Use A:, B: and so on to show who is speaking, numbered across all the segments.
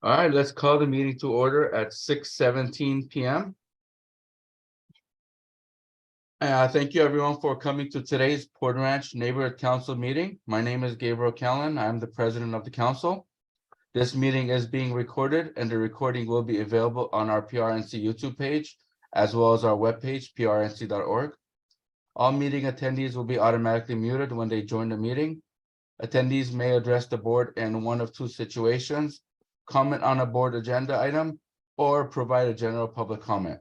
A: All right, let's call the meeting to order at 6:17 p.m. Thank you everyone for coming to today's Port Ranch Neighborhood Council meeting. My name is Gabriel Callan. I'm the president of the council. This meeting is being recorded and the recording will be available on our PRNC YouTube page, as well as our webpage, prnc.org. All meeting attendees will be automatically muted when they join the meeting. Attendees may address the board in one of two situations: comment on a board agenda item or provide a general public comment.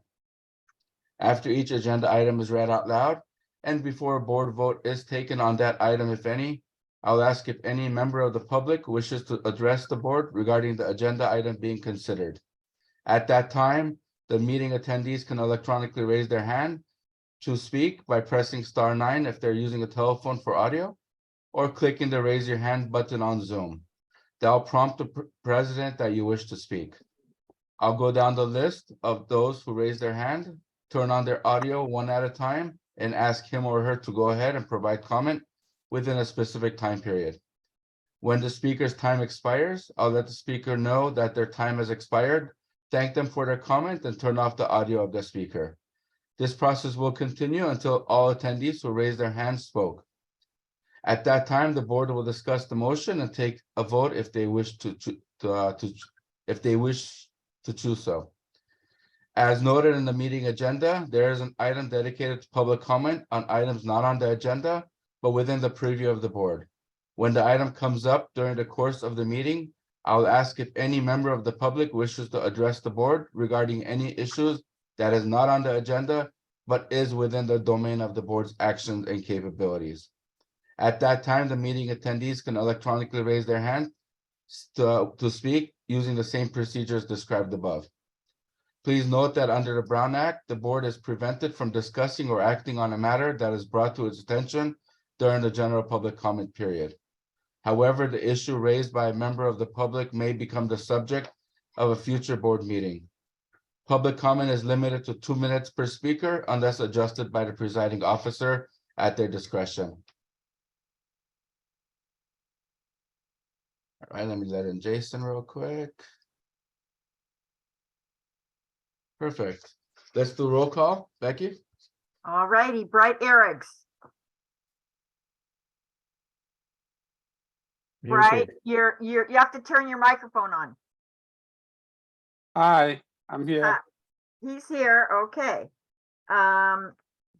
A: After each agenda item is read out loud and before a board vote is taken on that item, if any, I'll ask if any member of the public wishes to address the board regarding the agenda item being considered. At that time, the meeting attendees can electronically raise their hand to speak by pressing *9 if they're using a telephone for audio, or clicking the raise your hand button on Zoom. That'll prompt the president that you wish to speak. I'll go down the list of those who raise their hand, turn on their audio one at a time, and ask him or her to go ahead and provide comment within a specific time period. When the speaker's time expires, I'll let the speaker know that their time has expired, thank them for their comment, and turn off the audio of the speaker. This process will continue until all attendees who raised their hands spoke. At that time, the board will discuss the motion and take a vote if they wish to choose so. As noted in the meeting agenda, there is an item dedicated to public comment on items not on the agenda, but within the preview of the board. When the item comes up during the course of the meeting, I'll ask if any member of the public wishes to address the board regarding any issues that is not on the agenda, but is within the domain of the board's actions and capabilities. At that time, the meeting attendees can electronically raise their hand to speak using the same procedures described above. Please note that under the Brown Act, the board is prevented from discussing or acting on a matter that is brought to its attention during the general public comment period. However, the issue raised by a member of the public may become the subject of a future board meeting. Public comment is limited to 2 minutes per speaker unless adjusted by the presiding officer at their discretion. All right, let me let in Jason real quick. Perfect. Let's do roll call. Becky?
B: All righty, Bright Erics. Bright, you have to turn your microphone on.
C: Hi, I'm here.
B: He's here, okay.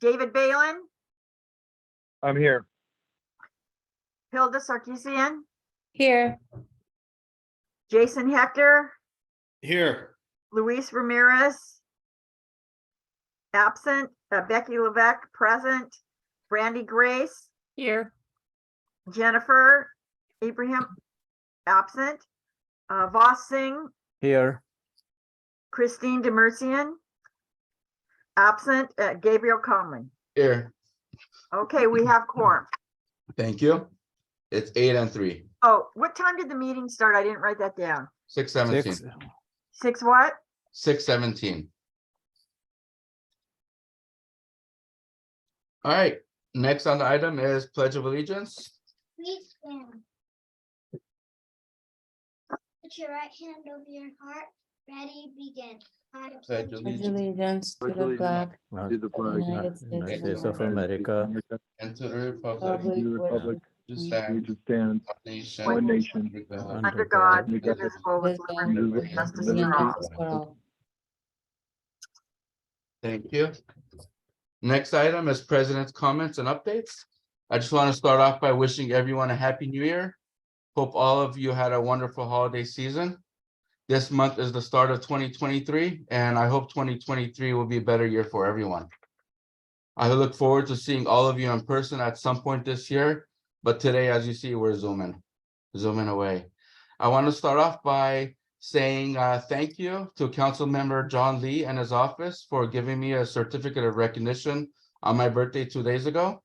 B: David Balin,
C: I'm here.
B: Hilda Sarkisian,
D: Here.
B: Jason Hector,
A: Here.
B: Luis Ramirez, absent, Becky Levesque, present, Brandy Grace,
D: Here.
B: Jennifer Ibrahim, absent, Voss Singh,
C: Here.
B: Christine Demersian, absent, Gabriel Conlon.
A: Here.
B: Okay, we have quorum.
A: Thank you. It's 8 and 3.
B: Oh, what time did the meeting start? I didn't write that down.
A: 6:17.
B: 6 what?
A: 6:17. All right, next on the item is Pledge of Allegiance.
E: Please stand. Put your right hand over your heart. Ready, begin. I
A: Pledge
E: pledge
D: Pledge
A: allegiance
D: allegiance to the flag
C: To the
D: of the United
C: States of America.
A: and to the republic
D: Republic
A: to
C: We
A: stand,
C: to stand
A: one
C: one
A: nation,
C: nation
A: under God,
B: Under God,
C: Under God,
B: indivisible, with liberty
D: wisdom,
B: and justice
D: and
B: for all.
D: justice for all.
A: Thank you. Next item is President's comments and updates. I just want to start off by wishing everyone a happy new year. Hope all of you had a wonderful holiday season. This month is the start of 2023, and I hope 2023 will be a better year for everyone. I look forward to seeing all of you in person at some point this year, but today, as you see, we're zooming away. I want to start off by saying thank you to Council Member John Lee and his office for giving me a certificate of recognition on my birthday 2 days ago.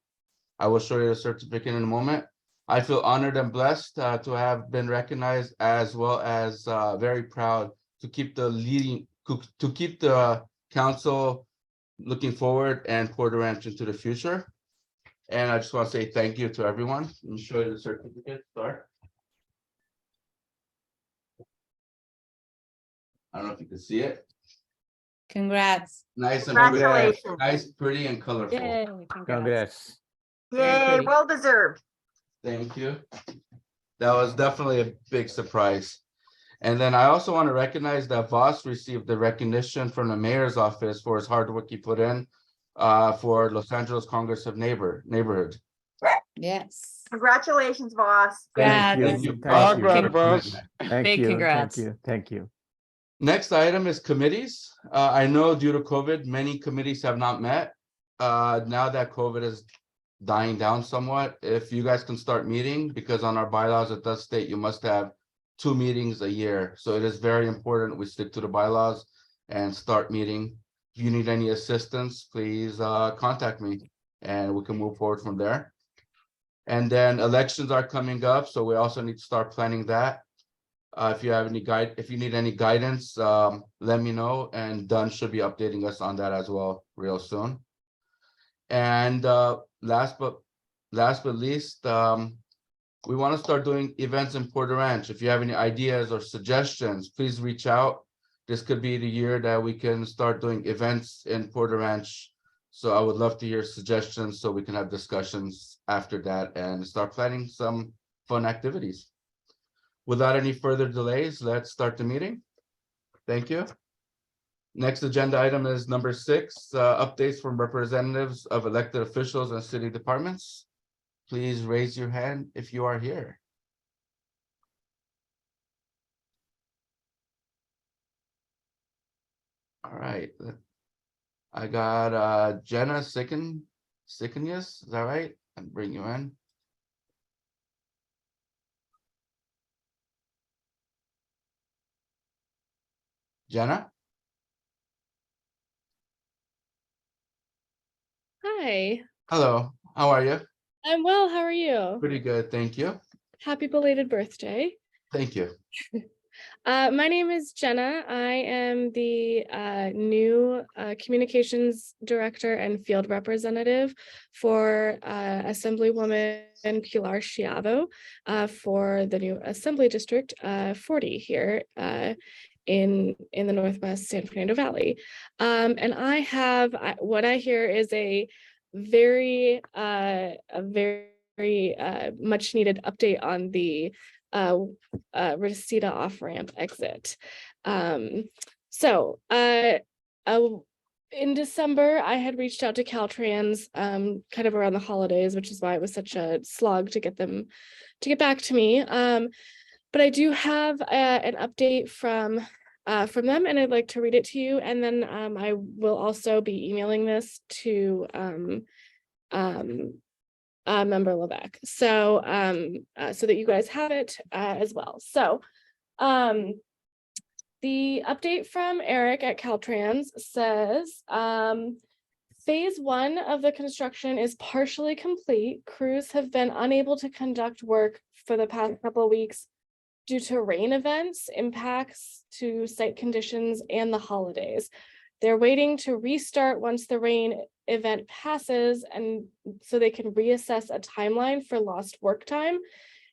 A: I will show you the certificate in a moment. I feel honored and blessed to have been recognized, as well as very proud to keep the council looking forward and Port Ranch into the future. And I just want to say thank you to everyone. Let me show you the certificate. Start. I don't know if you can see it.
D: Congrats.
A: Nice and pretty,
B: Congratulations.
A: nice, pretty and colorful.
D: Yay, congrats.
C: Congrats.
D: Very
B: Yay,
D: pretty.
B: well deserved.
A: Thank you. That was definitely a big surprise. And then I also want to recognize that Voss received the recognition from the mayor's office for his hard work he put in for Los Angeles Congress of Neighborhood.
D: Yes.
B: Congratulations, boss.
A: Thank you.
D: Congrats.
A: Thank you,
C: Thank
A: Voss,
C: you.
A: for your
C: Congrats, boss.
A: commitment.
C: Thank
D: Big
C: you.
D: congrats.
C: Thank you. Thank you.
A: Next item is committees. I know due to COVID, many committees have not met. Now that COVID is dying down somewhat, if you guys can start meeting, because on our bylaws, it does state you must have 2 meetings a year. So it is very important we stick to the bylaws and start meeting. If you need any assistance, please contact me and we can move forward from there. And then elections are coming up, so we also need to start planning that. If you have any if you need any guidance, let me know, and Dunn should be updating us on that as well real soon. And last but least, we want to start doing events in Porter Ranch. If you have any ideas or suggestions, please reach out. This could be the year that we can start doing events in Porter Ranch. So I would love to hear suggestions so we can have discussions after that and start planning some fun activities. Without any further delays, let's start the meeting. Thank you. Next agenda item is number 6, updates from representatives of elected officials and city departments. Please raise your hand if you are here. All right. I got Jenna Sickenius, is that right? I'll bring you in. Jenna?
F: Hi,
A: Hello, how are you?
F: I'm well. How are you?
A: Pretty good, thank you.
F: Happy belated birthday.
A: Thank you.
F: My name is Jenna. I am the new communications director and field representative for Assemblywoman Pilar Schiavo for the new Assembly District 40 here in the Northwest San Fernando Valley. And what I hear is a very much needed update on the Reseda off-ramp exit. In December, I had reached out to Caltrans kind of around the holidays, which is why it was such a slog to get get back to me. But I do have an update from them, and I'd like to read it to you. And then I will also be emailing this to Member Levesque, so that you guys have it as well. So the update from Eric at Caltrans says phase 1 of the construction is partially complete. Crews have been unable to conduct work for the past couple of weeks due to rain events, impacts to site conditions, and the holidays. They're waiting to restart once the rain event passes, and so they can reassess a timeline for lost work time.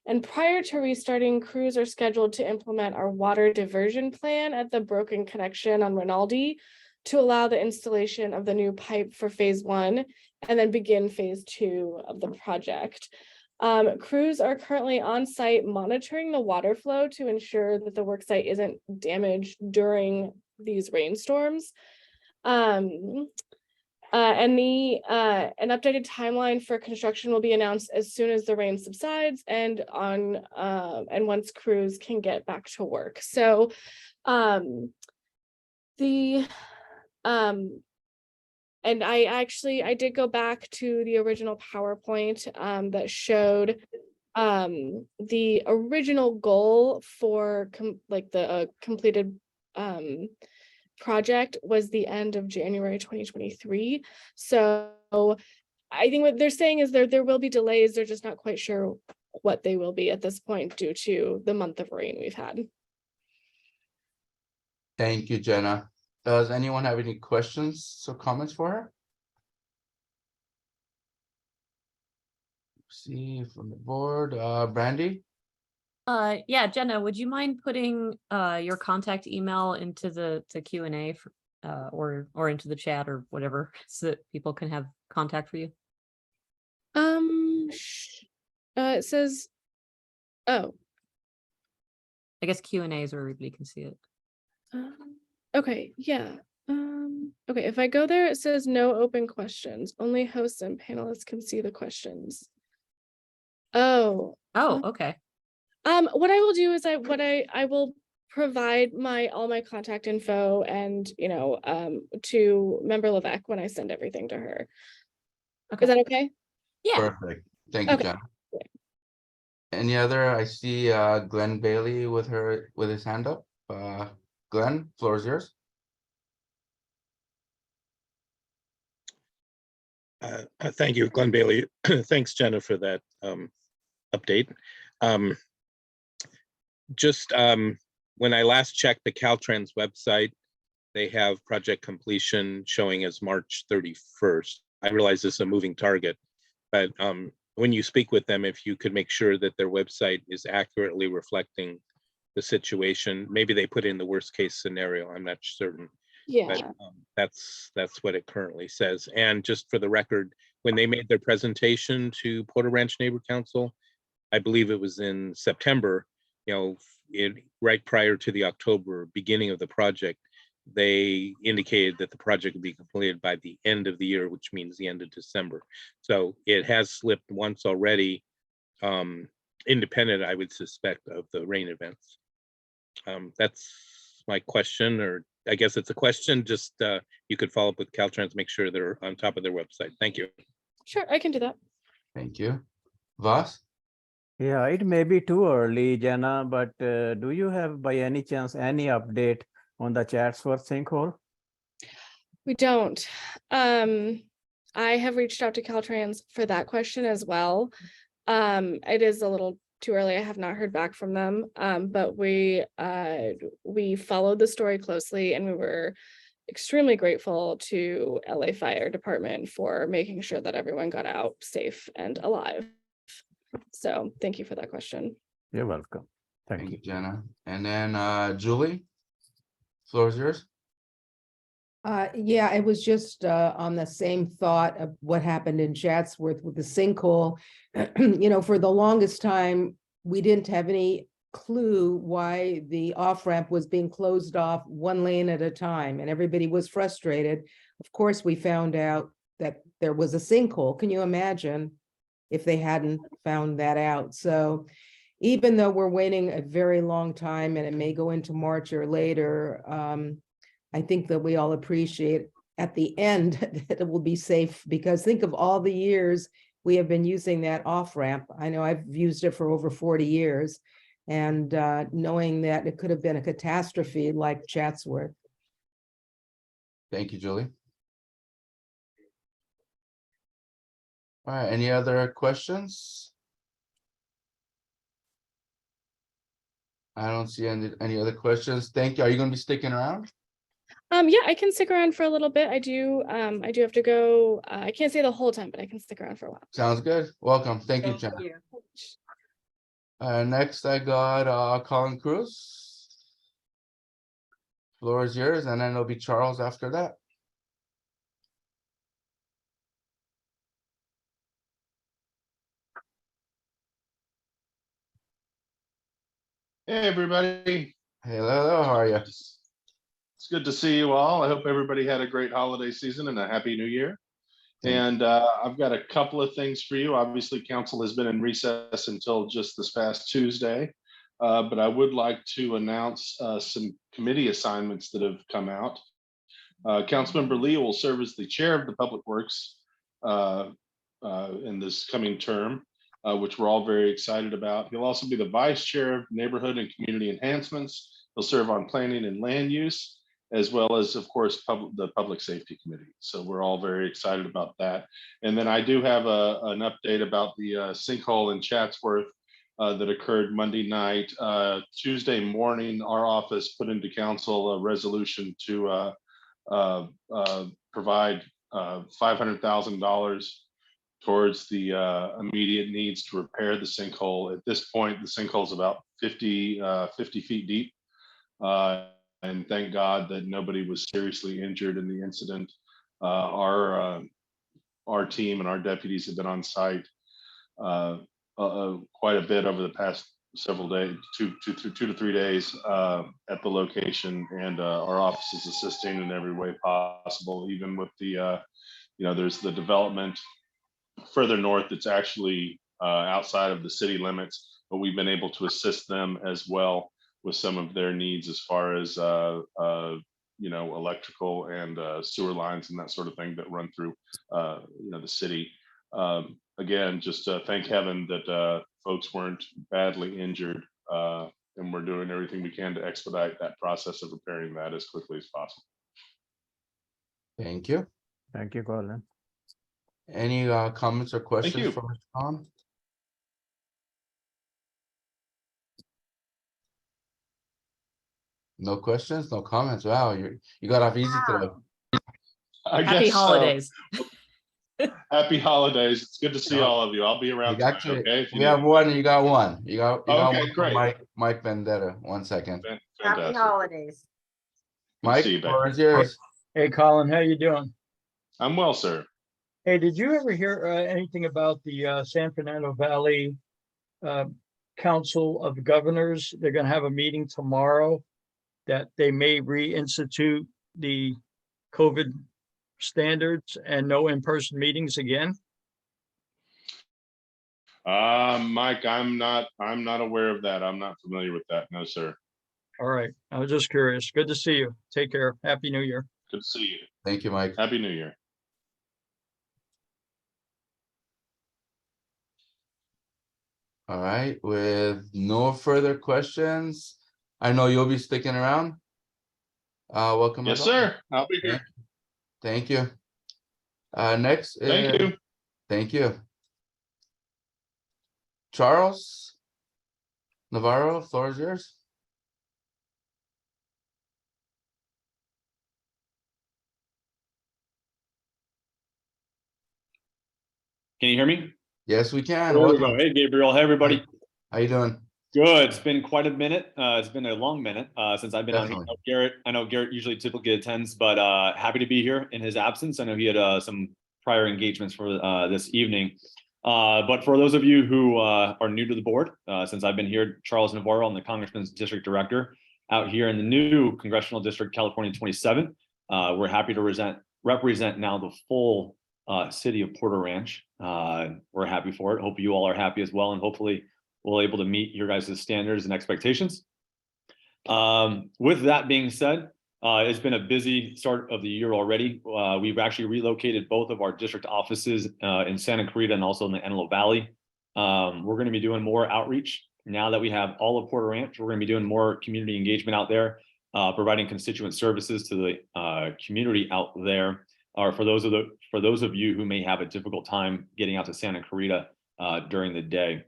F: And prior to restarting, crews are scheduled to implement our water diversion plan at the broken connection on Rinaldi to allow the installation of the new pipe for phase 1 and then begin phase 2 of the project. Crews are currently on site monitoring the water flow to ensure that the work site isn't damaged during these rainstorms. An updated timeline for construction will be announced as soon as the rain subsides and once crews can get back to work. So and I did go back to the original PowerPoint that showed the original goal for the completed project was the end of January 2023. So I think what they're saying is there will be delays. They're just not quite sure what they will be at this point due to the month of rain we've had.
A: Thank you, Jenna. Does anyone have any questions or comments for her? See from the board, Brandy?
G: Yeah, Jenna, would you mind putting your contact email into the Q&A or into the chat or whatever so that people can have contact for you?
F: It says, oh,
G: I guess Q&A is where everybody can see it.
F: okay, yeah. Okay, if I go there, it says no open questions. Only hosts and panelists can see the questions. Oh.
G: Oh, okay.
F: What I will do is I will provide all my contact info and, to Member Levesque when I send everything to her.
G: Okay.
F: Is that okay?
G: Yeah.
A: Perfect. Thank you,
F: Okay.
A: Jenna. Any other? I see Glenn Bailey with his hand up. Glenn, floor is yours.
H: Thank you, Glenn Bailey. Thanks, Jenna, for that update. When I last checked the Caltrans website, they have project completion showing as March 31st. I realize this is a moving target, but when you speak with them, if you could make sure that their website is accurately reflecting the situation, maybe they put in the worst case scenario, I'm not certain.
F: Yeah.
H: But that's what it currently says. And just for the record, when they made their presentation to Porter Ranch Neighborhood Council, I believe it was in September, right prior to the October beginning of the project, they indicated that the project would be completed by the end of the year, which means the end of December. So it has slipped once already, independent, I would suspect, of the rain events. That's my question, or I guess it's a question, just you could follow up with Caltrans, make sure they're on top of their website. Thank you.
F: Sure, I can do that.
A: Thank you. Vas?
C: Yeah, it may be too early, Jenna, but do you have by any chance any update on the Chatsworth sinkhole?
F: We don't. I have reached out to Caltrans for that question as well. It is a little too early. I have not heard back from them. But we followed the story closely, and we were extremely grateful to LA Fire Department for making sure that everyone got out safe and alive. So thank you for that question.
C: You're welcome. Thank
A: Thank
C: you.
A: you, Jenna. And then Julie, floor is yours.
I: Yeah, it was just on the same thought of what happened in Chatsworth with the sinkhole. For the longest time, we didn't have any clue why the off-ramp was being closed off one lane at a time, and everybody was frustrated. Of course, we found out that there was a sinkhole. Can you imagine if they hadn't found that out? So even though we're waiting a very long time and it may go into March or later, I think that we all appreciate at the end that it will be safe, because think of all the years we have been using that off-ramp. I know I've used it for over 40 years, and knowing that it could have been a catastrophe like Chatsworth.
A: Thank you, Julie. All right, any other questions? I don't see any other questions. Thank you. Are you going to be sticking around?
F: Yeah, I can stick around for a little bit. I do have to go. I can't stay the whole time, but I can stick around for a while.
A: Sounds good. Welcome. Thank you, Jenna. Next, I got Colin Cruz. Floor is yours, and then it'll be Charles after that.
J: Hey, everybody.
A: Hello, how are you?
J: It's good to see you all. I hope everybody had a great holiday season and a happy new year. And I've got a couple of things for you. Obviously, council has been in recess until just this past Tuesday, but I would like to announce some committee assignments that have come out. Councilmember Lee will serve as the chair of the Public Works in this coming term, which we're all very excited about. He'll also be the vice chair of Neighborhood and Community Enhancements. He'll serve on Planning and Land Use, as well as, of course, the Public Safety Committee. So we're all very excited about that. And then I do have an update about the sinkhole in Chatsworth that occurred Monday night. Tuesday morning, our office put into council a resolution to provide $500,000 towards the immediate needs to repair the sinkhole. At this point, the sinkhole is about 50 feet deep. And thank God that nobody was seriously injured in the incident. Our team and our deputies have been on site quite a bit over the past several days, 2 to 3 days at the location, and our office is assisting in every way possible, even with the, there's the development further north that's actually outside of the city limits, but we've been able to assist them as well with some of their needs as far as electrical and sewer lines and that sort of thing that run through the city. Again, just thank heaven that folks weren't badly injured, and we're doing everything we can to expedite that process of repairing that as quickly as possible.
A: Thank you.
C: Thank you, Colin.
A: Any comments or
J: you.
A: questions for Mr. Khan? No questions, no comments. Wow, you got off easy today.
J: I
G: Happy
J: guess so.
G: holidays.
J: Happy holidays. It's good to see all of you. I'll be
A: You
J: around
A: got
J: tonight,
A: you.
J: okay? If you
A: We
J: need
A: have
J: me.
A: one, and you got one. You got
J: Okay,
A: one from
J: great.
A: Mike Vendetta. 1 second.
B: Happy
J: Fantastic.
B: holidays.
J: Good to
A: Mike,
J: see you,
A: floor
J: Becky.
A: is yours.
K: Hey, Colin, how you doing?
J: I'm well, sir.
K: Hey, did you ever hear anything about the San Fernando Valley Council of Governors? They're going to have a meeting tomorrow that they may reinstitute the COVID standards and no in-person meetings again.
J: Mike, I'm not aware of that. I'm not familiar with that. No, sir.
K: All right, I was just curious. Good to see you. Take care. Happy New Year.
J: Good to see you.
A: Thank you, Mike.
J: Happy New Year.
A: All right, with no further questions, I know you'll be sticking around. Welcome.
J: Yes,
A: as always.
J: sir. I'll be here.
A: Thank you. Next.
J: Thank you.
A: Thank you. Charles Navarro, floor is yours.
L: Can you hear me?
A: Yes, we can.
L: There we go.
A: Welcome.
L: Hey, Gabriel. Hey, everybody.
A: How you doing?
L: Good. It's been quite a minute. It's been a long minute since I've been on here.
A: Definitely.
L: I know Garrett usually typically attends, but happy to be here in his absence. I know he had some prior engagements for this evening. But for those of you who are new to the board, since I've been here, Charles Navarro, I'm the Congressman's District Director out here in the new Congressional District, California 27. We're happy to represent now the full city of Porter Ranch. We're happy for it. Hope you all are happy as well, and hopefully we'll able to meet your guys' standards and expectations. With that being said, it's been a busy start of the year already. We've actually relocated both of our district offices in Santa Clarita and also in the Antelope Valley. We're going to be doing more outreach now that we have all of Porter Ranch. We're going to be doing more community engagement out there, providing constituent services to the community out there. Or for those of you who may have a difficult time getting out to Santa Clarita during the day.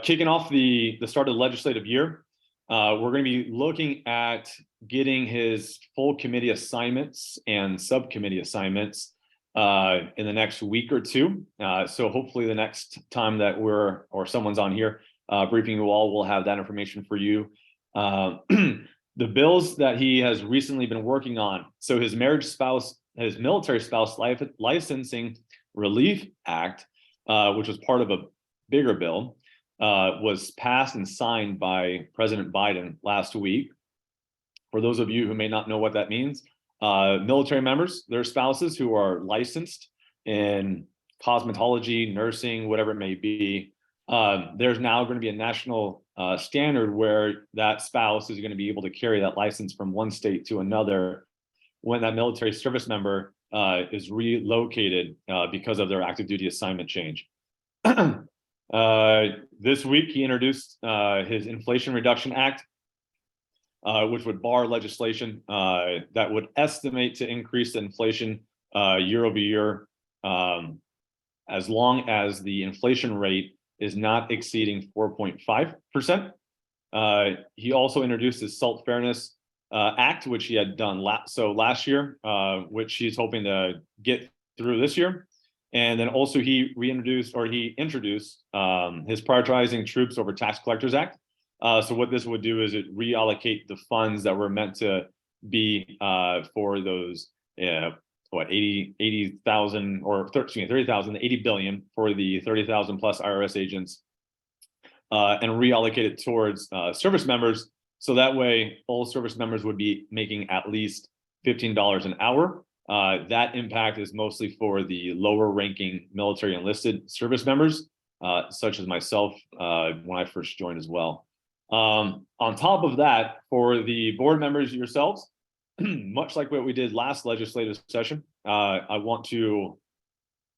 L: Kicking off the start of the legislative year, we're going to be looking at getting his full committee assignments and subcommittee assignments in the next week or two. So hopefully the next time that someone's on here briefing you all, we'll have that information for you. The bills that he has recently been working on. So his military spouse licensing relief act, which was part of a bigger bill, was passed and signed by President Biden last week. For those of you who may not know what that means, military members, their spouses who are licensed in cosmetology, nursing, whatever it may be, there's now going to be a national standard where that spouse is going to be able to carry that license from one state to another when that military service member is relocated because of their active duty assignment change. This week, he introduced his Inflation Reduction Act, which would bar legislation that would estimate to increase the inflation year over year, as long as the inflation rate is not exceeding 4.5%. He also introduced his SALT Fairness Act, which he had done last year, which he's hoping to get through this year. And then also he introduced his prioritizing troops over tax collectors act. So what this would do is it reallocate the funds that were meant to be for those 80,000 or 30,000, 80 billion for the 30,000 plus IRS agents, and reallocate it towards service members. So that way all service members would be making at least $15 an hour. That impact is mostly for the lower ranking military enlisted service members, such as myself when I first joined as well. On top of that, for the board members yourselves, much like what we did last legislative session, I want to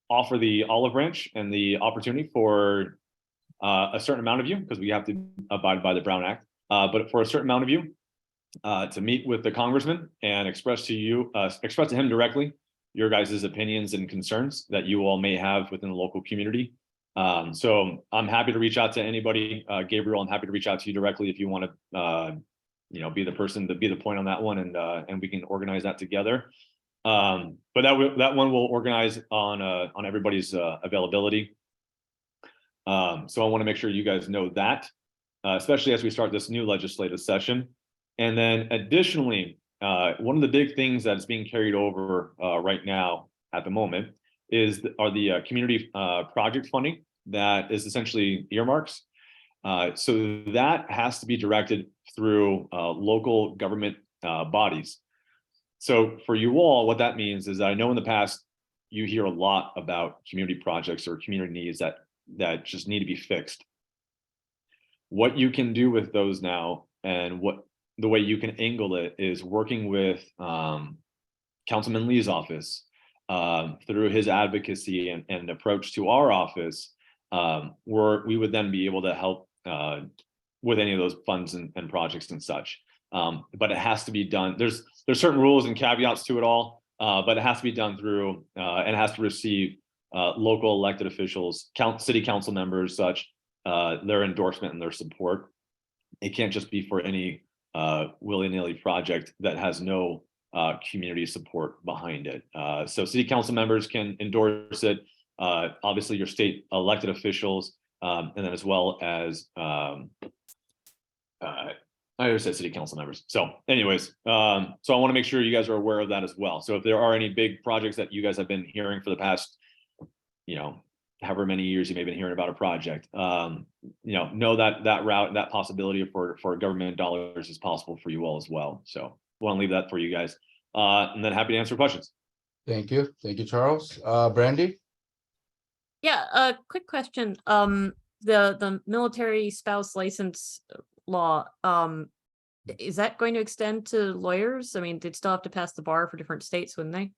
L: offer the olive branch and the opportunity for a certain amount of you, because we have to abide by the Brown Act, but for a certain amount of you to meet with the congressman and express to him directly your guys' opinions and concerns that you all may have within the local community. So I'm happy to reach out to anybody. Gabriel, I'm happy to reach out to you directly if you want to be the person to be the point on that one, and we can organize that together. But that one will organize on everybody's availability. So I want to make sure you guys know that, especially as we start this new legislative session. And then additionally, one of the big things that's being carried over right now at the moment are the community project funding that is essentially earmarks. So that has to be directed through local government bodies. So for you all, what that means is that I know in the past you hear a lot about community projects or community needs that just need to be fixed. What you can do with those now, and the way you can angle it, is working with Councilman Lee's office through his advocacy and approach to our office, where we would then be able to help with any of those funds and projects and such. But it has to be done. There's certain rules and caveats to it all, but it has to be done through and has to receive local elected officials, city council members, such their endorsement and their support. It can't just be for any willy-nilly project that has no community support behind it. So city council members can endorse it. Obviously your state elected officials, and then as well as I always said city council members. So anyways, so I want to make sure you guys are aware of that as well. So if there are any big projects that you guys have been hearing for the past, however many years you may have been hearing about a project, know that route, that possibility for government dollars is possible for you all as well. So I want to leave that for you guys, and then happy to answer questions.
A: Thank you, Charles. Brandy?
G: Yeah, a quick question. The military spouse license law, is that going to extend to lawyers? I mean, they'd still have to pass the bar for different states, wouldn't they?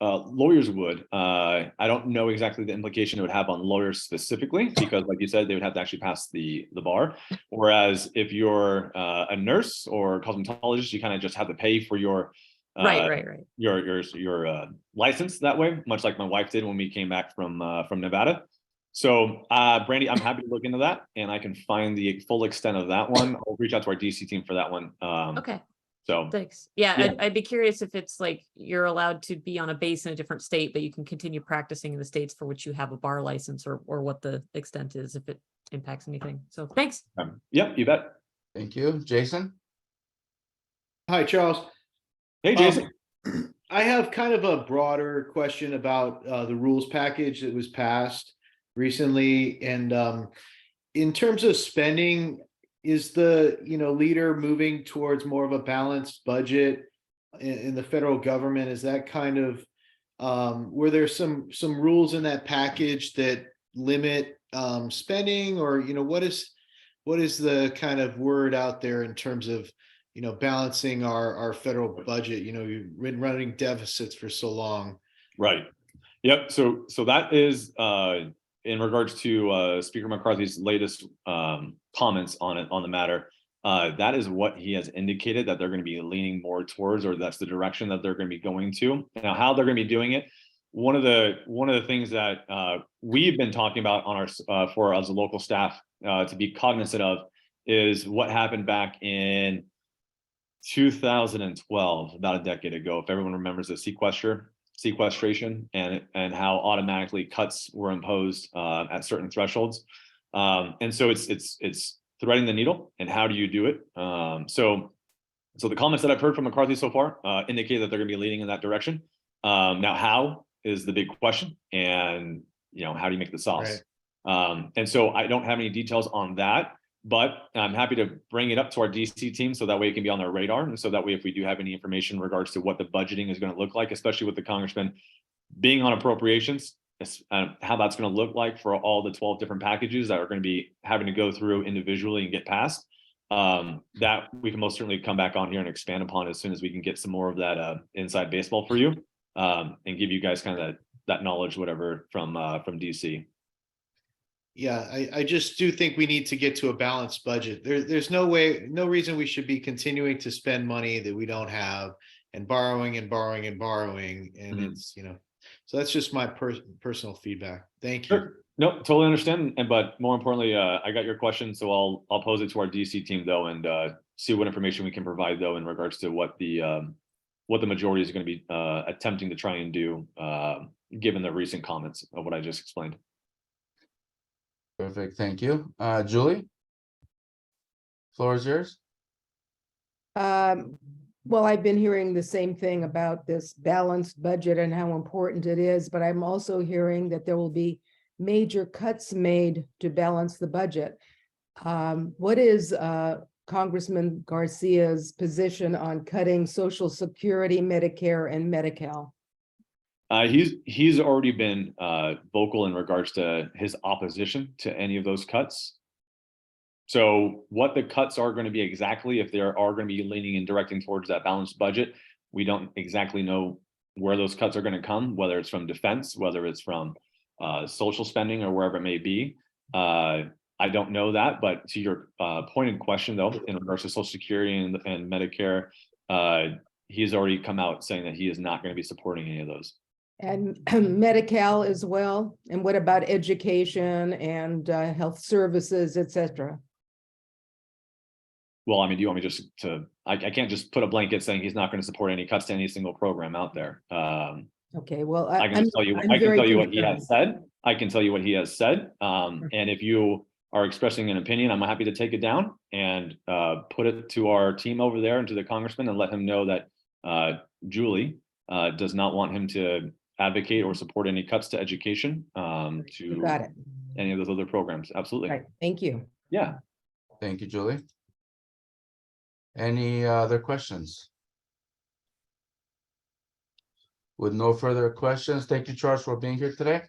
L: Lawyers would. I don't know exactly the implication it would have on lawyers specifically, because like you said, they would have to actually pass the bar. Whereas if you're a nurse or cosmetologist, you kind of just have to pay for your
G: right.
L: your license that way, much like my wife did when we came back from Nevada. So Brandy, I'm happy to look into that, and I can find the full extent of that one. I'll reach out to our DC team for that one.
G: Okay.
L: So
G: Thanks. Yeah,
L: yeah.
G: I'd be curious if it's like you're allowed to be on a base in a different state, but you can continue practicing in the states for which you have a bar license, or what the extent is, if it impacts anything. So thanks.
L: Yep, you bet.
A: Thank you. Jason?
M: Hi, Charles.
L: Hey, Jason.
M: I have kind of a broader question about the rules package that was passed recently. And in terms of spending, is the leader moving towards more of a balanced budget in the federal government? Is that kind of were there some rules in that package that limit spending, or what is the kind of word out there in terms of balancing our federal budget? You've been running deficits for so long.
L: Right. Yep. So that is in regards to Speaker McCarthy's latest comments on the matter. That is what he has indicated that they're going to be leaning more towards, or that's the direction that they're going to be going to. Now, how they're going to be doing it, one of the things that we've been talking about on our for as a local staff to be cognizant of is what happened back in 2012, about a decade ago, if everyone remembers the sequester sequestration and how automatically cuts were imposed at certain thresholds. And so it's threading the needle, and how do you do it? So the comments that I've heard from McCarthy so far indicate that they're going to be leaning in that direction. Now, how is the big question, and how do you make the sauce? And so I don't have any details on that, but I'm happy to bring it up to our DC team so that way it can be on their radar, and so that way if we do have any information in regards to what the budgeting is going to look like, especially with the congressman being on appropriations, how that's going to look like for all the 12 different packages that are going to be having to go through individually and get passed, that we can most certainly come back on here and expand upon as soon as we can get some more of that inside baseball for you, and give you guys kind of that knowledge, whatever, from DC.
M: Yeah, I just do think we need to get to a balanced budget. There's no reason we should be continuing to spend money that we don't have, and borrowing and borrowing and borrowing. And it's, so that's just my personal feedback. Thank you.
L: Sure. No, totally understand. But more importantly, I got your question, so I'll pose it to our DC team though, and see what information we can provide though in regards to what the majority is going to be attempting to try and do, given the recent comments of what I just explained.
A: Perfect, thank you. Julie? Floor is yours.
I: Well, I've been hearing the same thing about this balanced budget and how important it is, but I'm also hearing that there will be major cuts made to balance the budget. What is Congressman Garcia's position on cutting Social Security, Medicare, and Medi-Cal?
L: He's already been vocal in regards to his opposition to any of those cuts. So what the cuts are going to be exactly, if they are going to be leaning and directing towards that balanced budget, we don't exactly know where those cuts are going to come, whether it's from defense, whether it's from social spending, or wherever it may be. I don't know that, but to your pointed question though, in regards to Social Security and Medicare, he's already come out saying that he is not going to be supporting any of those.
I: And Medi-Cal as well? And what about education and health services, et cetera?
L: Well, I mean, do you want me just to, I can't just put a blanket saying he's not going to support any cuts to any single program out there.
I: Okay, well,
L: I can tell you what he has said. I can tell you what he has said. And if you are expressing an opinion, I'm happy to take it down and put it to our team over there and to the congressman, and let him know that Julie does not want him to advocate or support any cuts to education, to
I: Got it.
L: any of those other programs. Absolutely.
I: Right, thank you.
L: Yeah.
A: Thank you, Julie. Any other questions? With no further questions, thank you, Charles, for being here today.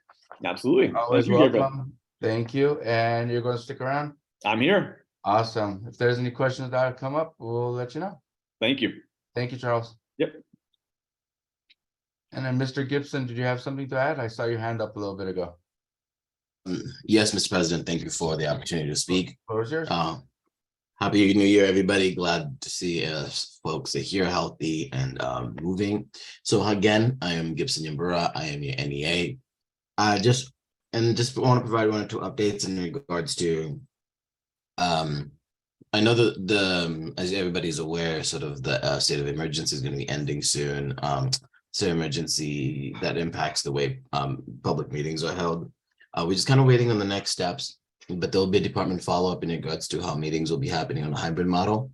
L: Absolutely.
A: Always
L: Thank you, Gabriel.
A: welcome. Thank you, and you're going to stick around?
L: I'm here.
A: Awesome. If there's any questions that come up, we'll let you know.
L: Thank you.
A: Thank you, Charles.
L: Yep.
A: And then Mr. Gibson, did you have something to add? I saw your hand up a little bit ago.
N: Yes, Mr. President, thank you for the opportunity to speak.
A: Floor is yours.
N: Happy New Year, everybody. Glad to see folks are here, healthy and moving. So again, I am Gibson Yambura. I am your NEA. I just want to provide one or two updates in regards to, I know that as everybody's aware, sort of the state of emergency is going to be ending soon. So emergency that impacts the way public meetings are held. We're just kind of waiting on the next steps, but there'll be a department follow-up in regards to how meetings will be happening on a hybrid model.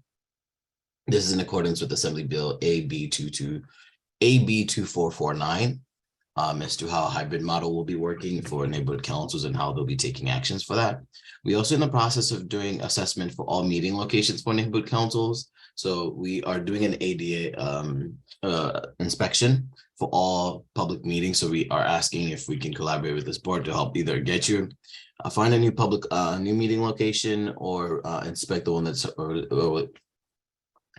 N: This is in accordance with Assembly Bill AB 2449, as to how a hybrid model will be working for neighborhood councils and how they'll be taking actions for that. We're also in the process of doing assessment for all meeting locations for neighborhood councils. So we are doing an ADA inspection for all public meetings. So we are asking if we can collaborate with this board to help either get you find a new public new meeting location, or inspect the one that's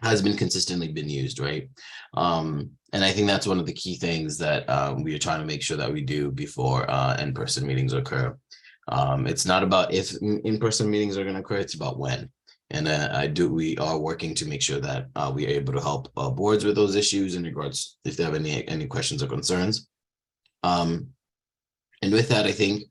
N: has been consistently been used, right? And I think that's one of the key things that we are trying to make sure that we do before in-person meetings occur. It's not about if in-person meetings are going to occur, it's about when. And we are working to make sure that we are able to help boards with those issues in regards if they have any questions or concerns. And with that, I think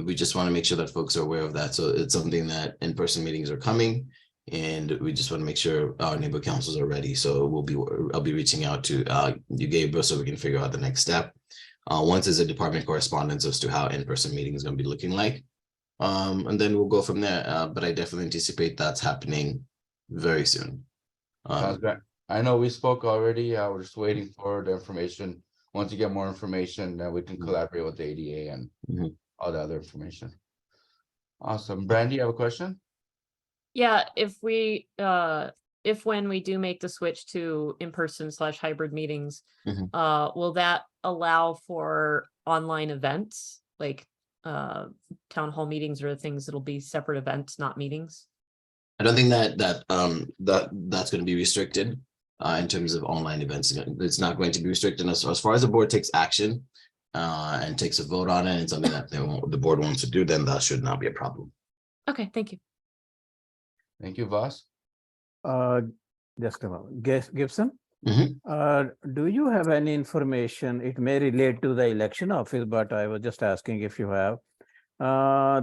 N: we just want to make sure that folks are aware of that. So it's something that in-person meetings are coming, And we just want to make sure our neighborhood councils are ready. So I'll be reaching out to you, Gabriel, so we can figure out the next step. Once is a department correspondence as to how in-person meeting is going to be looking like. And then we'll go from there. But I definitely anticipate that's happening very soon.
A: Sounds great. I know we spoke already. We're just waiting for the information. Once you get more information, then we can collaborate with the ADA and all the other information. Awesome. Brandy, you have a question?
G: Yeah, if when we do make the switch to in-person / hybrid meetings, will that allow for online events like town hall meetings or things that'll be separate events, not meetings?
N: I don't think that's going to be restricted in terms of online events. It's not going to be restricted as far as the board takes action and takes a vote on it and something that the board wants to do, then that should not be a problem.
G: Okay, thank you.
A: Thank you, Voss.
C: Just a moment. Gibson?
N: Mhm.
C: Do you have any information? It may relate to the election office, but I was just asking if you have.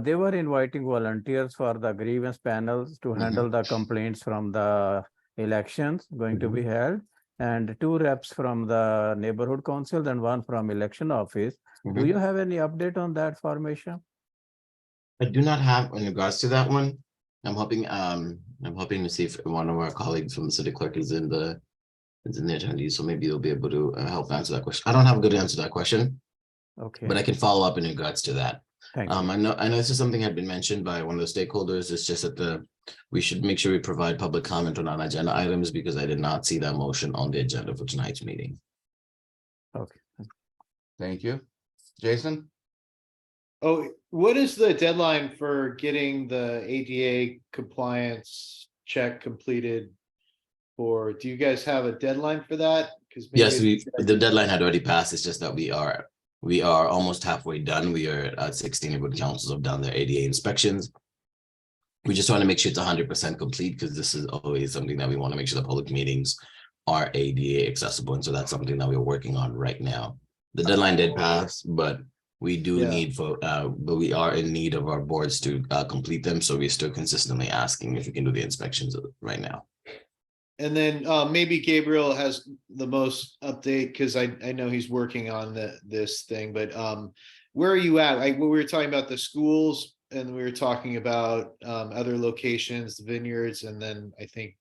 C: They were inviting volunteers for the grievance panels to handle the complaints from the elections going to be held, and 2 reps from the neighborhood council and 1 from election office. Do you have any update on that formation?
N: I do not have in regards to that one. I'm hoping to see if one of our colleagues from the city clerk is in the attendees, so maybe they'll be able to help answer that question. I don't have a good answer to that question.
C: Okay.
N: But I can follow up in regards to that.
C: Thank you.
N: I know this is something had been mentioned by one of the stakeholders. It's just that we should make sure we provide public comment on non-agenda items because I did not see that motion on the agenda for tonight's meeting.
C: Okay.
A: Thank you. Jason?
M: Oh, what is the deadline for getting the ADA compliance check completed? Do you guys have a deadline for that? Because
N: Yes, the deadline had already passed. It's just that we are almost halfway done. We are at 16 neighborhood councils have done their ADA inspections. We just want to make sure it's 100% complete because this is always something that we want to make sure the public meetings are ADA accessible. And so that's something that we're working on right now. The deadline did pass, but we do need but we are in need of our boards to complete them. So we're still consistently asking if we can do the inspections right now.
M: And then maybe Gabriel has the most update because I know he's working on this thing, but where are you at? We were talking about the schools and we were talking about other locations, the vineyards, and then I think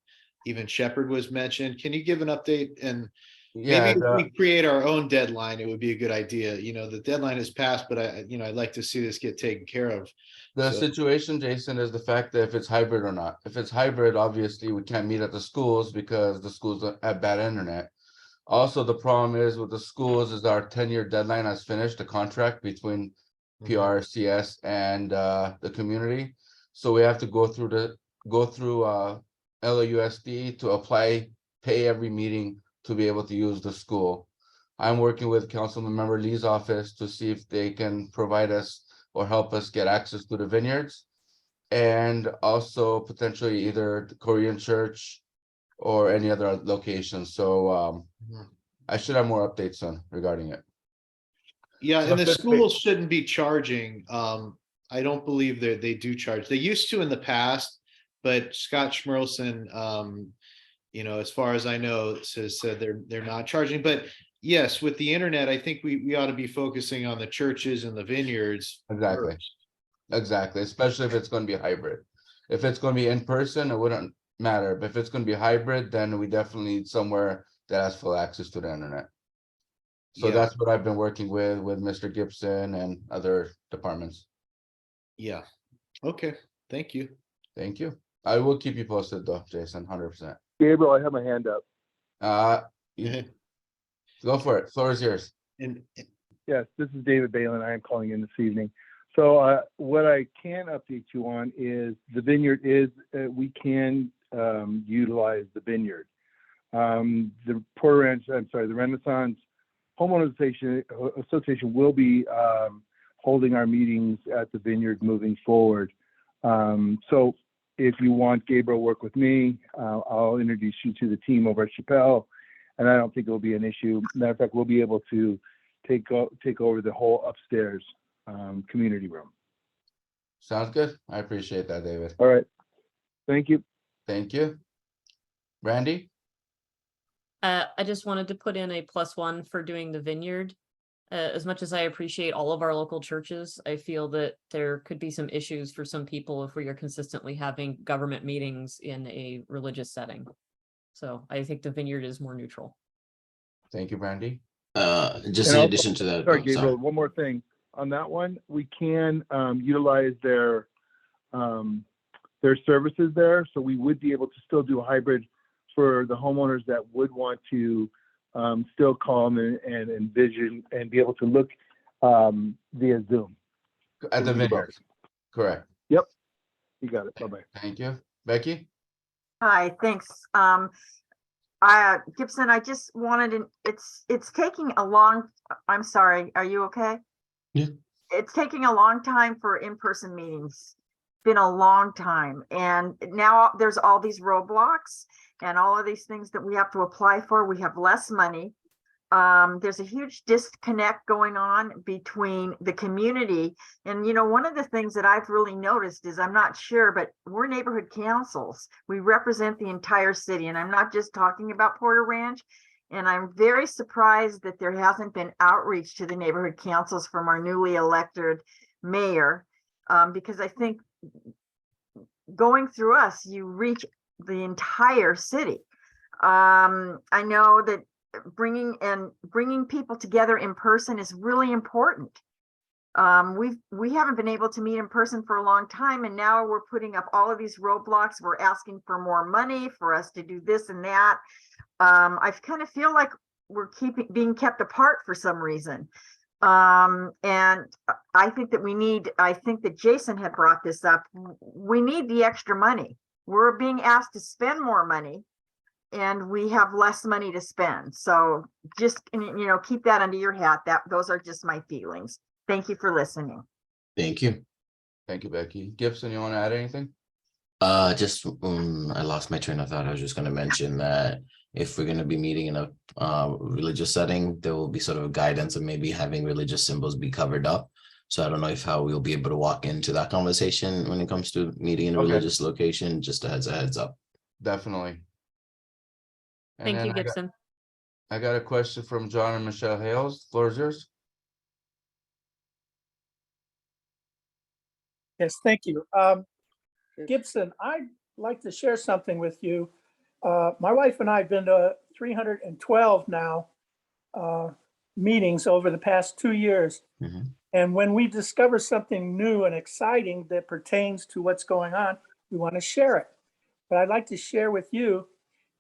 M: even Shepherd was mentioned. Can you give an update? And maybe if we create our own deadline, it would be a good idea. You know, the deadline has passed, but I'd like to see this get taken care of.
A: The situation, Jason, is the fact that if it's hybrid or not. If it's hybrid, obviously we can't meet at the schools because the schools have bad internet. Also, the problem is with the schools is our 10-year deadline has finished, the contract between PRCS and the community. So we have to go through LAUSD to apply, pay every meeting to be able to use the school. I'm working with Councilman Member Lee's office to see if they can provide us or help us get access to the vineyards, and also potentially either the Korean church or any other location. So I should have more updates soon regarding it.
M: Yeah,
A: So
M: and the
A: fifth
M: schools shouldn't be charging. I don't believe that they do charge. They used to in the past, but Scott Schmerlson, as far as I know, says they're not charging. But yes, with the internet, I think we ought to be focusing on the churches and the vineyards.
A: Exactly.
M: first.
A: Exactly, especially if it's going to be hybrid. If it's going to be in person, it wouldn't matter. But if it's going to be hybrid, then we definitely need somewhere that has full access to the internet. So
M: Yeah.
A: that's what I've been working with Mr. Gibson and other departments.
M: Yeah. Okay. Thank you.
A: Thank you. I will keep you posted though, Jason, 100%.
O: Gabriel, I have my hand up.
A: Go for it. Floor is yours.
M: And
O: Yes, this is David Balin. I am calling in this evening. So what I can update you on is the vineyard is, we can utilize the vineyard. The Renaissance Homeowners Association will be holding our meetings at the vineyard moving forward. So if you want Gabriel work with me, I'll introduce you to the team over at Chappelle, and I don't think it'll be an issue. Matter of fact, we'll be able to take over the whole upstairs community room.
A: Sounds good. I appreciate that, David.
O: All right. Thank you.
A: Thank you. Randy?
G: I just wanted to put in a +1 for doing the vineyard. As much as I appreciate all of our local churches, I feel that there could be some issues for some people if we are consistently having government meetings in a religious setting. So I think the vineyard is more neutral.
A: Thank you, Randy.
N: Just
O: And
N: in
O: also-
N: addition to that,
O: Sorry,
N: oh,
O: Gabriel, one more thing. On that one, we can utilize their services there. So we would be able to still do a hybrid for the homeowners that would want to still call them and envision and be able to look via Zoom.
A: At the
O: We do both.
A: vineyard. Correct.
O: Yep, you got it. Bye-bye.
A: Thank you. Becky?
B: Hi, thanks. Gibson, I just wanted it's taking a long, I'm sorry, are you okay?
N: Yeah.
B: It's taking a long time for in-person meetings. Been a long time. And now there's all these roadblocks and all of these things that we have to apply for. We have less money. There's a huge disconnect going on between the community. And, you know, one of the things that I've really noticed is, I'm not sure, but we're neighborhood councils. We represent the entire city. And I'm not just talking about Porter Ranch. And I'm very surprised that there hasn't been outreach to the neighborhood councils from our newly elected mayor. Because I think going through us, you reach the entire city. I know that bringing people together in person is really important. We haven't been able to meet in person for a long time, and now we're putting up all of these roadblocks. We're asking for more money for us to do this and that. I kind of feel like we're being kept apart for some reason. And I think that I think that Jason had brought this up. We need the extra money. We're being asked to spend more money, and we have less money to spend. So just, you know, keep that under your hat. Those are just my feelings. Thank you for listening.
N: thank you.
A: Thank you, Becky. Gibson, you want to add anything?
N: Just I lost my train of thought. I was just going to mention that if we're going to be meeting in a religious setting, there will be sort of a guidance of maybe having religious symbols be covered up. So I don't know how we'll be able to walk into that conversation when it comes to meeting in a
A: Okay.
N: religious location, just as a heads up.
A: Definitely. And
G: Thank
A: then
G: you, Gibson.
A: I got a question from John and Michelle Hales. Floor is yours.
P: Yes, thank you. Gibson, I'd like to share something with you. My wife and I have been to 312 now meetings over the past 2 years.
N: Mhm.
P: And when we discover something new and exciting that pertains to what's going on, we want to share it. But I'd like to share with you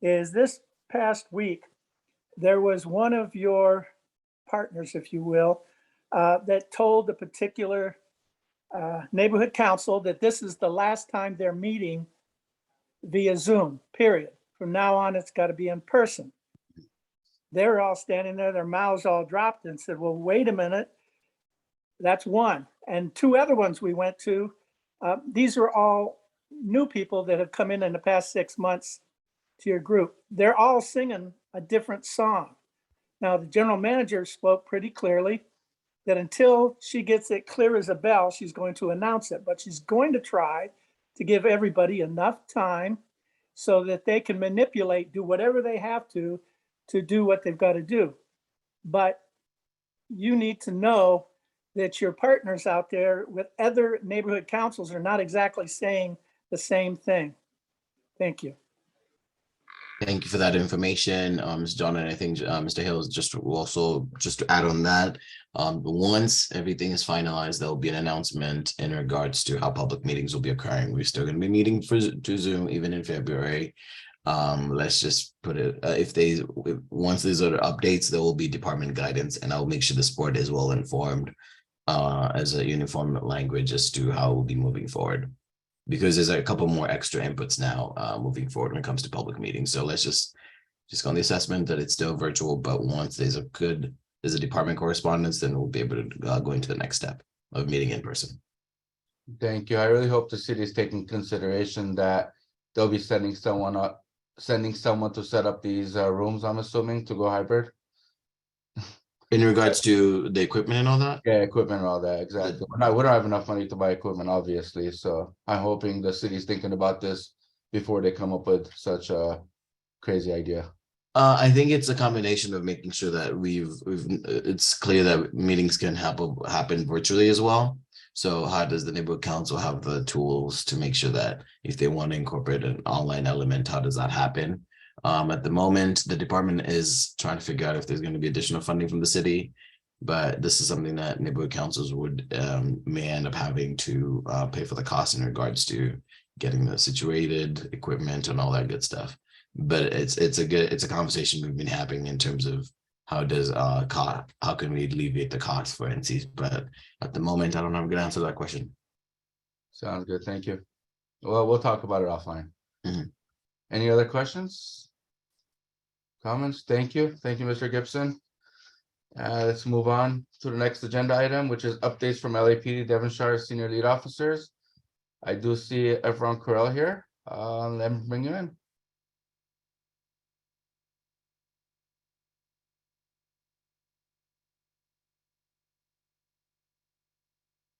P: is this past week, there was one of your partners, if you will, that told the particular neighborhood council that this is the last time they're meeting via Zoom, period. From now on, it's got to be in person. They're all standing there, their mouths all dropped, and said, well, wait a minute. That's one. And two other ones we went to, these are all new people that have come in the past 6 months to your group. They're all singing a different song. Now, the general manager spoke pretty clearly that until she gets it clear as a bell, she's going to announce it, but she's going to try to give everybody enough time so that they can manipulate, do whatever they have to do what they've got to do. But you need to know that your partners out there with other neighborhood councils are not exactly saying the same thing. Thank you.
N: Thank you for that information, Mr. John, and I think Mr. Hills just also just to add on that. Once everything is finalized, there will be an announcement in regards to how public meetings will be occurring. We're still going to be meeting to Zoom even in February. Let's just put it once there's other updates, there will be department guidance, and I'll make sure this board is well informed as a uniform language as to how we'll be moving forward. Because there's a couple more extra inputs now moving forward when it comes to public meetings. So let's just go on the assessment that it's still virtual, but once there's a department correspondence, then we'll be able to go into the next step of meeting in person.
A: Thank you. I really hope the city is taking consideration that they'll be sending someone to set up these rooms, I'm assuming, to go hybrid.
N: In regards to the equipment and all that?
A: Yeah, equipment and all that, exactly. We don't have enough money to buy equipment, obviously, so I'm hoping the city's thinking about this before they come up with such a crazy idea?
N: I think it's a combination of making sure that it's clear that meetings can happen virtually as well. So how does the neighborhood council have the tools to make sure that if they want to incorporate an online element, how does that happen? At the moment, the department is trying to figure out if there's going to be additional funding from the city, but this is something that neighborhood councils may end up having to pay for the cost in regards to getting the situated equipment and all that good stuff. But it's a conversation we've been having in terms of how can we alleviate the cost for NCs, but at the moment I don't have a good answer to that question.
A: Sounds good, thank you. Well, we'll talk about it offline. Any other questions? Comments? Thank you, Mr. Gibson. Let's move on to the next agenda item, which is updates from LAPD Devonshire senior lead officers. I do see Efron Correll here. Let me bring you in.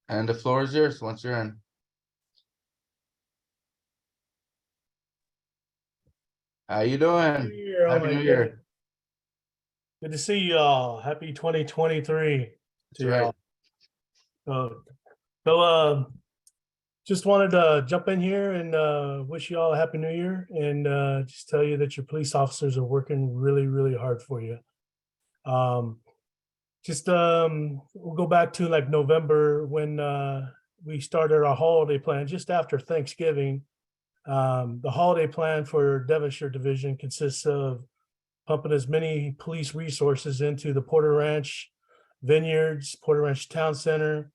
A: And the floor is yours once you're in. How you doing? Happy New Year.
Q: Good to see y'all. Happy 2023 to
A: That's
Q: y'all. So just wanted to jump in here and wish you all a happy new year and just tell you that your police officers are working really, really hard for you. We'll go back to like November when we started our holiday plan just after Thanksgiving. The holiday plan for Devonshire Division consists of pumping as many police resources into the Porter Ranch Vineyards, Porter Ranch Town Center,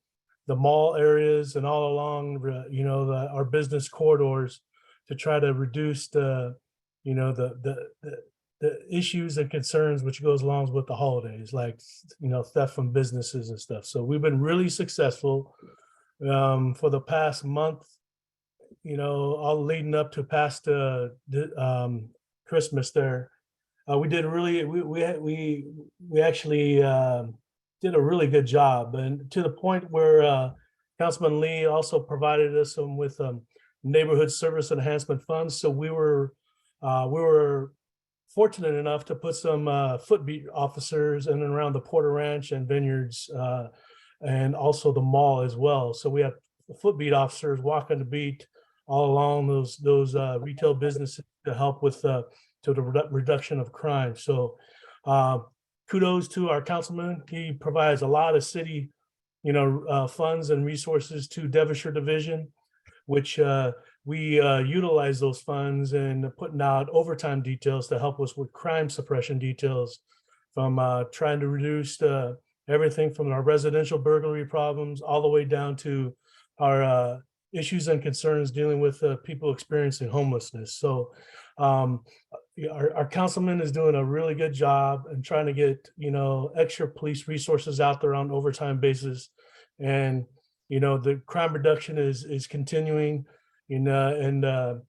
Q: the mall areas, and all along, our business corridors to try to reduce the issues and concerns which goes along with the holidays, like, theft from businesses and stuff. So we've been really successful for the past month, all leading up to past Christmas there. We did really, we actually did a really good job, and to the point where Councilman Lee also provided us with neighborhood service enhancement funds. So we were fortunate enough to put some footbeat officers in and around the Porter Ranch and Vineyards and also the mall as well. So we have footbeat officers walking the beat all along those retail businesses to help with the reduction of crime. So kudos to our councilman. He provides a lot of city, funds and resources to Devonshire Division, which we utilize those funds and putting out overtime details to help us with crime suppression details, from trying to reduce everything from our residential burglary problems all the way down to our issues and concerns dealing with people experiencing homelessness. So our councilman is doing a really good job and trying to get, extra police resources out there on overtime basis. And, the crime reduction is continuing, to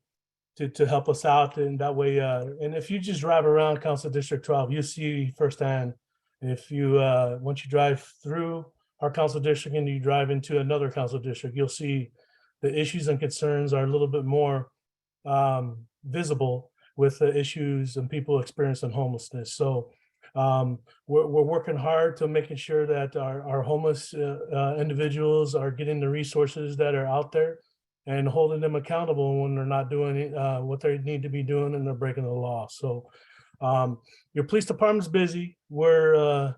Q: help us out in that way. And if you just drive around Council District 12, you see firsthand, if you, once you drive through our council district and you drive into another council district, you'll see the issues and concerns are a little bit more visible with the issues and people experiencing homelessness. So we're working hard to making sure that our homeless individuals are getting the resources that are out there and holding them accountable when they're not doing what they need to be doing and they're breaking the law. So your police department's busy. We're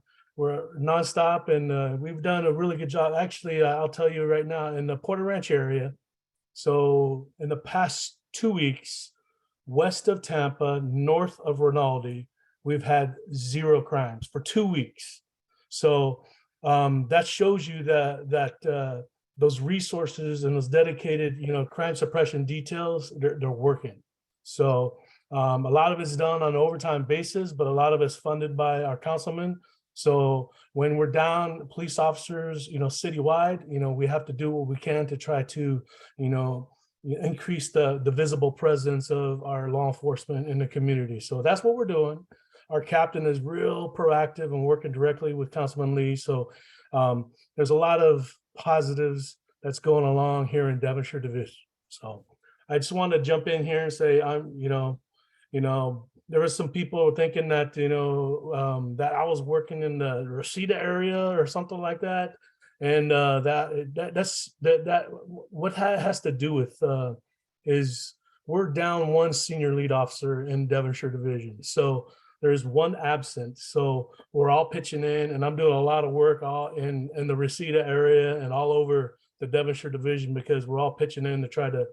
Q: nonstop, and we've done a really good job. Actually, I'll tell you right now, in the Porter Ranch area, so in the past 2 weeks, west of Tampa, north of Rinaldi, we've had 0 crimes for 2 weeks. So that shows you that those resources and those dedicated, crime suppression details, they're working. So a lot of it's done on an overtime basis, but a lot of it's funded by our councilman. So when we're down police officers, citywide, we have to do what we can to try to, increase the visible presence of our law enforcement in the community. So that's what we're doing. Our captain is real proactive and working directly with Councilman Lee. So there's a lot of positives that's going along here in Devonshire Division. So I just want to jump in here and say, there was some people thinking that, that I was working in the Reseda area or something like that. And that what has to do with is we're down one senior lead officer in Devonshire Division. So there's one absent. So we're all pitching in, and I'm doing a lot of work all in the Reseda area and all over the Devonshire Division, because we're all pitching in to try to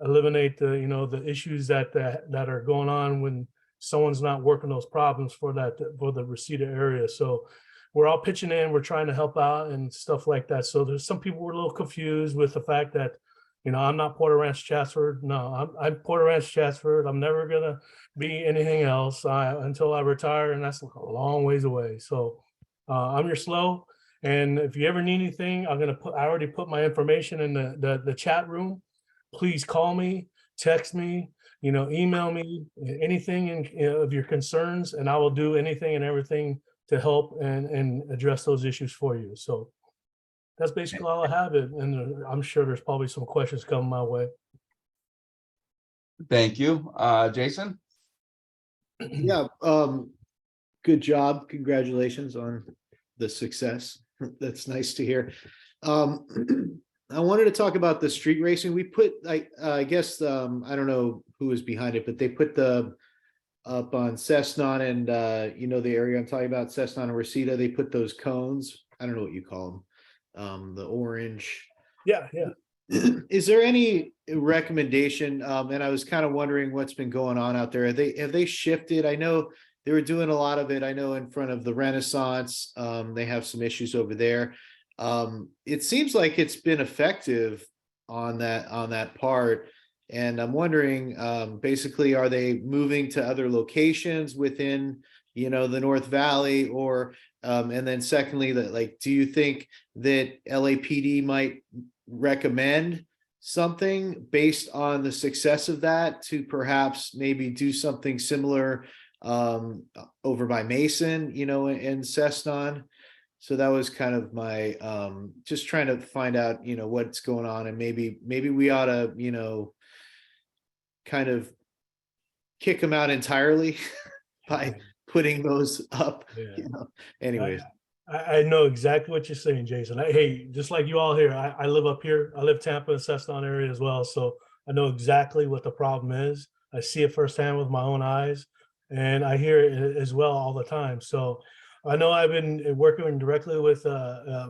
Q: eliminate the issues that are going on when someone's not working those problems for the Reseda area. So we're all pitching in, we're trying to help out and stuff like that. So there's some people were a little confused with the fact that, I'm not Porter Ranch Chatsworth. No, I'm Porter Ranch Chatsworth. I'm never gonna be anything else until I retire, and that's a long ways away. So I'm your SLO, and if you ever need anything, I already put my information in the chat room. Please call me, text me, email me, anything of your concerns, and I will do anything and everything to help and address those issues for you. So that's basically all I have. And I'm sure there's probably some questions coming my way.
A: Thank you. Jason?
M: Yeah, good job. Congratulations on the success. That's nice to hear. I wanted to talk about the street racing. We put, I guess, I don't know who was behind it, but they put up on Cessna and, the area I'm talking about, Cessna and Reseda, they put those cones. I don't know what you call them. The orange.
Q: Yeah.
M: Is there any recommendation? And I was kind of wondering what's been going on out there. Have they shifted? I know they were doing a lot of it. I know in front of the Renaissance, they have some issues over there. It seems like it's been effective on that part. And I'm wondering, basically, are they moving to other locations within, the North Valley, or, and then secondly, that do you think that LAPD might recommend something based on the success of that to perhaps maybe do something similar over by Mason, and Cessna? So that was kind of my just trying to find out, what's going on, and maybe we ought to, kind of kick them out entirely by putting those up.
Q: Yeah.
M: Anyways.
Q: I know exactly what you're saying, Jason. Hey, just like you all here, I live up here. I live Tampa and Cessna area as well. So I know exactly what the problem is. I see it firsthand with my own eyes, and I hear it as well all the time. So I know I've been working directly with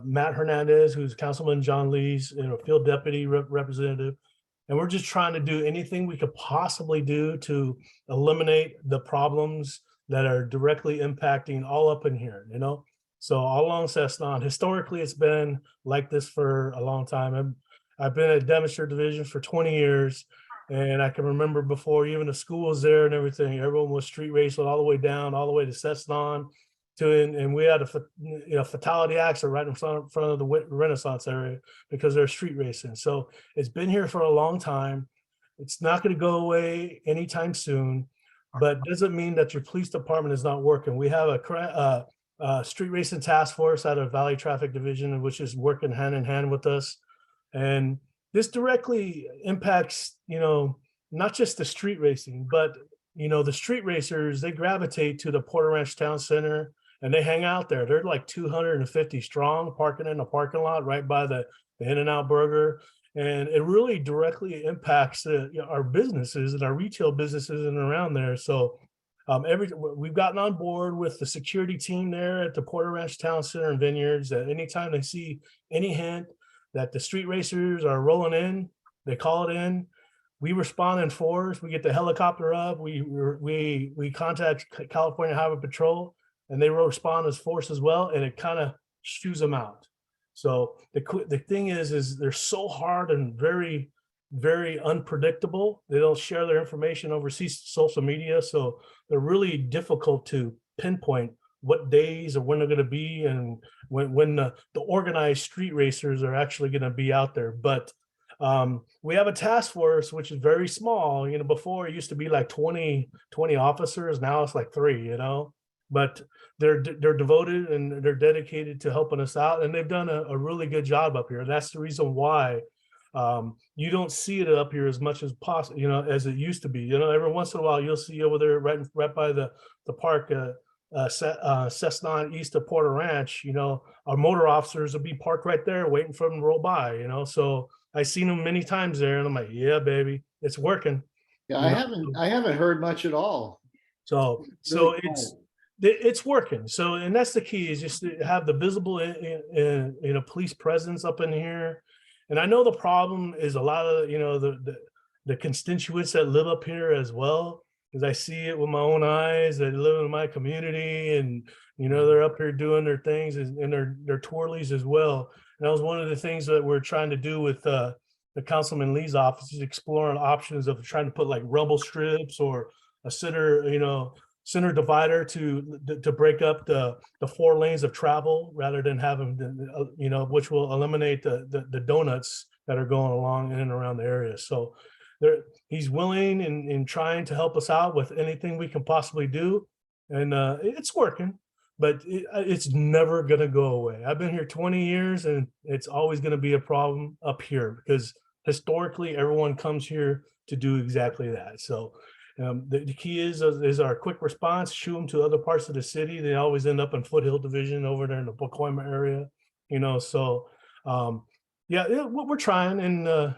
Q: Matt Hernandez, who's Councilman John Lee's field deputy representative. And we're just trying to do anything we could possibly do to eliminate the problems that are directly impacting all up in here, So all along Cessna, historically, it's been like this for a long time. I've been at Devonshire Division for 20 years, and I can remember before even the school was there and everything, everyone was street racing all the way down, all the way to Cessna. And we had a fatality accident right in front of the Renaissance area because they're street racing. So it's been here for a long time. It's not going to go away anytime soon, but doesn't mean that your police department is not working. We have a street racing task force out of Valley Traffic Division, which is working hand in hand with us. And this directly impacts, not just the street racing, but, the street racers, they gravitate to the Porter Ranch Town Center. And they hang out there. They're like 250 strong, parking in the parking lot right by the In-N-Out Burger. And it really directly impacts our businesses and our retail businesses and around there. So we've gotten on board with the security team there at the Porter Ranch Town Center and Vineyards, that anytime they see any hint that the street racers are rolling in, they call it in. We respond in force. We get the helicopter up. We contact California Highway Patrol, and they respond as force as well, and it kind of shoos them out. So the thing is they're so hard and very, very unpredictable. They don't share their information over social media, so they're really difficult to pinpoint what days or when they're going to be and when the organized street racers are actually going to be out there. But we have a task force which is very small. Before it used to be like 20 officers. Now it's like 3. But they're devoted and they're dedicated to helping us out, and they've done a really good job up here. That's the reason why You don't see it up here as much as possible, you know, as it used to be. You know, every once in a while you'll see over there right by the park, Cessna east of Porter Ranch, you know, our motor officers will be parked right there waiting for them to roll by, you know. So I've seen them many times there and I'm like, yeah, baby, it's working.
M: Yeah,
Q: You
M: I haven't heard much at all.
Q: So
M: Really
Q: it's working. So, and that's the key, is just to have the visible you know, police presence up in here. And I know the problem is a lot of, you know, the constituents that live up here as well, because I see it with my own eyes. They live in my community, and you know, they're up here doing their things and their twirlies as well. And that was one of the things that we're trying to do with the Councilman Lee's office, is exploring options of trying to put like rumble strips or a center, you know, center divider to break up the 4 lanes of travel, rather than having, you know, which will eliminate the donuts that are going along in and around the area. So he's willing and trying to help us out with anything we can possibly do. And it's working, but it's never going to go away. I've been here 20 years and it's always going to be a problem up here, because historically everyone comes here to do exactly that. So the key is our quick response, shoo them to other parts of the city. They always end up in Foothill Division over there in the Pacoima area, you know. So yeah, we're trying, and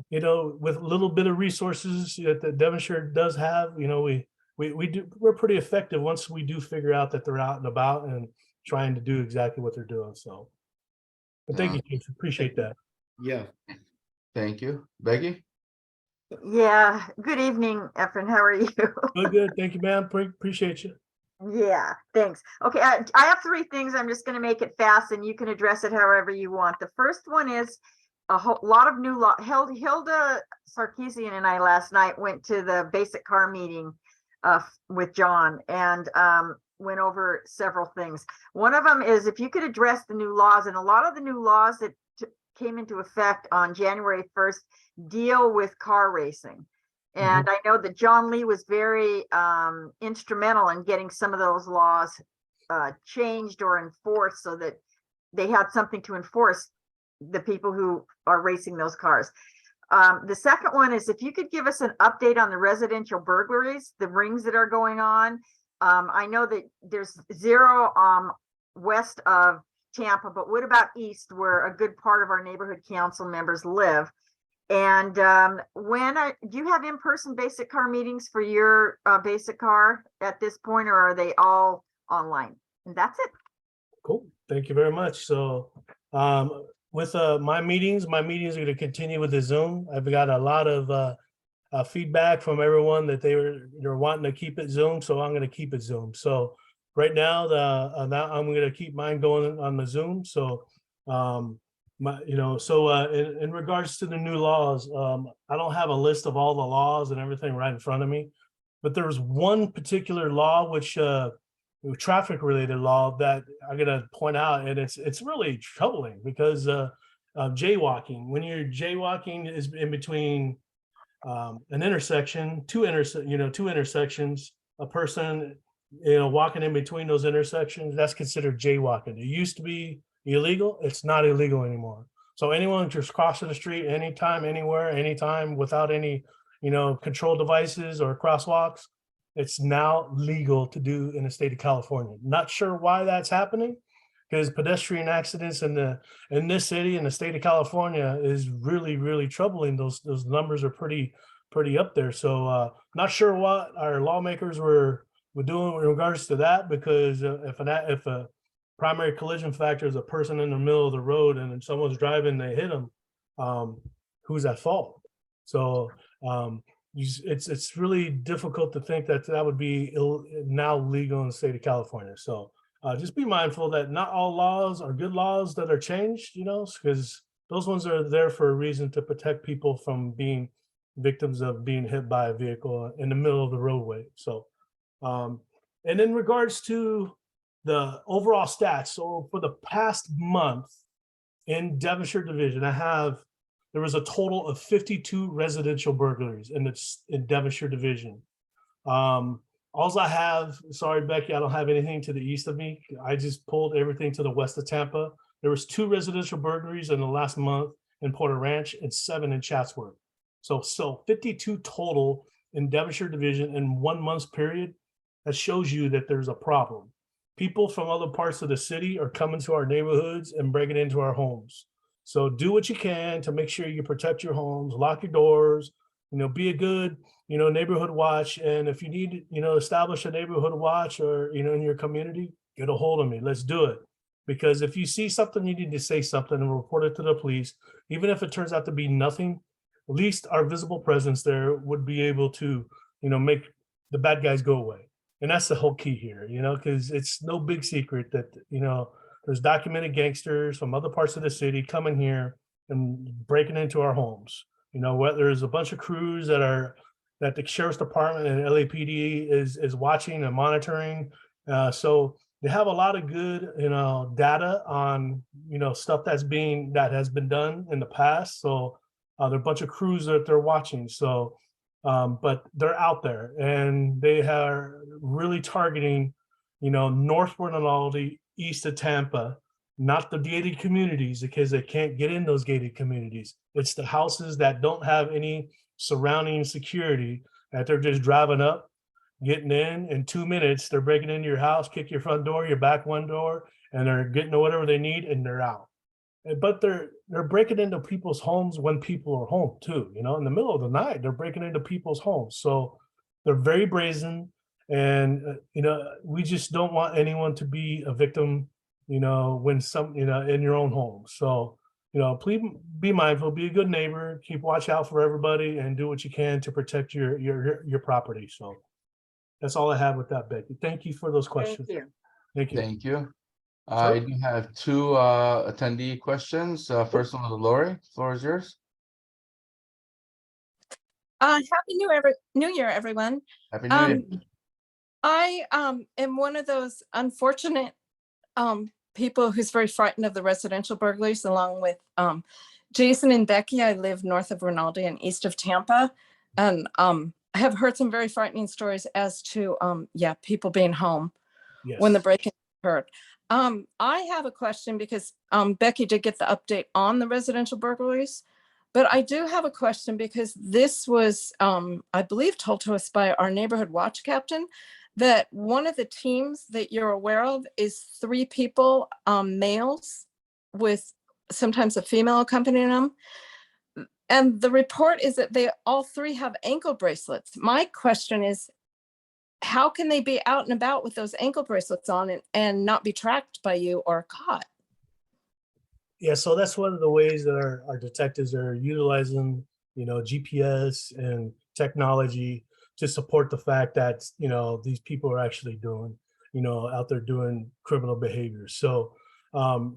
Q: you know, with a little bit of resources that Devonshire does have, you know, we're pretty effective once we do figure out that they're out and about and trying to do exactly what they're doing. So, but thank you, Chief. Appreciate that.
M: Yeah.
A: Thank you. Becky?
B: Yeah, good evening, Efren. How are you?
Q: Good. Thank you, ma'am. Appreciate you.
B: Yeah, thanks. Okay, I have 3 things. I'm just going to make it fast and you can address it however you want. The first one is a whole lot of new law. Hilda Sarkeesian and I last night went to the basic car meeting with John and went over several things. One of them is if you could address the new laws, and a lot of the new laws that came into effect on January 1st deal with car racing. And I know that John Lee was very instrumental in getting some of those laws changed or enforced, so that they had something to enforce the people who are racing those cars. The second one is if you could give us an update on the residential burglaries, the rings that are going on. I know that there's 0 west of Tampa, but what about east, where a good part of our neighborhood council members live? And do you have in-person basic car meetings for your basic car at this point, or are they all online? And that's it.
Q: Cool. Thank you very much. So with my meetings are going to continue with the Zoom. I've got a lot of feedback from everyone that they're wanting to keep it Zoom, so I'm going to keep it Zoom. So right now, I'm going to keep mine going on the Zoom. So in regards to the new laws, I don't have a list of all the laws and everything right in front of me, but there was one particular law, which traffic related law, that I'm going to point out, and it's really troubling, because jaywalking, when you're jaywalking is in between an intersection, two intersections, a person, you know, walking in between those intersections, that's considered jaywalking. It used to be illegal. It's not illegal anymore. So anyone just crossing the street anytime, anywhere, anytime, without any, you know, control devices or crosswalks, it's now legal to do in the state of California. Not sure why that's happening, because pedestrian accidents in this city, in the state of California, is really, really troubling. Those numbers are pretty up there. So not sure what our lawmakers were doing in regards to that, because if a primary collision factor is a person in the middle of the road and then someone's driving, they hit them, who's at fault? So it's really difficult to think that would be now legal in the state of California. So just be mindful that not all laws are good laws that are changed, you know, because those ones are there for a reason, to protect people from being victims of being hit by a vehicle in the middle of the roadway. So and in regards to the overall stats, so for the past month in Devonshire Division, there was a total of 52 residential burglaries in Devonshire Division. All I have, sorry, Becky, I don't have anything to the east of me. I just pulled everything to the west of Tampa. There was 2 residential burglaries in the last month in Porter Ranch and 7 in Chatsworth. So 52 total in Devonshire Division in 1 month's period. That shows you that there's a problem. People from other parts of the city are coming to our neighborhoods and breaking into our homes. So do what you can to make sure you protect your homes, lock your doors, be a good, neighborhood watch. And if you need, establish a neighborhood watch or, in your community, get a hold of me. Let's do it. Because if you see something, you need to say something and report it to the police. Even if it turns out to be nothing, at least our visible presence there would be able to, make the bad guys go away. And that's the whole key here, because it's no big secret that, there's documented gangsters from other parts of the city coming here and breaking into our homes. There's a bunch of crews that the sheriff's department and LAPD is watching and monitoring. So they have a lot of good, data on, stuff that has been done in the past. So there are a bunch of crews that they're watching. So, but they're out there and they are really targeting, northward and Aldi, east of Tampa, not the gated communities because they can't get in those gated communities. It's the houses that don't have any surrounding security that they're just driving up, getting in 2 minutes, they're breaking into your house, kick your front door, your back one door, and they're getting whatever they need and they're out. But they're breaking into people's homes when people are home too, in the middle of the night, they're breaking into people's homes. So they're very brazen. And, we just don't want anyone to be a victim, when in your own home. So, please be mindful, be a good neighbor, keep watch out for everybody and do what you can to protect your property. So that's all I have with that, Becky. Thank you for those questions.
B: Thank you.
Q: Thank you.
A: Thank you. I do have 2 attendee questions. First one is Lori, floor is yours.
R: Happy New Year, everyone.
A: Happy New Year.
R: I am one of those unfortunate people who's very frightened of the residential burglaries, along with Jason and Becky. I live north of Rinaldi and east of Tampa, and I have heard some very frightening stories as to people being home when the break-in occurred. I have a question because Becky did get the update on the residential burglaries, but I do have a question because this was, I believe, told to us by our neighborhood watch captain, that one of the teams that you're aware of is 3 people, males, with sometimes a female accompanying them. And the report is that they all 3 have ankle bracelets. My question is, how can they be out and about with those ankle bracelets on and not be tracked by you or caught?
Q: Yeah, so that's one of the ways that our detectives are utilizing, GPS and technology to support the fact that, these people are actually doing, out there doing criminal behavior. So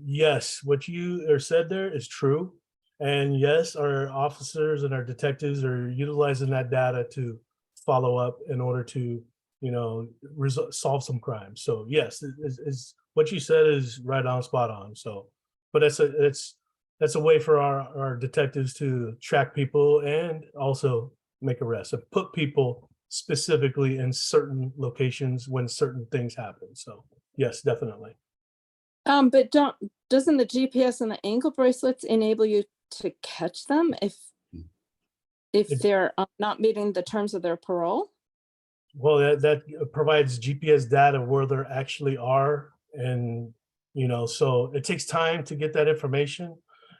Q: yes, what you said there is true. And yes, our officers and our detectives are utilizing that data to follow up in order to, solve some crimes. So yes, is what you said is right on, spot on. So, but that's a way for our detectives to track people and also make arrests and put people specifically in certain locations when certain things happen. So yes, definitely.
R: But doesn't the GPS and the ankle bracelets enable you to catch them if they're not meeting the terms of their parole?
Q: Well, that provides GPS data where they actually are. And, so it takes time to get that information.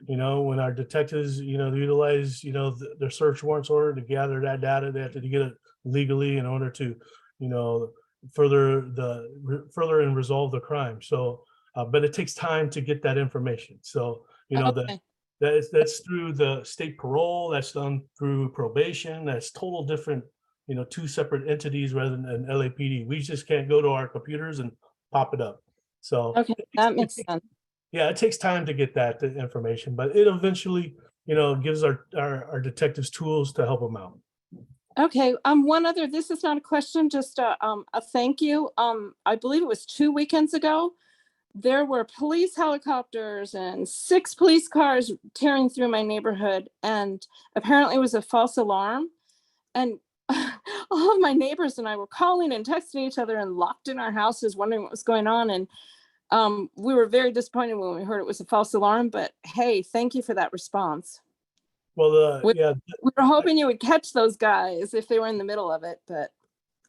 Q: When our detectives, utilize, their search warrants order to gather that data, they have to get it legally in order to, further and resolve the crime. So, but it takes time to get that information. So,
R: Okay.
Q: that's through the state parole, that's done through probation, that's total different, 2 separate entities rather than LAPD. We just can't go to our computers and pop it up. So
R: Okay, that makes sense.
Q: yeah, it takes time to get that information, but it eventually, gives our detectives tools to help them out.
R: Okay, one other, this is not a question, just a thank you. I believe it was 2 weekends ago. There were police helicopters and 6 police cars tearing through my neighborhood, and apparently it was a false alarm. And all of my neighbors and I were calling and texting each other and locked in our houses, wondering what was going on. And We were very disappointed when we heard it was a false alarm, but hey, thank you for that response.
Q: Well,
R: We-
Q: yeah,
R: We were hoping you would catch those guys if they were in the middle of it, but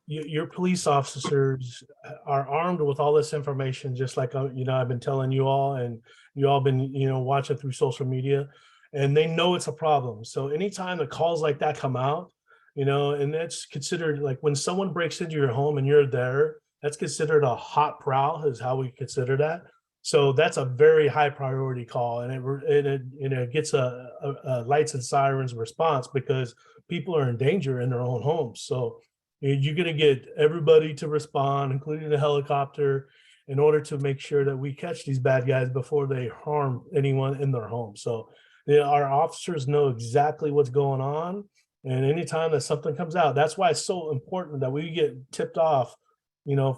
Q: your police officers are armed with all this information, just like, I've been telling you all, and you all been, watching through social media, and they know it's a problem. So anytime the calls like that come out, and that's considered like when someone breaks into your home and you're there, that's considered a hot prowl is how we consider that. So that's a very high priority call, and it gets a lights and sirens response because people are in danger in their own homes. So you're going to get everybody to respond, including the helicopter, in order to make sure that we catch these bad guys before they harm anyone in their home. So our officers know exactly what's going on. And anytime that something comes out, that's why it's so important that we get tipped off,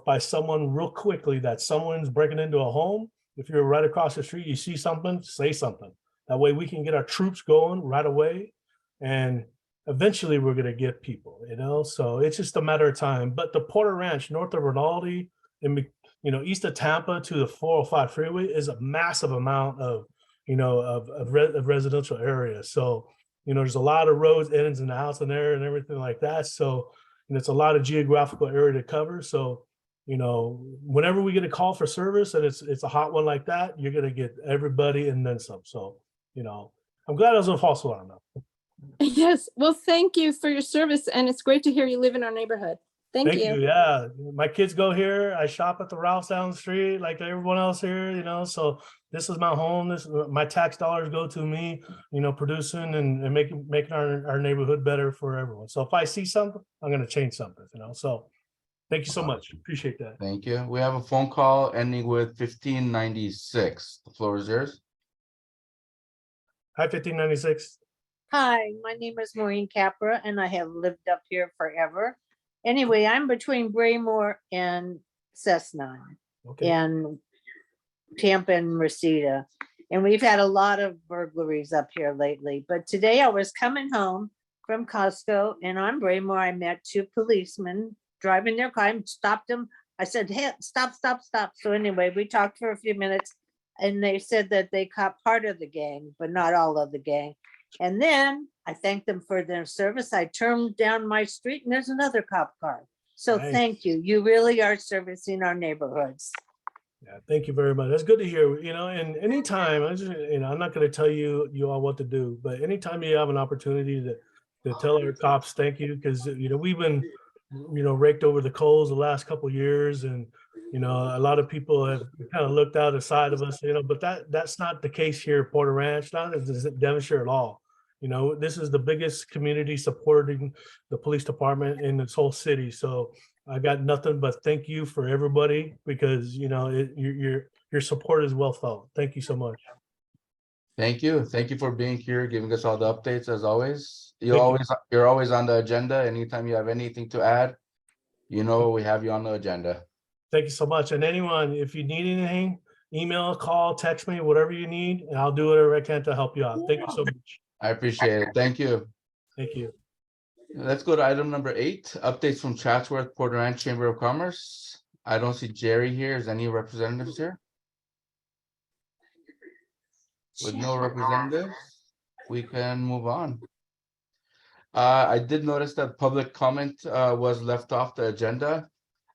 Q: by someone real quickly that someone's breaking into a home. If you're right across the street, you see something, say something. That way we can get our troops going right away. And eventually we're going to get people, so it's just a matter of time. But the Porter Ranch, north of Rinaldi, and east of Tampa to the 405 freeway is a massive amount of residential areas. So there's a lot of roads, ins and outs in there and everything like that. So it's a lot of geographical area to cover. So whenever we get a call for service and it's a hot one like that, you're going to get everybody and then some. So I'm glad it was a false alarm though.
R: yes, well, thank you for your service, and it's great to hear you live in our neighborhood. Thank you.
Q: Yeah, my kids go here. I shop at the Ralph's down the street like everyone else here, so this is my home. My tax dollars go to me, producing and making our neighborhood better for everyone. So if I see something, I'm going to change something, so thank you so much. Appreciate that.
A: Thank you. We have a phone call ending with 1596. The floor is yours.
Q: Hi, 1596.
S: Hi, my name is Maureen Capra and I have lived up here forever. Anyway, I'm between Braymore and Cessna and Tampa and Reseda. And we've had a lot of burglaries up here lately. But today I was coming home from Costco and on Braymore, I met two policemen driving their car. I stopped them. I said, hey, stop. So anyway, we talked for a few minutes and they said that they caught part of the gang, but not all of the gang. And then I thanked them for their service. I turned down my street and there's another cop car. So
Q: Nice.
S: thank you. You really are servicing our neighborhoods.
Q: Yeah, thank you very much. That's good to hear, and anytime, I'm not going to tell you all what to do, but anytime you have an opportunity to tell our cops thank you, because, we've been, raked over the coals the last couple of years, and, a lot of people have kind of looked out the side of us, but that's not the case here at Porter Ranch, not in Devonshire at all. This is the biggest community supporting the police department in this whole city. So I got nothing but thank you for everybody, because your support is well felt. Thank you so much.
A: Thank you. Thank you for being here, giving us all the updates as always.
Q: Thank you.
A: You're always on the agenda. Anytime you have anything to add, we have you on the agenda.
Q: Thank you so much. And anyone, if you need anything, email, call, text me, whatever you need, and I'll do whatever I can to help you out. Thank you so much.
A: I appreciate it. Thank you.
Q: Thank you.
A: Let's go to item number 8, updates from Chatsworth Porter Ranch Chamber of Commerce. I don't see Jerry here. Is any representatives here? With no representatives, we can move on. I did notice that public comment was left off the agenda.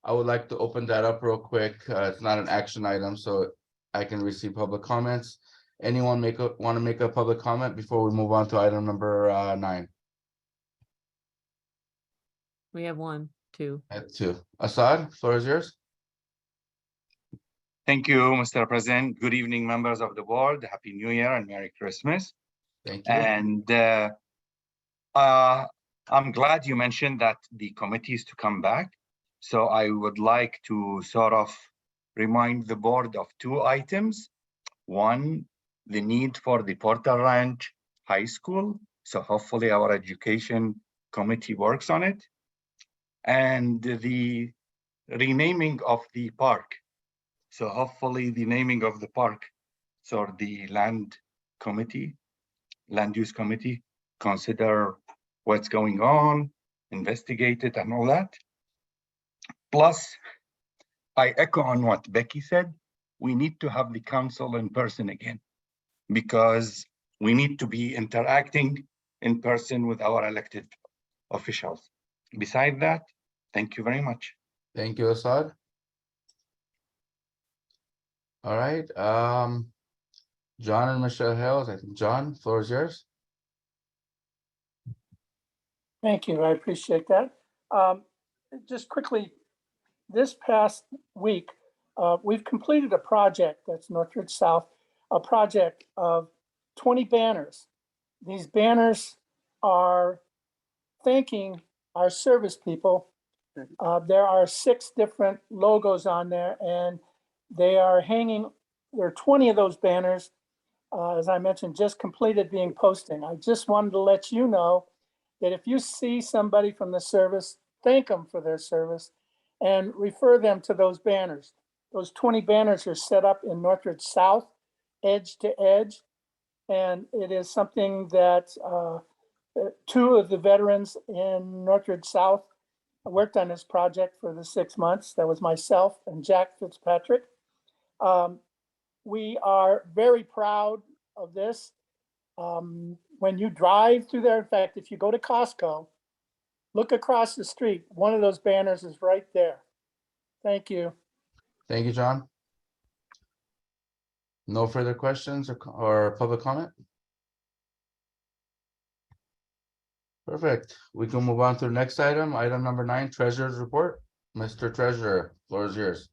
A: I would like to open that up real quick. It's not an action item, so I can receive public comments. Anyone want to make a public comment before we move on to item number 9?
G: We have 1, 2.
A: At 2. Assad, floor is yours.
T: Thank you, Mr. President. Good evening, members of the board. Happy New Year and Merry Christmas.
A: Thank you.
T: And I'm glad you mentioned that the committee is to come back. So I would like to sort of remind the board of 2 items. One, the need for the Porter Ranch High School. So hopefully our education committee works on it. And the renaming of the park. So hopefully the naming of the park, so the land use committee, consider what's going on, investigate it and all that. Plus, I echo on what Becky said. we need to have the council in person again, because we need to be interacting in person with our elected officials. Beside that, thank you very much.
A: Thank you, Assad. All right, John and Michelle Hales, I think, John, floor is yours.
P: Thank you. I appreciate that. Just quickly, this past week, we've completed a project that's Northridge South, a project of 20 banners. These banners are thanking our service people. There are 6 different logos on there, and they are hanging. There are 20 of those banners, as I mentioned, just completed being posting. I just wanted to let you know that if you see somebody from the service, thank them for their service and refer them to those banners. Those 20 banners are set up in Northridge South, edge to edge. And it is something that 2 of the veterans in Northridge South worked on this project for the 6 months. That was myself and Jack Fitzpatrick. We are very proud of this. When you drive through there, in fact, if you go to Costco, look across the street, one of those banners is right there. Thank you.
A: Thank you, John. No further questions or public comment? Perfect. We can move on to the next item, item number 9, Treasurer's Report. Mr. Treasurer, floor is yours.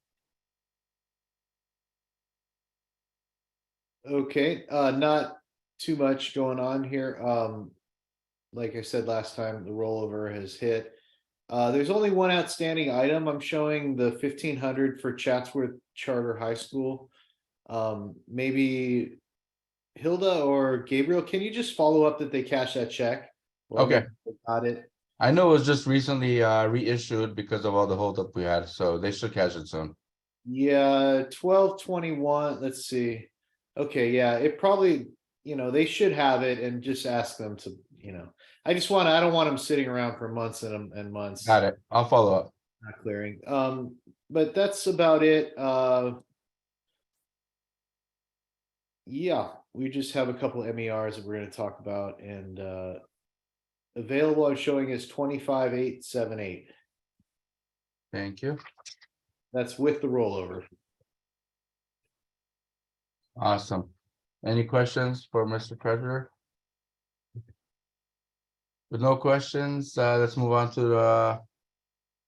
M: Okay, not too much going on here. Like I said last time, the rollover has hit. There's only one outstanding item. I'm showing the 1,500 for Chatsworth Charter High School. Maybe Hilda or Gabriel, can you just follow up that they cash that check?
A: Okay.
M: Got it.
A: I know it was just recently reissued because of all the holdup we had, so they should cash it soon.
M: Yeah, 12/21. Let's see. Okay, yeah, it probably, they should have it, and just ask them to, I don't want them sitting around for months and months.
A: Got it. I'll follow up.
M: Not clearing. But that's about it. Yeah, we just have a couple of MERs that we're going to talk about, and available I'm showing is 25,878.
A: Thank you.
M: That's with the rollover.
A: Awesome. Any questions for Mr. Treasurer? With no questions, let's move on to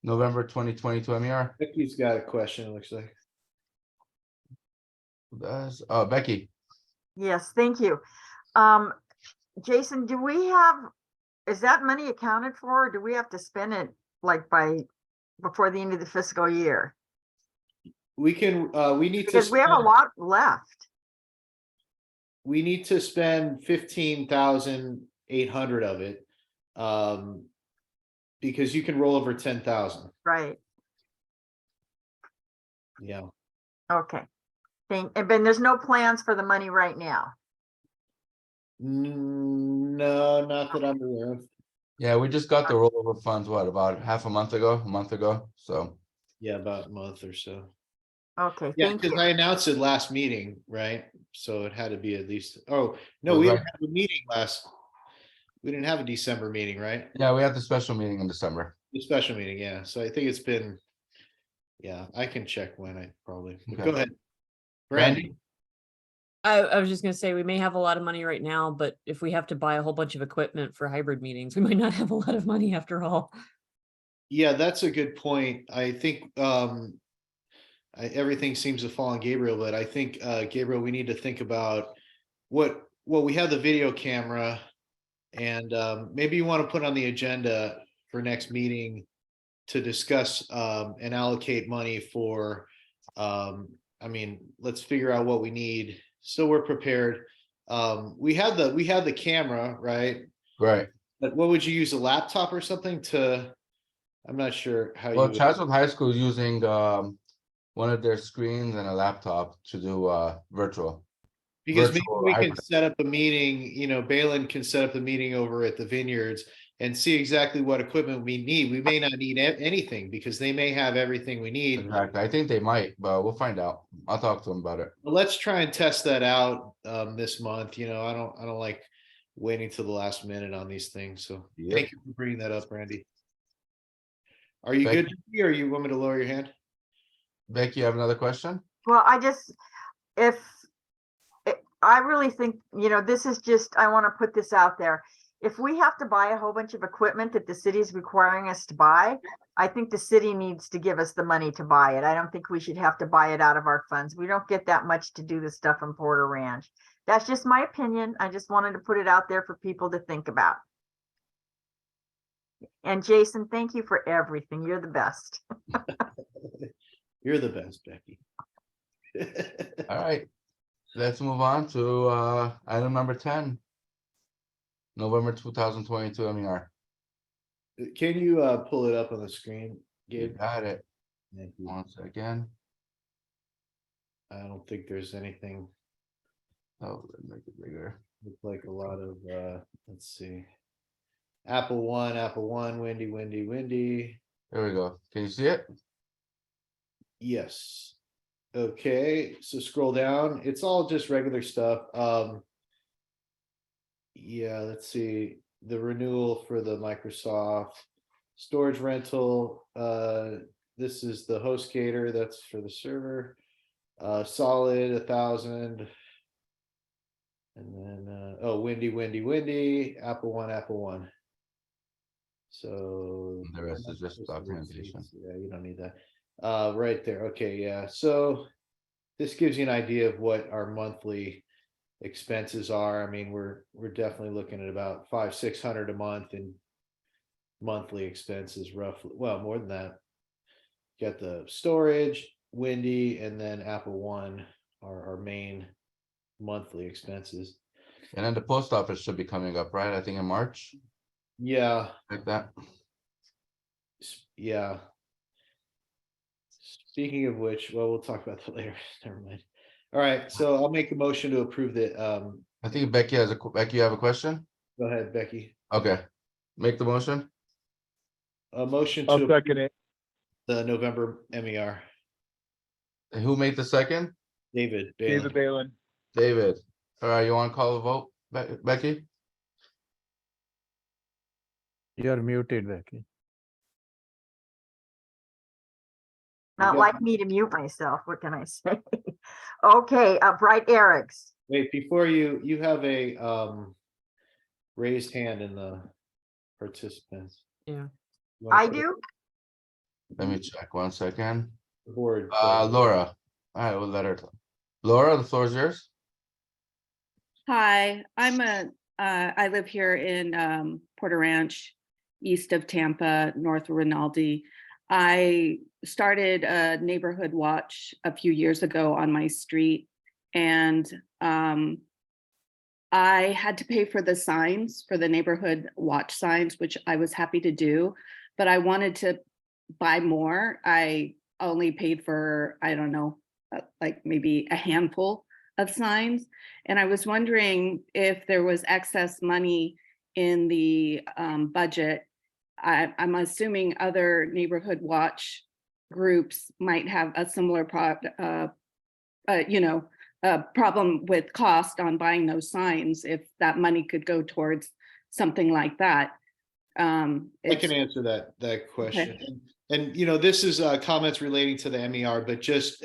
A: November 2022 MER.
M: Becky's got a question, it looks like.
A: Oh, Becky.
B: Yes, thank you. Jason, is that money accounted for, or do we have to spend it like before the end of the fiscal year?
M: We can, we need to.
B: Because we have a lot left.
M: We need to spend 15,800 of it. Because you can roll over 10,000.
B: Right.
M: Yeah.
B: Okay. But there's no plans for the money right now.
M: No, not that I'm aware of.
A: Yeah, we just got the rollover funds, what, about a month ago? So.
M: Yeah, about a month or so.
B: Okay.
M: Yeah,
B: thank
M: because
B: you.
M: I announced it last meeting, right? So it had to be at least, oh, no, we didn't have a meeting we didn't have a December meeting, right?
A: Yeah, we had the special meeting in December.
M: The special meeting, yeah. So I think it's been, yeah, I can check when probably.
A: Okay.
M: Go ahead.
A: Brandy?
G: I was just gonna say, we may have a lot of money right now, but if we have to buy a whole bunch of equipment for hybrid meetings, we might not have a lot of money after all.
M: Yeah, that's a good point. I think everything seems to fall on Gabriel, but I think Gabriel, we need to think about we have the video camera, and maybe you want to put on the agenda for next meeting to discuss and allocate money for let's figure out what we need so we're prepared. We have the camera, right?
A: Right.
M: But what would you use, a laptop or something to? I'm not sure how
A: Well,
M: you.
A: Chatsworth High School is using one of their screens and a laptop to do virtual.
M: Because maybe
A: virtual
M: we can
A: hybrid.
M: set up a meeting, Balin can set up the meeting over at the Vineyards, and see exactly what equipment we need. We may not need anything because they may have everything we need.
A: Exactly. I think they might, but we'll find out. I'll talk to them about it.
M: But let's try and test that out this month. You know, I don't like waiting till the last minute on these things. So
A: Yep.
M: thank you for bringing that up, Randy. Are you
A: Thank
M: good, Becky, or you want me to lower your hand?
A: Becky, you have another question?
B: Well, I really think, this is just, I want to put this out there. If we have to buy a whole bunch of equipment that the city is requiring us to buy, I think the city needs to give us the money to buy it. I don't think we should have to buy it out of our funds. We don't get that much to do the stuff in Porter Ranch. That's just my opinion. I just wanted to put it out there for people to think about. And Jason, thank you for everything. You're the best.
M: You're the best, Becky.
A: All right. Let's move on to item number 10. November 2022 MER.
M: Can you pull it up on the screen,
A: You
M: Gabe?
A: got it.
M: Thank you.
A: One second.
M: I don't think there's anything.
A: Oh, let's make it bigger.
M: Look like a lot of let's see. Apple one, Windy.
A: There we go. Can you see it?
M: Yes. Okay, so scroll down. It's all just regular stuff. Yeah, let's see. The renewal for the Microsoft storage rental. This is the HostGator, that's for the server. Solid 1,000. And then oh, Windy, Apple one. So
A: The rest is just documentation.
M: yeah, you don't need that. Right there. Okay, yeah. So this gives you an idea of what our monthly expenses are. I mean, we're definitely looking at about $500-600 a month in monthly expenses, roughly. Well, more than that. Got the storage, Windy, and then Apple One are our main monthly expenses.
A: And then the post office should be coming up, right? I think in March,
M: Yeah,
A: like that.
M: yeah. Speaking of which, well, we'll talk about that later. Never mind. All right, so I'll make a motion to approve the
A: I think Becky Becky, you have a question?
M: go ahead, Becky.
A: Okay. Make the motion.
M: A motion
O: I'll
M: to
O: second it.
M: the November MER.
A: And who made the second?
M: David
O: David
M: Balin.
O: Balin.
A: David. All right, you want to call the vote, Becky?
C: You're muted, Becky.
B: Not
M: got-
B: like me to mute myself. What can I say? Okay, Bright Eric's.
M: Wait, before you have a raised hand in the participants.
G: Yeah.
M: You wanna
B: I
M: put it
B: do?
A: Let me check 1 second.
M: on the board.
A: Laura. All right, we'll let her. Laura, the floor is yours.
U: Hi, I live here in Porter Ranch, east of Tampa, north of Rinaldi. I started a neighborhood watch a few years ago on my street, and I had to pay for the signs, for the neighborhood watch signs, which I was happy to do, but I wanted to buy more. I only paid for, I don't know, like maybe a handful of signs. And I was wondering if there was excess money in the budget. I'm assuming other neighborhood watch groups might have a similar problem with cost on buying those signs, if that money could go towards something like that.
M: I can answer that question. And this is comments relating to the MER, but just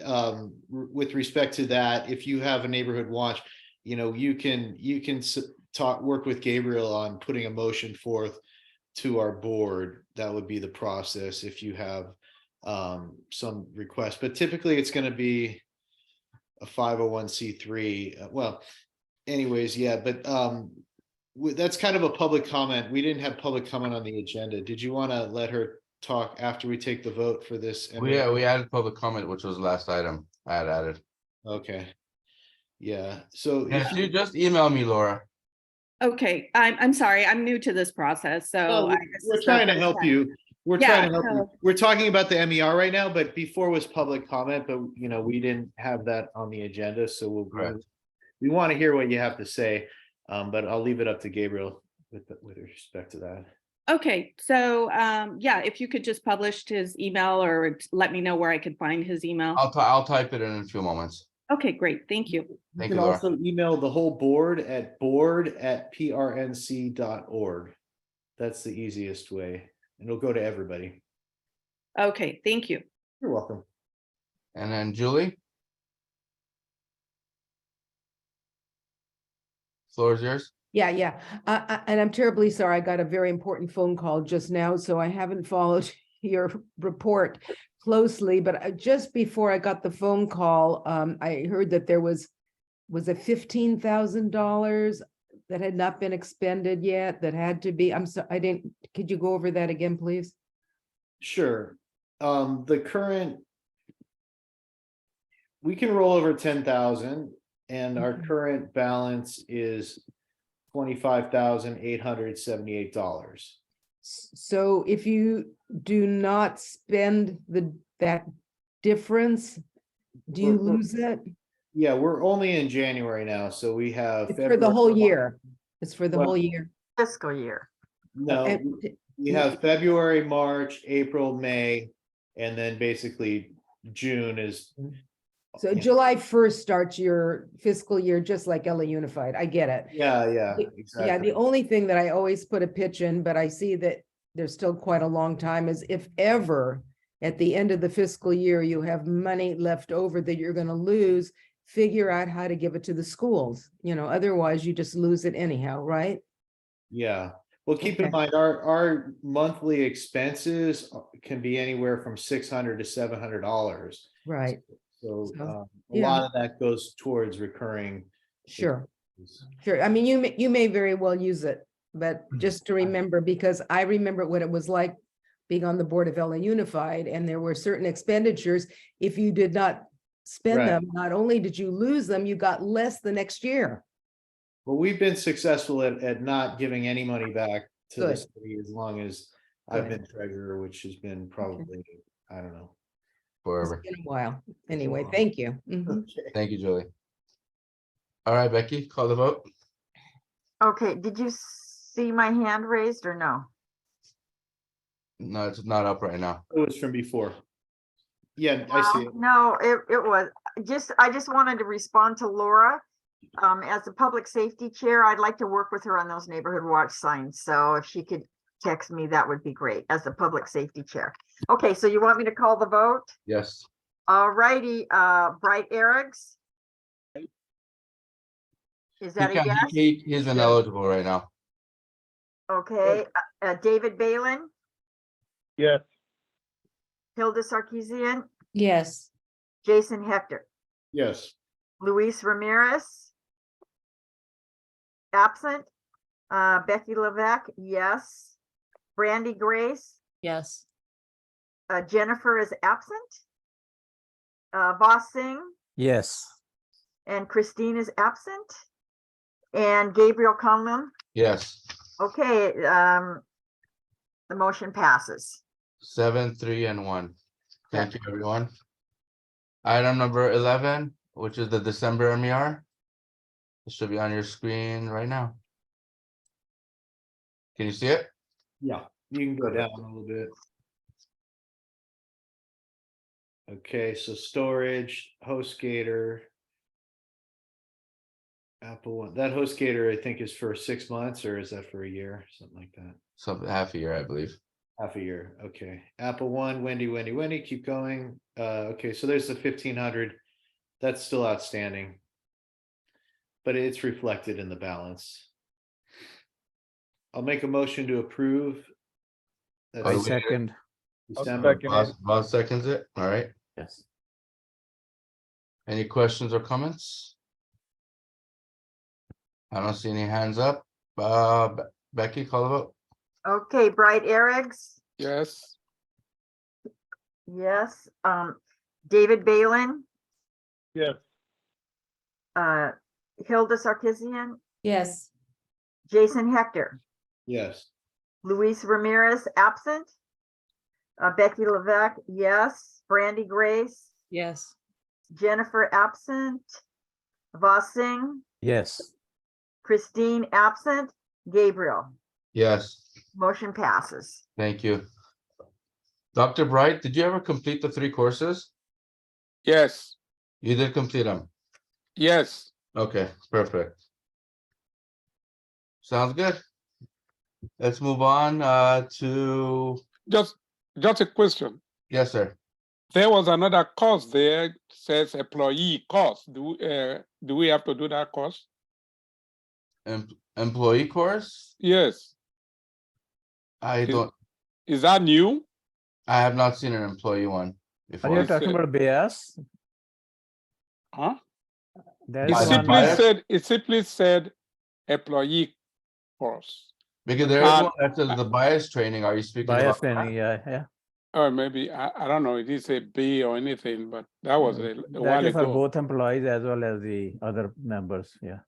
M: with respect to that, if you have a neighborhood watch, you can work with Gabriel on putting a motion forth to our board. That would be the process if you have some requests, but typically it's going to be a 501c3. Well, anyways, yeah, but that's kind of a public comment. We didn't have public comment on the agenda. Did you want to let her talk after we take the vote for this?
A: We added public comment, which was the last item I had added.
M: Okay. Yeah, so
A: If you just email me, Laura.
U: Okay, I'm sorry, I'm new to this process, so.
M: We're trying to help you. We're trying to help you. We're talking about the MER right now, but before was public comment, but we didn't have that on the agenda, so we want to hear what you have to say. But I'll leave it up to Gabriel with respect to that.
U: Okay, so yeah, if you could just publish his email or let me know where I could find his email.
A: I'll type it in a few moments.
U: Okay, great. Thank you.
M: You
A: Thank
M: can
A: you, Laura.
M: also email the whole board at board@prnc.org. That's the easiest way. And it'll go to everybody.
U: Okay, thank you.
M: You're welcome.
A: And then Julie? Floor is yours.
I: Yeah. And I'm terribly sorry. I got a very important phone call just now, so I haven't followed your report closely, but just before I got the phone call, I heard that there was it $15,000 that had not been expended yet, that had to be, could you go over that again, please?
M: Sure. The current, we can roll over 10,000 and our current balance is $25,878.
I: So if you do not spend that difference, do you lose it?
M: Yeah, we're only in January now, so we have.
I: It's for the whole year. It's for the
M: Well,
I: whole year.
B: Fiscal year.
M: No, we have February, March, April, May, and then basically June is.
I: So July 1st starts your fiscal year, just like LA Unified. I get it.
M: Yeah,
I: Yeah,
M: exactly.
I: the only thing that I always put a pitch in, but I see that there's still quite a long time, is if ever at the end of the fiscal year, you have money left over that you're gonna lose, figure out how to give it to the schools, otherwise you just lose it anyhow, right?
M: Yeah, well, keep in mind, our monthly expenses can be anywhere from $600 to $700.
I: Right.
M: So a
I: yeah.
M: lot of that goes towards recurring.
I: Sure. Sure. I mean, you may very well use it, but just to remember, because I remember what it was like being on the board of LA Unified, and there were certain expenditures, if you did not spend
M: Right.
I: them, not only did you lose them, you got less the next year.
M: Well, we've been successful at not giving any money back to the
I: Good.
M: city as long as I've
I: Good.
M: been treasurer, which has been probably, I don't know.
A: Forever.
I: It's been a while. Anyway, thank you. Mhm.
A: Thank you, Julie. All right, Becky, call the vote.
B: Okay, did you see my hand raised or no?
A: No, it's not up right now.
M: It was from before. Yeah, I see it.
B: No, it was, I just wanted to respond to Laura. As the public safety chair, I'd like to work with her on those neighborhood watch signs. So if she could text me, that would be great, as the public safety chair. Okay, so you want me to call the vote?
A: Yes.
B: All righty, Bright Erics? Is that a yes?
A: He's ineligible right now.
B: Okay, David Balin,
O: Yes.
B: Hilda Sarkeesian,
D: Yes.
B: Jason Hector,
M: Yes.
B: Luis Ramirez. Absent. Becky Levesque, yes. Brandy Grace,
G: Yes.
B: Jennifer is absent. Boss Singh
C: Yes.
B: and Christine is absent. And Gabriel Conlon.
A: Yes.
B: Okay, the motion passes.
A: 7, 3, and 1. Thank you, everyone. Item number 11, which is the December MER. It should be on your screen right now. Can you see it?
M: Yeah, you can go down a little bit. Okay, so storage, HostGator. Apple One, that HostGator, I think, is for 6 months, or is that for a year, something like that?
A: Something half a year, I believe.
M: Half a year, okay. Apple One, Wendy, keep going. Okay, so there's the 1,500. That's still outstanding. But it's reflected in the balance. I'll make a motion to approve. That's
A: I
C: second.
M: December.
A: Bob seconds it. All right.
C: Yes.
A: Any questions or comments? I don't see any hands up. Becky, call the vote.
B: Okay, Bright Erics,
O: Yes.
B: yes. David Balin,
O: Yes.
B: Hilda Sarkeesian,
D: Yes.
B: Jason Hector,
M: Yes.
B: Luis Ramirez absent. Becky Levesque, yes. Brandy Grace,
G: Yes.
B: Jennifer absent. Voss Singh,
C: Yes.
B: Christine absent. Gabriel.
A: Yes.
B: Motion passes.
A: Thank you. Dr. Bright, did you ever complete the 3 courses?
E: Yes,
A: You did complete them.
E: yes.
A: Okay, perfect. Sounds good. Let's move on to,
E: Just a question.
A: yes, sir.
E: There was another course there, says employee course. Do we have to do that course?
A: Employee course?
E: Yes.
A: I don't,
E: Is that new?
A: I have not seen an employee one
C: Are you
A: before.
C: talking about bias?
E: Huh?
C: There
E: It
C: is
A: Bias.
C: one.
E: simply said employee course.
A: Because there is
E: And-
A: one that says the bias training. Are you speaking
C: Bias
A: about?
C: training, yeah.
E: Or maybe, I don't know, it is a B or anything, but that was a
C: That
E: while
C: is for
E: ago.
C: both employees as well as the other members, yeah.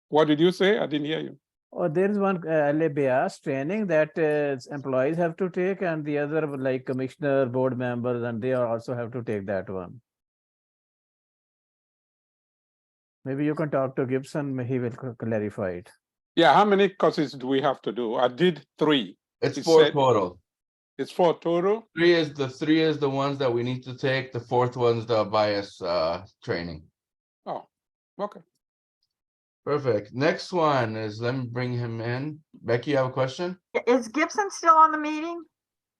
E: What did you say? I didn't hear you.
C: Oh, there is one LABIAS training that employees have to take, and the other like commissioner, board members, and they also have to take that one. Maybe you can talk to Gibson, he will clarify it.
E: Yeah, how many courses do we have to do? I did 3.
A: It's
E: You
A: 4
E: said-
A: total.
E: It's 4 total?
A: 3 is the ones that we need to take. The 4th one's the bias training.
E: Oh, okay.
A: Perfect. Next one is, let me bring him in. Becky, you have a question?
B: Is Gibson still on the meeting?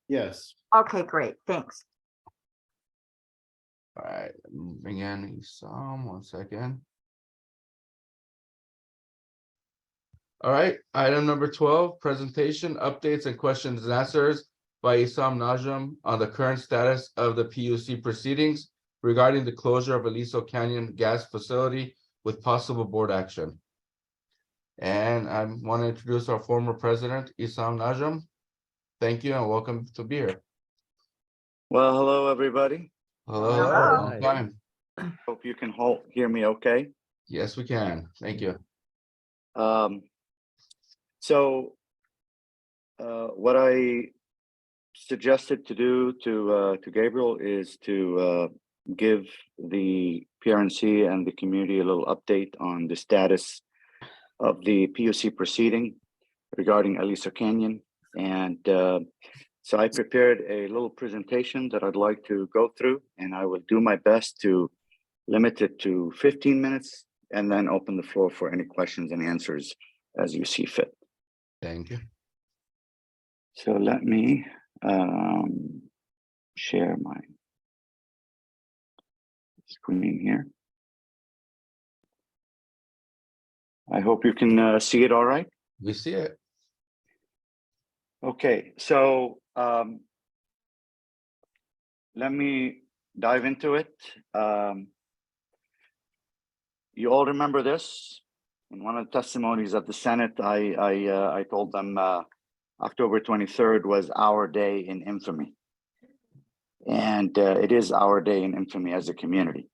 M: Yes.
B: Okay, great, thanks.
A: All right, let me bring in Isam, 1 second. All right, item number 12, presentation, updates and questions and answers by Isam Najam on the current status of the PUC proceedings regarding the closure of Aliso Canyon Gas Facility with possible board action. And I want to introduce our former president, Isam Najam. Thank you and welcome to be here.
V: Well, hello, everybody.
A: Hello,
B: Hello.
A: long time.
V: Hope you can hear me okay.
A: Yes, we can. Thank you.
V: What I suggested to do to Gabriel is to give the PRNC and the community a little update on the status of the PUC proceeding regarding Aliso Canyon. And so I prepared a little presentation that I'd like to go through, and I will do my best to limit it to 15 minutes and then open the floor for any questions and answers as you see fit.
A: Thank you.
V: So let me share my screen here. I hope you can see it all right.
A: We see it.
V: Okay, so let me dive into it. You all remember this? In one of the testimonies at the Senate, I told them October 23rd was our day in infamy. And it is our day in infamy as a community.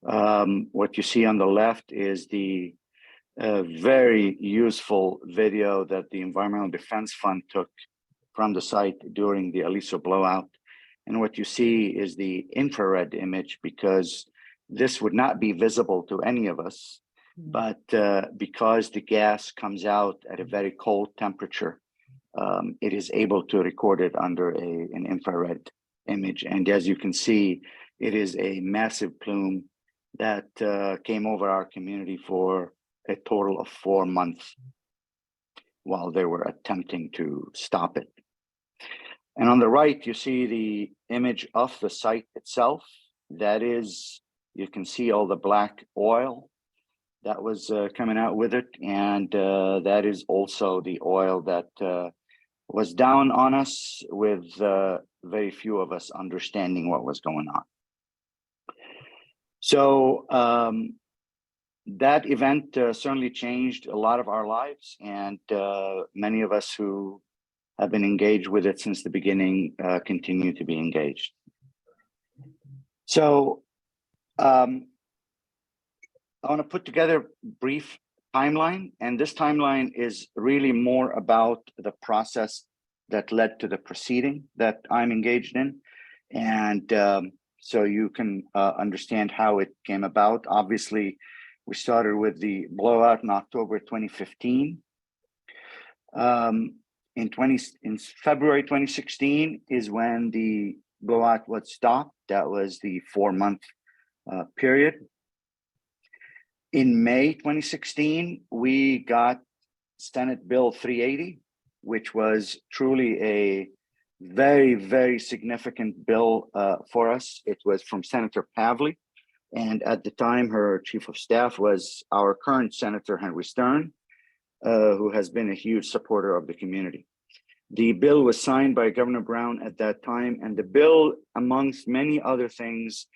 V: What you see on the left is the very useful video that the Environmental Defense Fund took from the site during the Aliso blowout. And what you see is the infrared image, because this would not be visible to any of us, but because the gas comes out at a very cold temperature, it is able to record it under an infrared image. And as you can see, it is a massive plume that came over our community for a total of 4 months while they were attempting to stop it. And on the right, you see the image of the site itself. That is, you can see all the black oil that was coming out with it. And that is also the oil that was down on us, with very few of us understanding what was going on. So that event certainly changed a lot of our lives, and many of us who have been engaged with it since the beginning continue to be engaged. So I want to put together a brief timeline, and this timeline is really more about the process that led to the proceeding that I'm engaged in. And so you can understand how it came about. Obviously, we started with the blowout in October 2015. in February 2016 is when the blowout was stopped. That was the 4-month period. In May 2016, we got Senate Bill 380, which was truly a very, very significant bill for us. It was from Senator Pavley. And at the time, her chief of staff was our current Senator Henry Stern, who has been a huge supporter of the community. The bill was signed by Governor Brown at that time, and the bill, amongst many other things,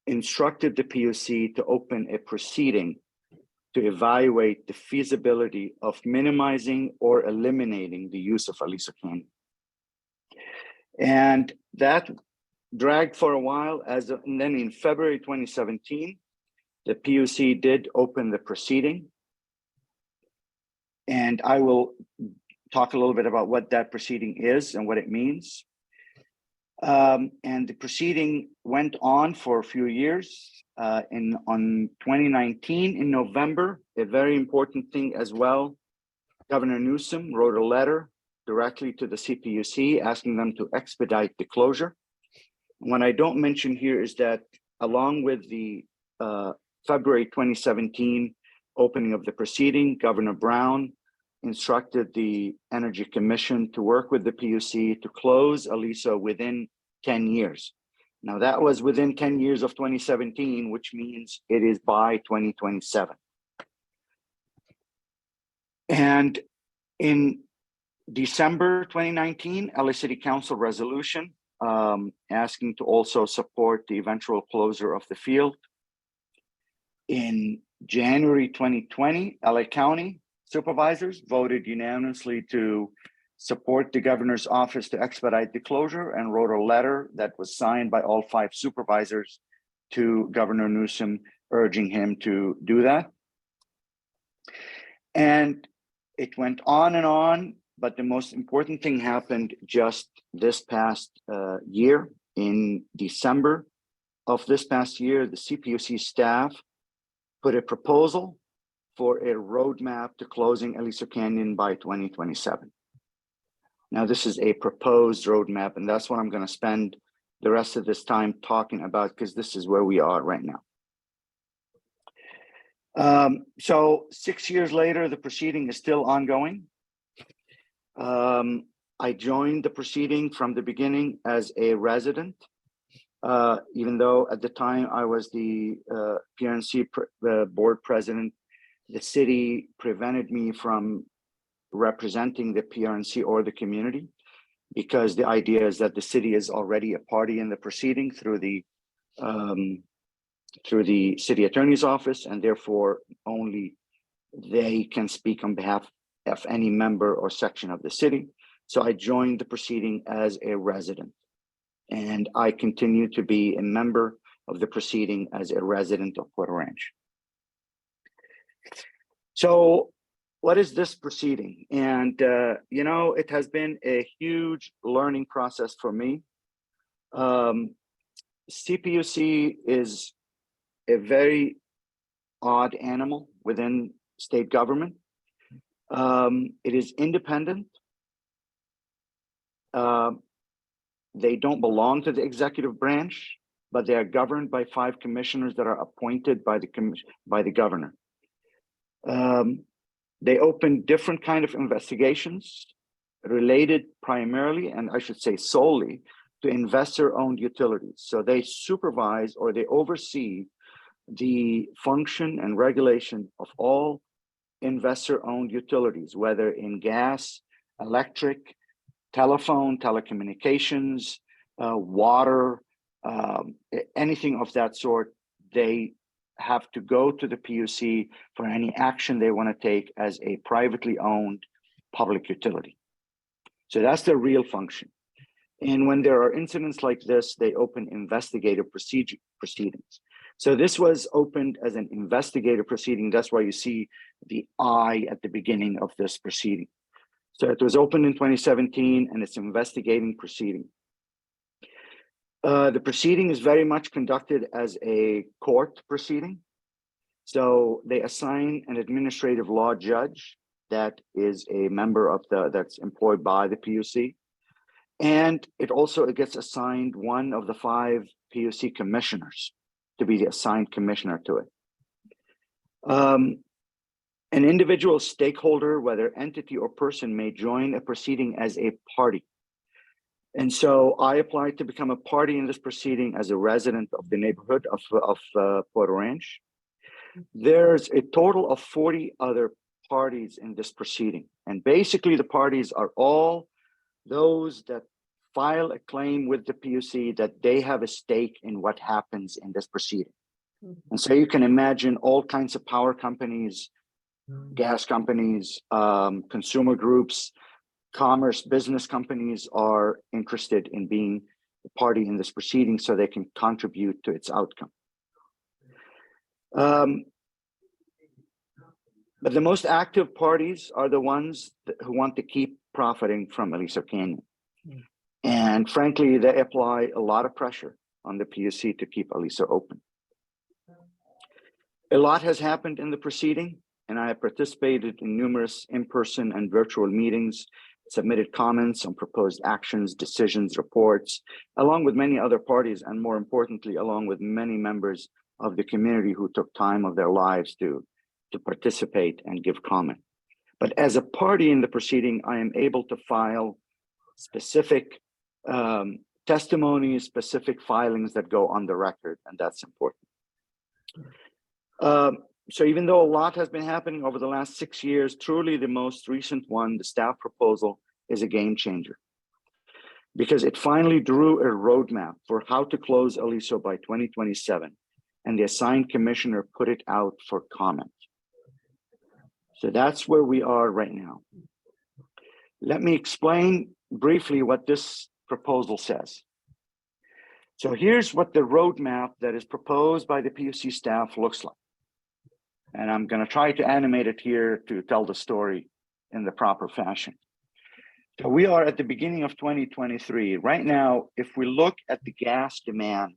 V: instructed the PUC to open a proceeding to evaluate the feasibility of minimizing or eliminating the use of Aliso Canyon. And that dragged for a while, and then in February 2017, the PUC did open the proceeding. And I will talk a little bit about what that proceeding is and what it means. And the proceeding went on for a few years. On 2019, in November, a very important thing as well, Governor Newsom wrote a letter directly to the CPUC asking them to expedite the closure. What I don't mention here is that along with the February 2017 opening of the proceeding, Governor Brown instructed the Energy Commission to work with the PUC to close Aliso within 10 years. Now that was within 10 years of 2017, which means it is by 2027. And in December 2019, LA City Council resolution asking to also support the eventual closure of the field. In January 2020, LA County supervisors voted unanimously to support the governor's office to expedite the closure and wrote a letter that was signed by all 5 supervisors to Governor Newsom, urging him to do that. And it went on, but the most important thing happened just this past year. In December of this past year, the CPUC staff put a proposal for a roadmap to closing Aliso Canyon by 2027. Now, this is a proposed roadmap, and that's what I'm going to spend the rest of this time talking about, because this is where we are right now. So 6 years later, the proceeding is still ongoing. I joined the proceeding from the beginning as a resident, even though at the time I was the PRNC board president. The city prevented me from representing the PRNC or the community, because the idea is that the city is already a party in the proceeding through the city attorney's office, and therefore only they can speak on behalf of any member or section of the city. So I joined the proceeding as a resident, and I continue to be a member of the proceeding as a resident of Porter Ranch. So what is this proceeding? And, you know, it has been a huge learning process for me. CPUC is a very odd animal within state government. It is independent. They don't belong to the executive branch, but they are governed by 5 commissioners that are appointed by the governor. They open different kind of investigations related primarily, and I should say solely, to investor-owned utilities. So they supervise or they oversee the function and regulation of all investor-owned utilities, whether in gas, electric, telephone, telecommunications, water, anything of that sort. They have to go to the PUC for any action they want to take as a privately owned public utility. So that's their real function. And when there are incidents like this, they open investigative proceedings. So this was opened as an investigative proceeding. That's why you see the I at the beginning of this proceeding. So it was opened in 2017, and it's investigating proceeding. The proceeding is very much conducted as a court proceeding. So they assign an administrative law judge that is a member of that's employed by the PUC. And it gets assigned one of the 5 PUC commissioners to be the assigned commissioner to it. An individual stakeholder, whether entity or person, may join a proceeding as a party. And so I applied to become a party in this proceeding as a resident of the neighborhood of Porter Ranch. There's a total of 40 other parties in this proceeding. And basically the parties are all those that file a claim with the PUC that they have a stake in what happens in this proceeding. And so you can imagine all kinds of power companies, gas companies, consumer groups, commerce, business companies are interested in being a party in this proceeding so they can contribute to its outcome. But the most active parties are the ones who want to keep profiting from Aliso Canyon. And frankly, they apply a lot of pressure on the PUC to keep Aliso open. A lot has happened in the proceeding, and I have participated in numerous in-person and virtual meetings, submitted comments on proposed actions, decisions, reports, along with many other parties, and more importantly, along with many members of the community who took time of their lives to participate and give comment. But as a party in the proceeding, I am able to file specific testimonies, specific filings that go on the record, and that's important. So even though a lot has been happening over the last 6 years, truly the most recent one, the staff proposal, is a game changer because it finally drew a roadmap for how to close Aliso by 2027, and the assigned commissioner put it out for comment. So that's where we are right now. Let me explain briefly what this proposal says. So here's what the roadmap that is proposed by the PUC staff looks like. And I'm going to try to animate it here to tell the story in the proper fashion. So we are at the beginning of 2023. Right now, if we look at the gas demand,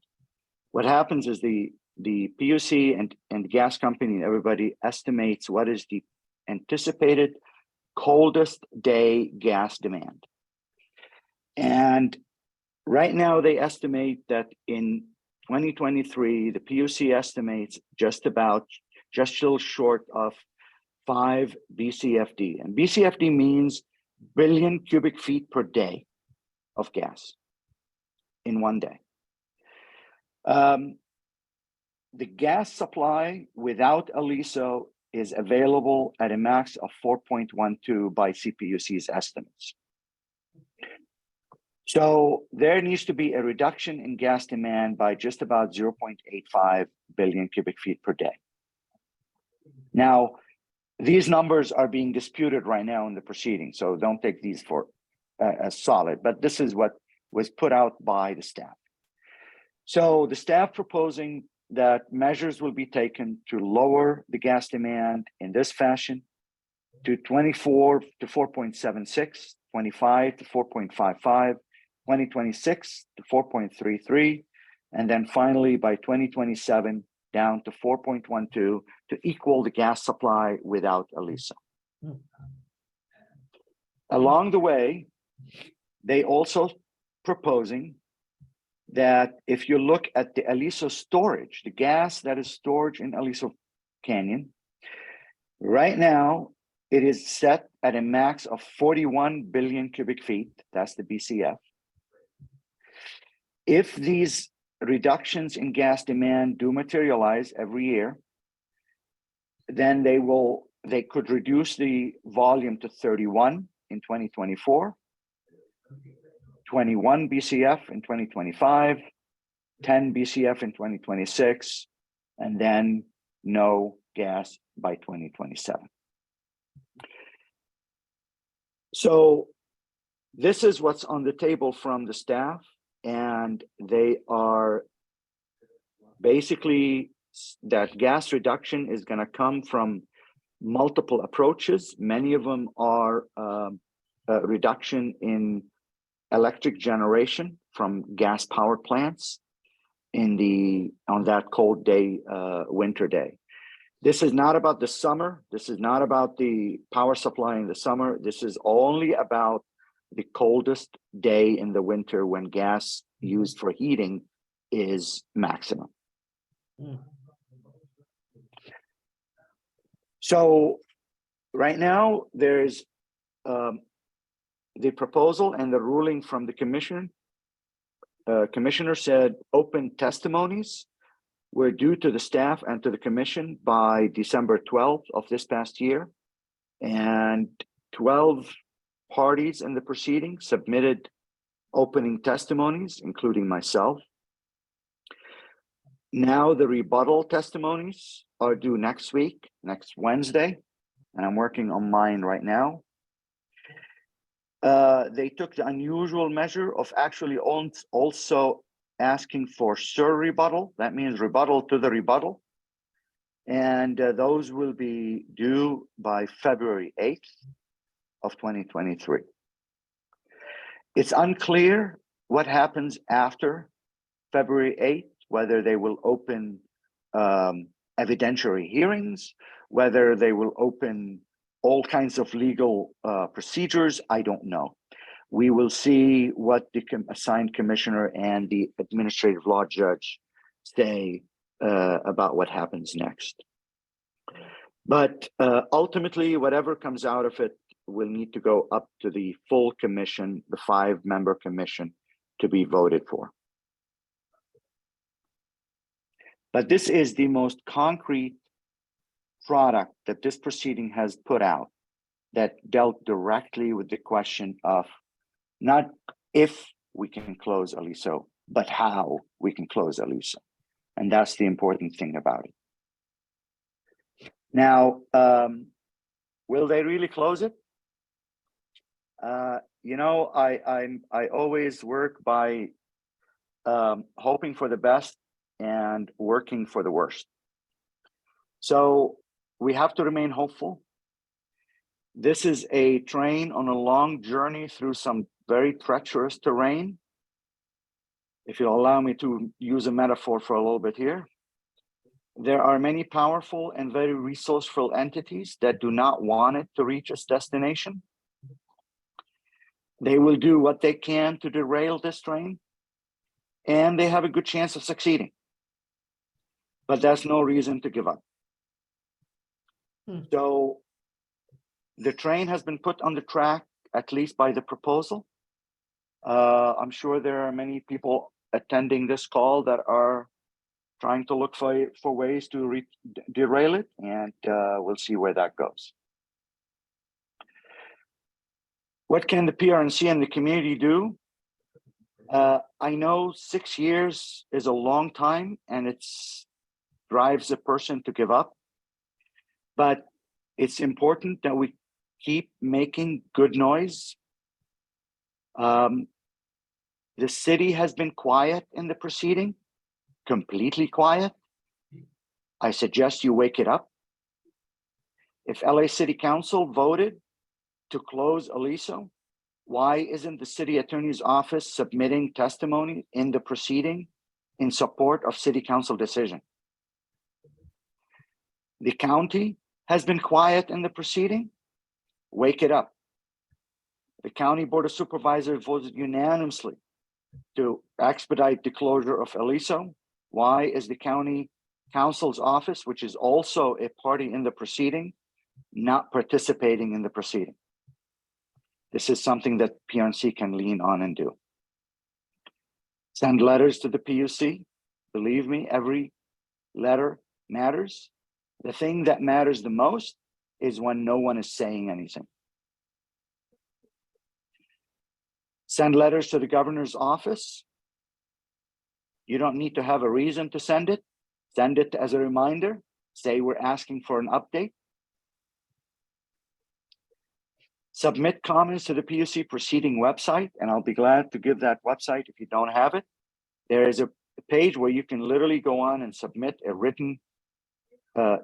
V: what happens is the PUC and gas company and everybody estimates what is the anticipated coldest day gas demand. And right now they estimate that in 2023, the PUC estimates just a little short of 5 BCFD. And BCFD means billion cubic feet per day of gas in one day. The gas supply without Aliso is available at a max of 4.12 by CPUC's estimates. So there needs to be a reduction in gas demand by just about 0.85 billion cubic feet per day. Now, these numbers are being disputed right now in the proceeding, so don't take these for as solid, but this is what was put out by the staff. So the staff proposing that measures will be taken to lower the gas demand in this fashion to 24 to 4.76, 25 to 4.55, 2026 to 4.33, and then finally by 2027 down to 4.12 to equal the gas supply without Aliso. Along the way, they also proposing that if you look at the Aliso storage, the gas that is stored in Aliso Canyon, right now it is set at a max of 41 billion cubic feet, that's the BCF. If these reductions in gas demand do materialize every year, then they could reduce the volume to 31 in 2024, 21 BCF in 2025, 10 BCF in 2026, and then no gas by 2027. So this is what's on the table from the staff, and they are basically that gas reduction is going to come from multiple approaches. Many of them are a reduction in electric generation from gas power plants on that cold day, winter day. This is not about the summer. This is not about the power supply in the summer. This is only about the coldest day in the winter when gas used for heating is maximum. So right now there's the proposal and the ruling from the commission. Commissioner said open testimonies were due to the staff and to the commission by December 12th of this past year. And 12 parties in the proceeding submitted opening testimonies, including myself. Now the rebuttal testimonies are due next week, next Wednesday, and I'm working on mine right now. They took the unusual measure of actually also asking for rebuttal. That means rebuttal to the rebuttal. And those will be due by February 8th of 2023. It's unclear what happens after February 8th, whether they will open evidentiary hearings, whether they will open all kinds of legal procedures. I don't know. We will see what the assigned commissioner and the administrative law judge say about what happens next. But ultimately, whatever comes out of it will need to go up to the full commission, the 5-member commission, to be voted for. But this is the most concrete product that this proceeding has put out that dealt directly with the question of not if we can close Aliso, but how we can close Aliso. And that's the important thing about it. Now, will they really close it? You know, I always work by hoping for the best and working for the worst. So we have to remain hopeful. This is a train on a long journey through some very treacherous terrain. If you'll allow me to use a metaphor for a little bit here. There are many powerful and very resourceful entities that do not want it to reach its destination. They will do what they can to derail this train, and they have a good chance of succeeding. But that's no reason to give up. So the train has been put on the track, at least by the proposal. I'm sure there are many people attending this call that are trying to look for ways to derail it, and we'll see where that goes. What can the PRNC and the community do? I know 6 years is a long time, and it drives a person to give up. But it's important that we keep making good noise. The city has been quiet in the proceeding, completely quiet. I suggest you wake it up. If LA City Council voted to close Aliso, why isn't the city attorney's office submitting testimony in the proceeding in support of city council decision? The county has been quiet in the proceeding. Wake it up. The County Board of Supervisors voted unanimously to expedite the closure of Aliso. Why is the county council's office, which is also a party in the proceeding, not participating in the proceeding? This is something that PRNC can lean on and do. Send letters to the PUC. Believe me, every letter matters. The thing that matters the most is when no one is saying anything. Send letters to the governor's office. You don't need to have a reason to send it. Send it as a reminder. Say we're asking for an update. Submit comments to the PUC proceeding website, and I'll be glad to give that website if you don't have it. There is a page where you can literally go on and submit a written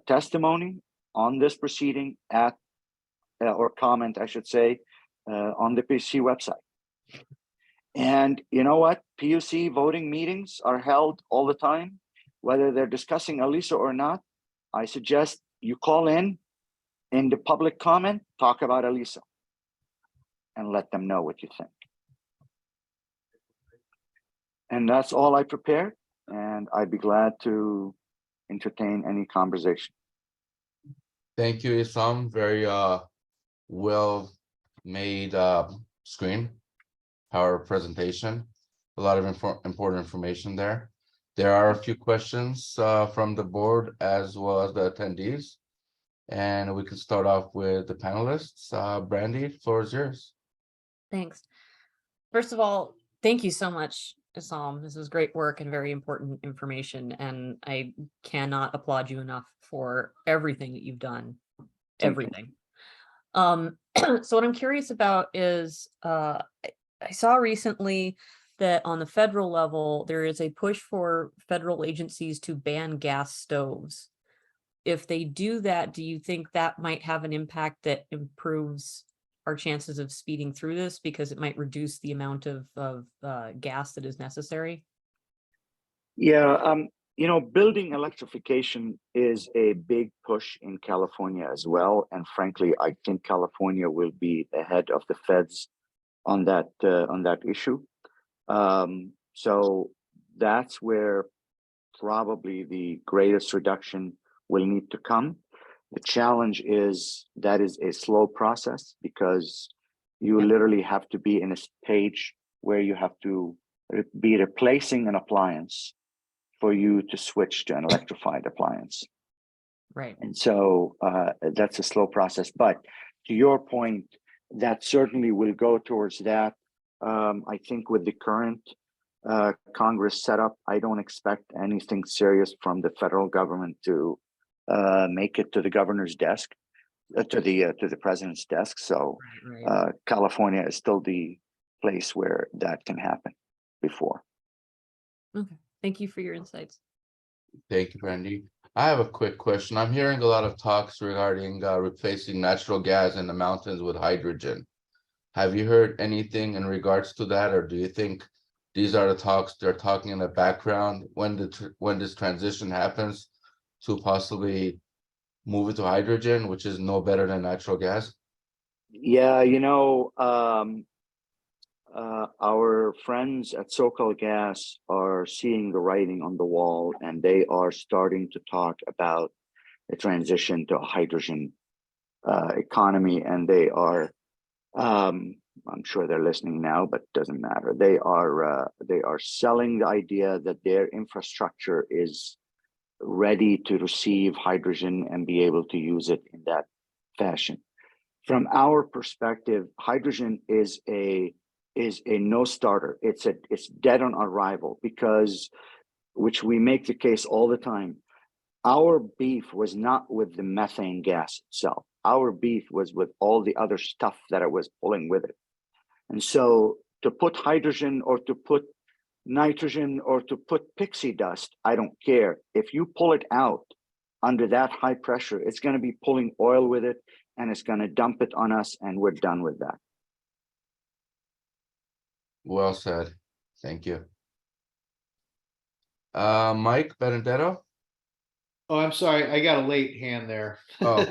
V: testimony on this proceeding at, or comment, I should say, on the PUC website. And you know what? PUC voting meetings are held all the time, whether they're discussing Aliso or not. I suggest you call in the public comment, talk about Elisa and let them know what you think. And that's all I prepared, and I'd be glad to entertain any conversation.
A: Thank you, Isam. Very well made screen, power presentation. A lot of important information there. There are a few questions from the board as well as the attendees. And we can start off with the panelists. Brandy, floor is yours.
G: Thanks. First of all, thank you so much, Isam. This was great work and very important information, and I cannot applaud you enough for everything that you've done. Everything. So what I'm curious about is I saw recently that on the federal level, there is a push for federal agencies to ban gas stoves. If they do that, do you think that might have an impact that improves our chances of speeding through this, because it might reduce the amount of gas that is necessary?
V: Yeah, you know, building electrification is a big push in California as well. And frankly, I think California will be ahead of the feds on that issue. So that's where probably the greatest reduction will need to come. The challenge is that is a slow process, because you literally have to be in a stage where you have to be replacing an appliance for you to switch to an electrified appliance.
G: Right.
V: And so that's a slow process. But to your point, that certainly will go towards that. I think with the current Congress setup, I don't expect anything serious from the federal government to make it to the governor's desk, to the president's desk. So California is still the place where that can happen before.
G: Okay, thank you for your insights.
A: Thank you, Brandy. I have a quick question. I'm hearing a lot of talks regarding replacing natural gas in the mountains with hydrogen. Have you heard anything in regards to that, or do you think these are the talks they're talking in the background when this transition happens to possibly move it to hydrogen, which is no better than natural gas?
V: Yeah, you know, our friends at SoCalGas are seeing the writing on the wall, and they are starting to talk about the transition to a hydrogen economy. And they are, I'm sure they're listening now, but it doesn't matter. They are selling the idea that their infrastructure is ready to receive hydrogen and be able to use it in that fashion. From our perspective, hydrogen is a no starter. It's dead on arrival, because, which we make the case all the time, our beef was not with the methane gas itself. Our beef was with all the other stuff that it was pulling with it. And so to put hydrogen or to put nitrogen or to put pixie dust, I don't care. If you pull it out under that high pressure, it's going to be pulling oil with it, and it's going to dump it on us, and we're done with that.
A: Well said. Thank you. Mike Benedetto.
M: Oh, I'm sorry, I got a late hand there.
A: Oh,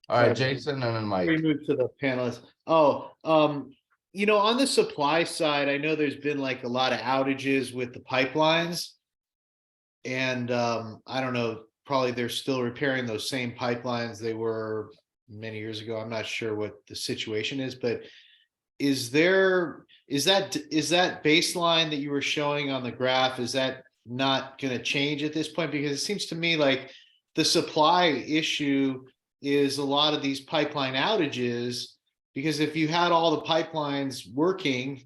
A: all right,
M: Sorry.
A: Jason and then Mike.
M: We move to the panelists. Oh, you know, on the supply side, I know there's been like a lot of outages with the pipelines. And I don't know, probably they're still repairing those same pipelines they were many years ago. I'm not sure what the situation is, but is that baseline that you were showing on the graph, is that not going to change at this point? Because it seems to me like the supply issue is a lot of these pipeline outages, because if you had all the pipelines working,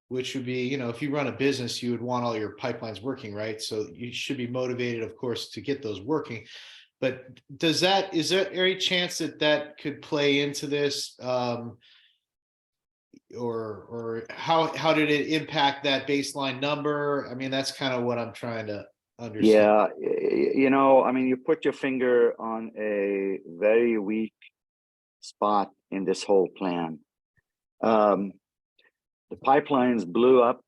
M: which would be, you know, if you run a business, you would want all your pipelines working, right? So you should be motivated, of course, to get those working. But is there any chance that that could play into this? Or how did it impact that baseline number? I mean, that's kind of what I'm trying to understand.
V: Yeah, you know, I mean, you put your finger on a very weak spot in this whole plan. The pipelines blew up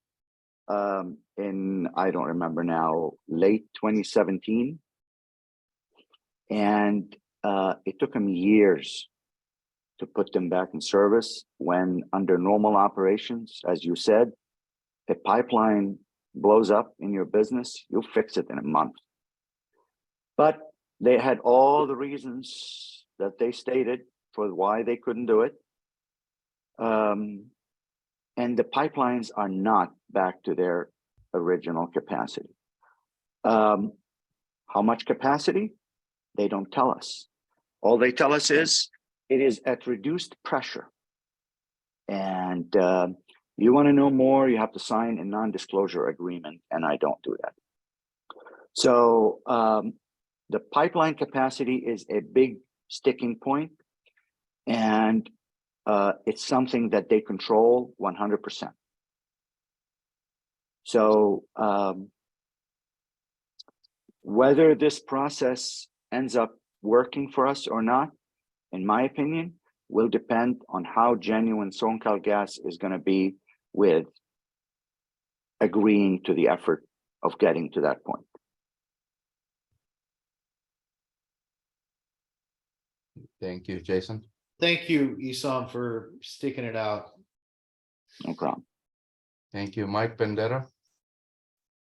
V: in, I don't remember now, late 2017. And it took them years to put them back in service when under normal operations, as you said, a pipeline blows up in your business, you'll fix it in a month. But they had all the reasons that they stated for why they couldn't do it. And the pipelines are not back to their original capacity. How much capacity? They don't tell us. All they tell us is it is at reduced pressure. And you want to know more, you have to sign a non-disclosure agreement, and I don't do that. So the pipeline capacity is a big sticking point, and it's something that they control 100%. So whether this process ends up working for us or not, in my opinion, will depend on how genuine SoCalGas is going to be with agreeing to the effort of getting to that point.
A: Thank you, Jason.
M: Thank you, Isam, for sticking it out.
V: No problem.
A: Thank you, Mike Bendera.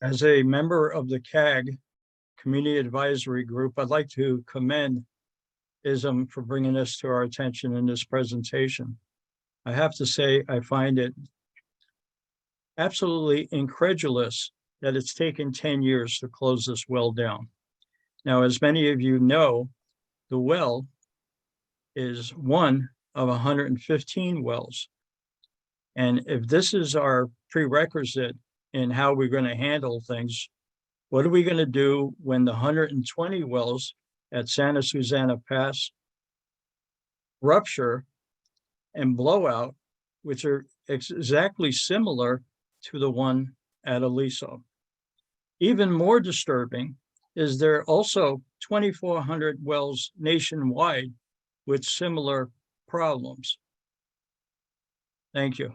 K: As a member of the CAG Community Advisory Group, I'd like to commend Isam for bringing this to our attention in this presentation. I have to say, I find it absolutely incredulous that it's taken 10 years to close this well down. Now, as many of you know, the well is one of 115 wells. And if this is our prerequisite in how we're going to handle things, what are we going to do when the 120 wells at Santa Susana Pass rupture and blowout, which are exactly similar to the one at Aliso? Even more disturbing is there are also 2,400 wells nationwide with similar problems. Thank you.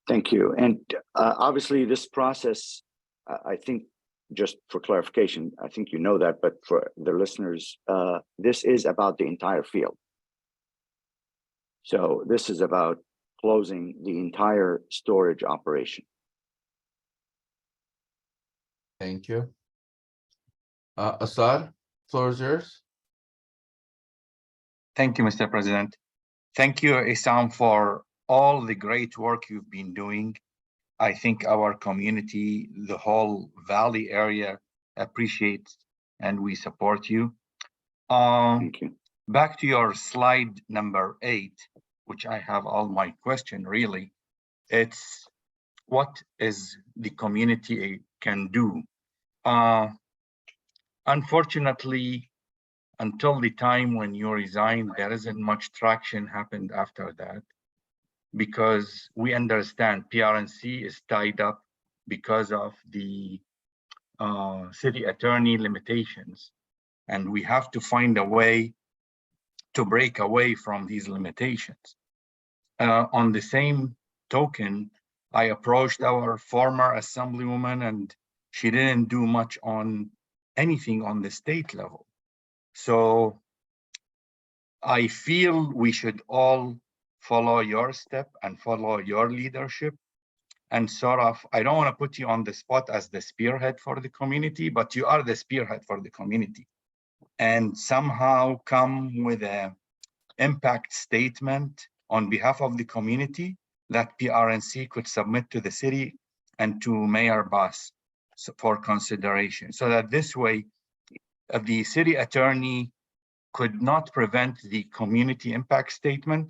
V: Thank you. And obviously this process, I think, just for clarification, I think you know that, but for the listeners, this is about the entire field. So this is about closing the entire storage operation.
A: Thank you. Assad, floor is yours.
T: Thank you, Mr. President. Thank you, Isam, for all the great work you've been doing. I think our community, the whole Valley area appreciates and we support you.
V: Thank you.
T: Back to your slide number 8, which I have all my question really. It's what is the community can do. Unfortunately, until the time when you resigned, there isn't much traction happened after that, because we understand PRNC is tied up because of the city attorney limitations, and we have to find a way to break away from these limitations. On the same token, I approached our former assemblywoman and she didn't do much on anything on the state level. So I feel we should all follow your step and follow your leadership and sort of, I don't want to put you on the spot as the spearhead for the community, but you are the spearhead for the community, and somehow come with an impact statement on behalf of the community that PRNC could submit to the city and to Mayor Bass for consideration, so that this way the city attorney could not prevent the community impact statement,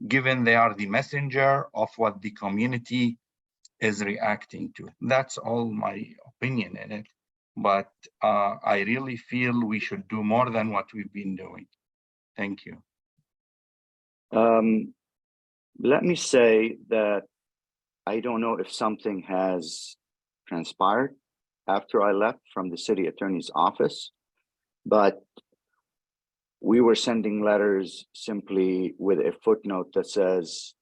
T: given they are the messenger of what the community is reacting to. That's all my opinion in it. But I really feel we should do more than what we've been doing. Thank you.
V: Let me say that I don't know if something has transpired after I left from the city attorney's office, but we were sending letters simply with a footnote that says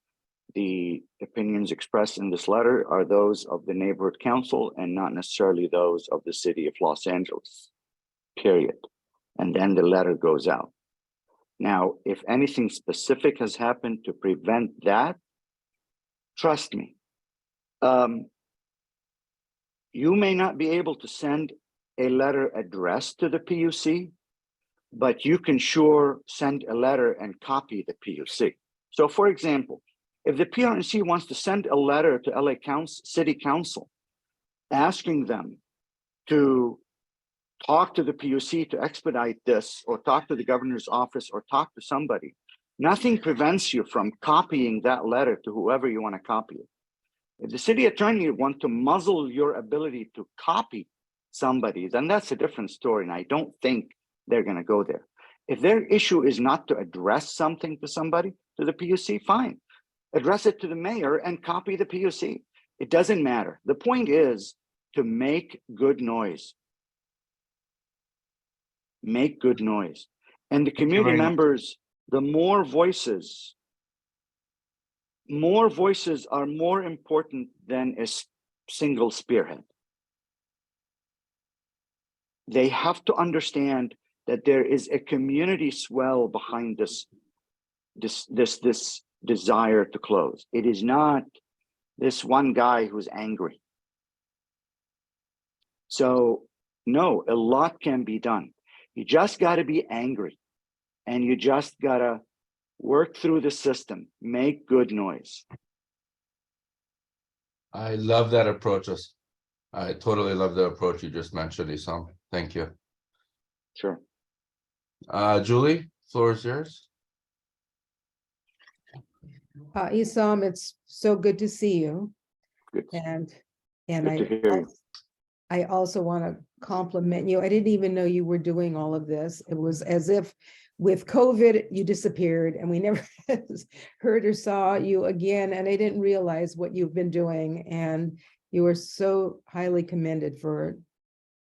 V: the opinions expressed in this letter are those of the neighborhood council and not necessarily those of the city of Los Angeles. period. And then the letter goes out. Now, if anything specific has happened to prevent that, trust me, you may not be able to send a letter addressed to the PUC, but you can sure send a letter and copy the PUC. So for example, if the PRNC wants to send a letter to LA City Council asking them to talk to the PUC to expedite this, or talk to the governor's office, or talk to somebody, nothing prevents you from copying that letter to whoever you want to copy it. If the city attorney wants to muzzle your ability to copy somebody, then that's a different story. And I don't think they're going to go there. If their issue is not to address something to somebody, to the PUC, fine. Address it to the mayor and copy the PUC. It doesn't matter. The point is to make good noise. Make good noise. And the community
A: very much.
V: members, the more voices are more important than a single spearhead. They have to understand that there is a community swell behind this desire to close. It is not this one guy who's angry. So no, a lot can be done. You just got to be angry, and you just got to work through the system, make good noise.
A: I love that approach. I totally love the approach you just mentioned, Isam. Thank you.
V: Sure.
A: Julie, floor is yours.
I: Isam, it's so good to see you.
V: Good.
I: And
V: Good to hear you.
I: I also want to compliment you. I didn't even know you were doing all of this. It was as if with COVID, you disappeared and we never heard or saw you again. And I didn't realize what you've been doing. And you are so highly commended for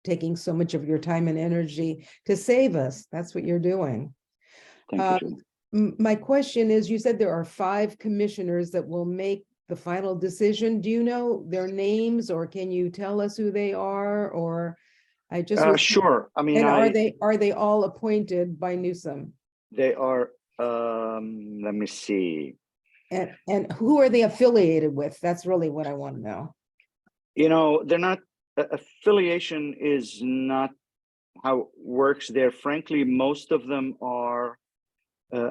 I: taking so much of your time and energy to save us. That's what you're doing.
V: Thank you.
I: My question is, you said there are 5 commissioners that will make the final decision. Do you know their names, or can you tell us who they are? Or I just
V: sure. I mean,
I: and are they all appointed by Newsom?
V: They are. Let me see.
I: And who are they affiliated with? That's really what I want to know.
V: You know, they're not. Affiliation is not how it works there. Frankly, most of them are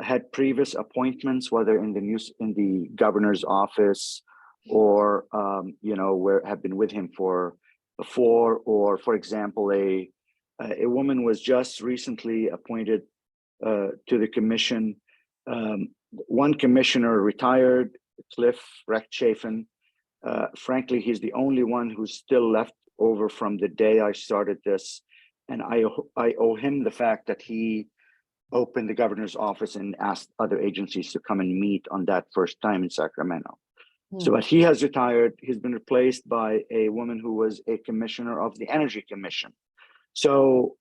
V: had previous appointments, whether in the governor's office, or you know, have been with him for before. Or for example, a woman was just recently appointed to the commission. One commissioner retired, Cliff Rechtschaffen. Frankly, he's the only one who's still left over from the day I started this, and I owe him the fact that he opened the governor's office and asked other agencies to come and meet on that first time in Sacramento. So, but he has retired. He's been replaced by a woman who was a commissioner of the Energy Commission. So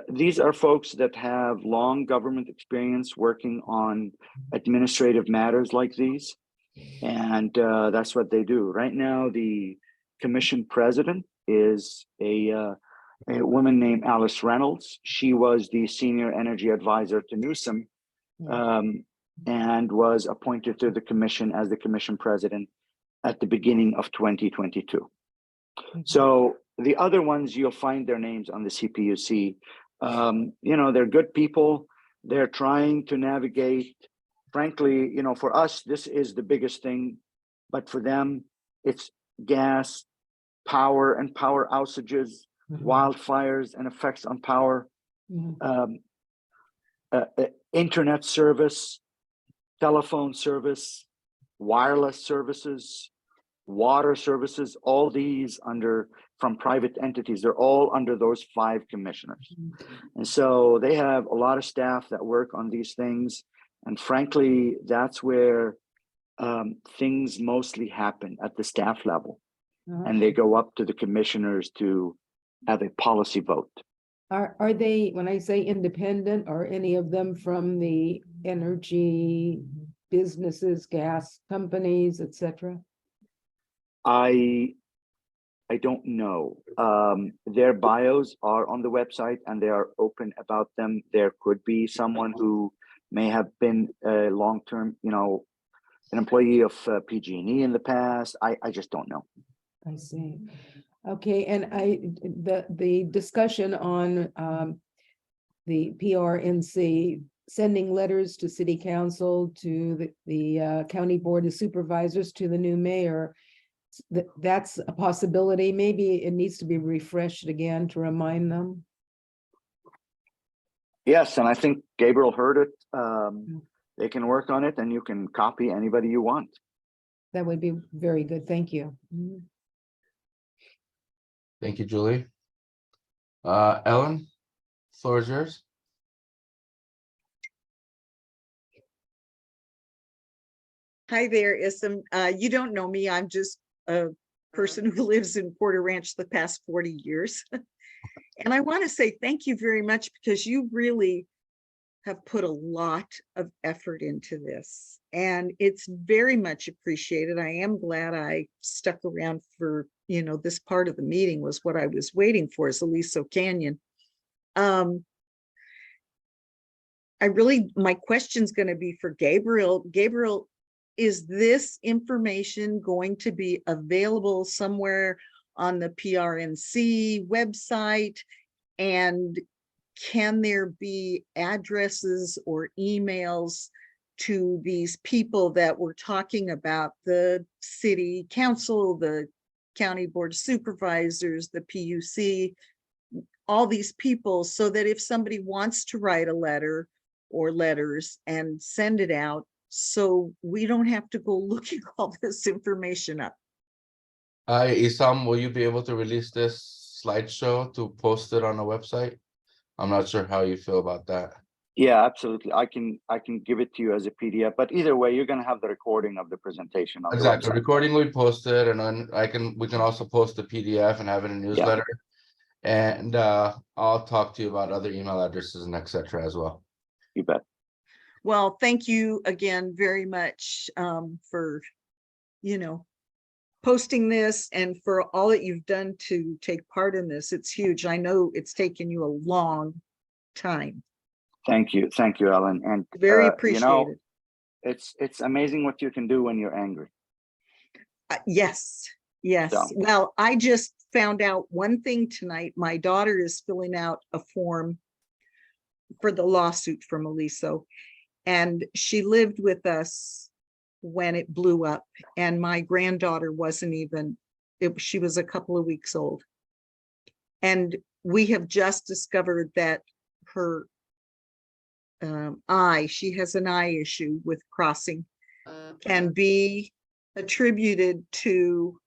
V: these are folks that have long government experience working on administrative matters like these. And that's what they do. Right now, the commission president is a woman named Alice Reynolds. She was the senior energy advisor to Newsom, and was appointed to the commission as the commission president at the beginning of 2022. So the other ones, you'll find their names on the CPUC. You know, they're good people. They're trying to navigate. Frankly, you know, for us, this is the biggest thing, but for them, it's gas, power and power outages, wildfires and effects on power, internet service, telephone service, wireless services, water services, all these from private entities, they're all under those 5 commissioners. And so they have a lot of staff that work on these things. And frankly, that's where things mostly happen, at the staff level. And they go up to the commissioners to have a policy vote.
I: Are they, when I say independent, are any of them from the energy businesses, gas companies, etc.?
V: I I don't know. Their bios are on the website and they are open about them. There could be someone who may have been a long-term, an employee of PG&E in the past. I just don't know.
I: I see. Okay, and the discussion on the PRNC sending letters to city council, to the county board of supervisors, to the new mayor, that's a possibility. Maybe it needs to be refreshed again to remind them.
V: Yes, and I think Gabriel heard it. They can work on it and you can copy anybody you want.
I: That would be very good. Thank you. Mhm.
A: Thank you, Julie. Ellen, floor is yours.
F: Hi there, Isam. You don't know me. I'm just a person who lives in Porter Ranch the past 40 years. And I want to say thank you very much because you really have put a lot of effort into this and it's very much appreciated. I am glad I stuck around for, this part of the meeting was what I was waiting for, is Aliso Canyon. My question's going to be for Gabriel. Gabriel, is this information going to be available somewhere on the PRNC website? And can there be addresses or emails to these people that we're talking about, the city council, the county board of supervisors, the PUC, all these people, so that if somebody wants to write a letter or letters and send it out, so we don't have to go looking all this information up?
A: Isam, will you be able to release this slideshow to post it on the website? I'm not sure how you feel about that.
V: Yeah, absolutely. I can give it to you as a PDF, but either way, you're going to have the recording of the presentation on
A: Exactly.
V: the website.
A: Recording we posted, and then we can also post the PDF and have it in a newsletter. And I'll talk to you about other email addresses and etc. as well.
V: You bet.
F: Well, thank you again very much for, posting this and for all that you've done to take part in this. It's huge. I know it's taken you a long time.
V: Thank you, Ellen. And
F: Very appreciated.
V: It's amazing what you can do when you're angry.
F: Yes.
V: So.
F: Well, I just found out one thing tonight. My daughter is filling out a form for the lawsuit from Aliso, and she lived with us when it blew up, and my granddaughter wasn't even, she was a couple of weeks old. And we have just discovered that her she has an eye issue with crossing, can be attributed to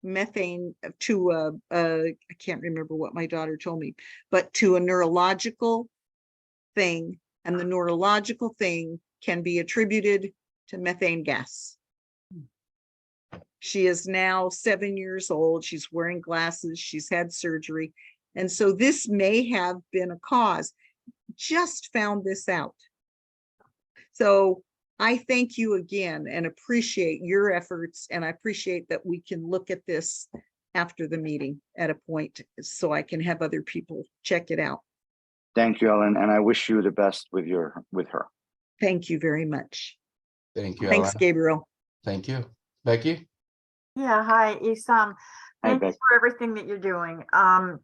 F: methane, to I can't remember what my daughter told me, but to a neurological thing, and the neurological thing can be attributed to methane gas. She is now 7 years old. She's wearing glasses. She's had surgery. And so this may have been a cause. Just found this out. So I thank you again and appreciate your efforts. And I appreciate that we can look at this after the meeting at a point so I can have other people check it out.
V: Thank you, Ellen. And I wish you the best with her.
F: Thank you very much.
A: Thank you,
F: Thanks,
A: Ellen.
F: Gabriel.
A: Thank you. Becky?
B: Yeah, hi, Isam.
V: Hi,
B: Thanks
V: Becky.
B: for everything that you're doing. Are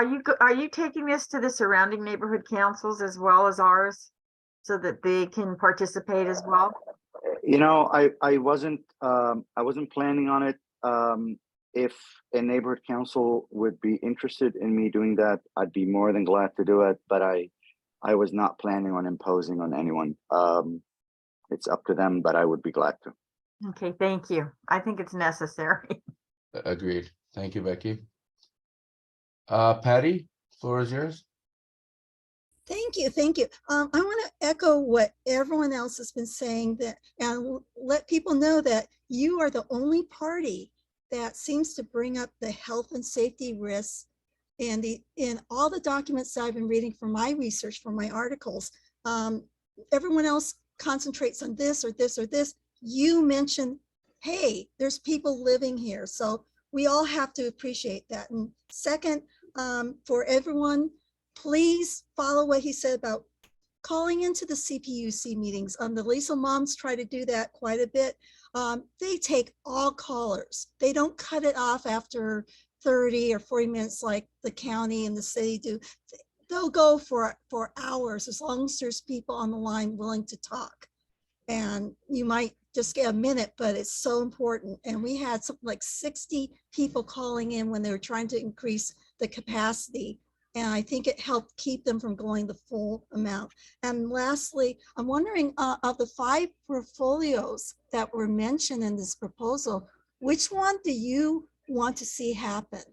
B: you taking this to the surrounding neighborhood councils as well as ours, so that they can participate as well?
V: I wasn't planning on it. If a neighborhood council would be interested in me doing that, I'd be more than glad to do it. But I was not planning on imposing on anyone. It's up to them, but I would be glad to.
B: Okay, thank you. I think it's necessary.
A: Agreed. Thank you, Becky. Patty, floor is yours.
H: Thank you. Thank you. I want to echo what everyone else has been saying, that and let people know that you are the only party that seems to bring up the health and safety risks. And in all the documents that I've been reading from my research, from my articles, everyone else concentrates on this or this or this. You mentioned, hey, there's people living here. So we all have to appreciate that. And second, for everyone, please follow what he said about calling into the CPUC meetings. The Lisa moms try to do that quite a bit. They take all callers. They don't cut it off after 30 or 40 minutes like the county and the city do. They'll go for hours as long as there's people on the line willing to talk. And you might just get a minute, but it's so important. And we had something like 60 people calling in when they were trying to increase the capacity. And I think it helped keep them from going the full amount. And lastly, I'm wondering, of the 5 portfolios that were mentioned in this proposal, which one do you want to see happen?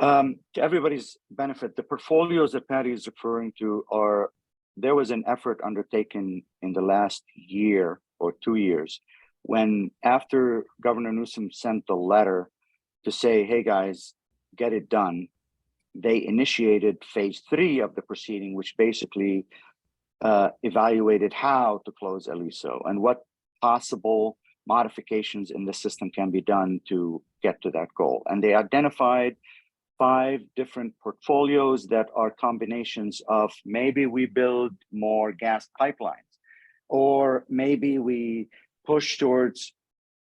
V: To everybody's benefit, the portfolios that Patty is referring to are, there was an effort undertaken in the last year or 2 years when, after Governor Newsom sent the letter to say, hey guys, get it done, they initiated phase 3 of the proceeding, which basically evaluated how to close Aliso and what possible modifications in the system can be done to get to that goal. And they identified 5 different portfolios that are combinations of maybe we build more gas pipelines, or maybe we push towards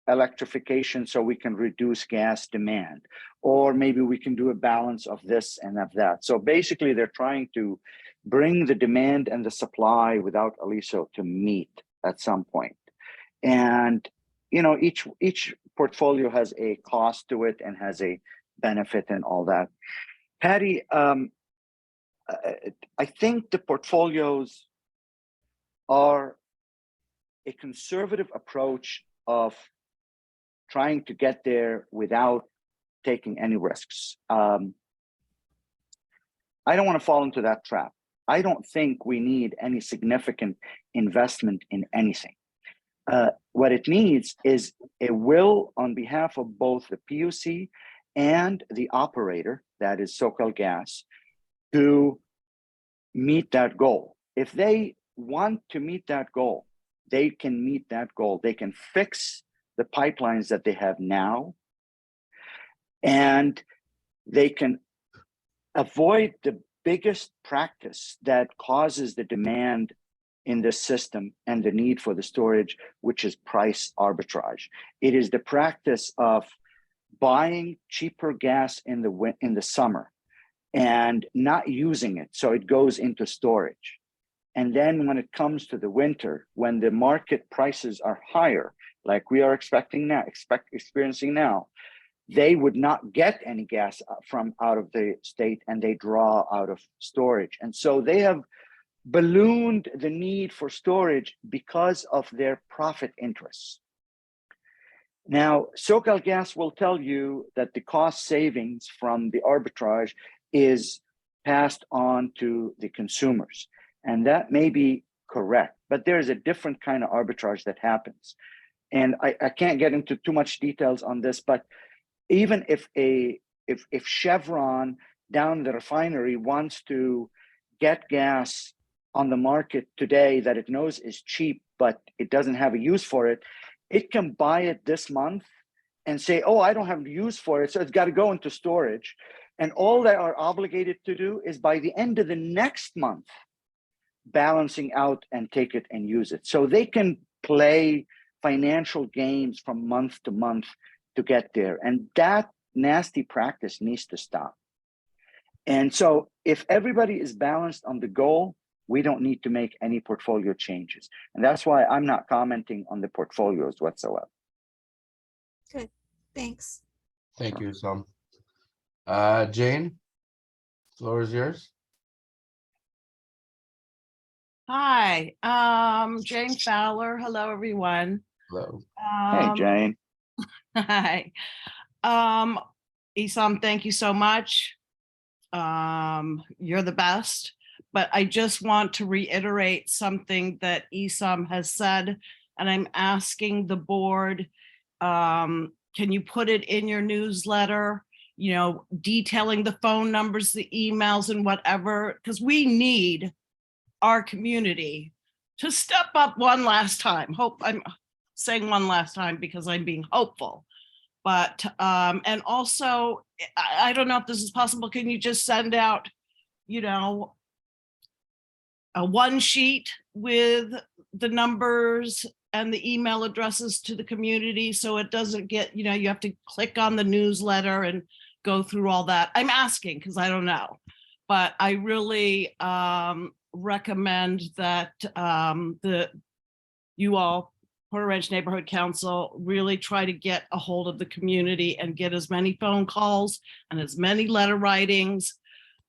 V: electrification so we can reduce gas demand, or maybe we can do a balance of this and of that. So basically they're trying to bring the demand and the supply without Aliso to meet at some point. And you know, each portfolio has a cost to it and has a benefit and all that. Patty, I think the portfolios are a conservative approach of trying to get there without taking any risks. I don't want to fall into that trap. I don't think we need any significant investment in anything. What it needs is a will on behalf of both the PUC and the operator, that is SoCalGas, to meet that goal. If they want to meet that goal, they can meet that goal. They can fix the pipelines that they have now, and they can avoid the biggest practice that causes the demand in the system and the need for the storage, which is price arbitrage. It is the practice of buying cheaper gas in the summer and not using it, so it goes into storage. And then when it comes to the winter, when the market prices are higher, like we are experiencing now, they would not get any gas from out of the state, and they draw out of storage. And so they have ballooned the need for storage because of their profit interests. Now, SoCalGas will tell you that the cost savings from the arbitrage is passed on to the consumers. And that may be correct, but there is a different kind of arbitrage that happens. And I can't get into too much details on this, but even if Chevron down the refinery wants to get gas on the market today that it knows is cheap, but it doesn't have a use for it, it can buy it this month and say, oh, I don't have use for it, so it's got to go into storage. And all they are obligated to do is by the end of the next month, balancing out and take it and use it. So they can play financial games from month to month to get there. And that nasty practice needs to stop. And so if everybody is balanced on the goal, we don't need to make any portfolio changes. And that's why I'm not commenting on the portfolios whatsoever.
H: Good, thanks.
A: Thank you, Sam. Jane, floor is yours.
J: Hi, Jane Fowler. Hello, everyone.
A: Hello.
V: Hey, Jane.
J: Hi. Isam, thank you so much. You're the best. But I just want to reiterate something that Isam has said, and I'm asking the board, can you put it in your newsletter, you know, detailing the phone numbers, the emails and whatever, because we need our community to step up one last time. saying one last time because I'm being hopeful. But, and also, I don't know if this is possible. Can you just send out, you know, a one sheet with the numbers and the email addresses to the community so it doesn't get, you know, you have to click on the newsletter and go through all that. I'm asking because I don't know, but I really recommend that you all, Porter Ranch Neighborhood Council, really try to get a hold of the community and get as many phone calls and as many letter writings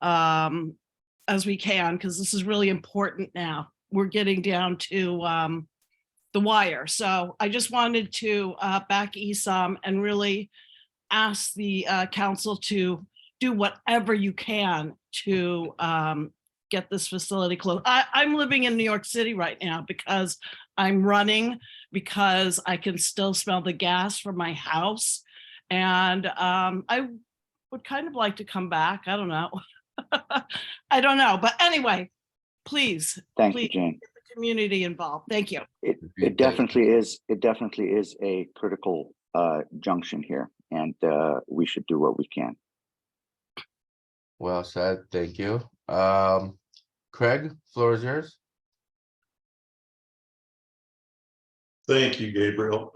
J: as we can, because this is really important now. We're getting down to the wire. So I just wanted to back ESOM and really ask the council to do whatever you can to get this facility closed. I'm living in New York City right now because I'm running, because I can still smell the gas from my house. And I would kind of like to come back. I don't know. I don't know. But anyway, please,
V: Thank you,
J: please
V: Jane.
J: get the community involved. Thank you.
V: It definitely is. It definitely is a critical junction here, and we should do what we can.
A: Well said. Thank you. Craig, floor is yours.
L: Thank you, Gabriel.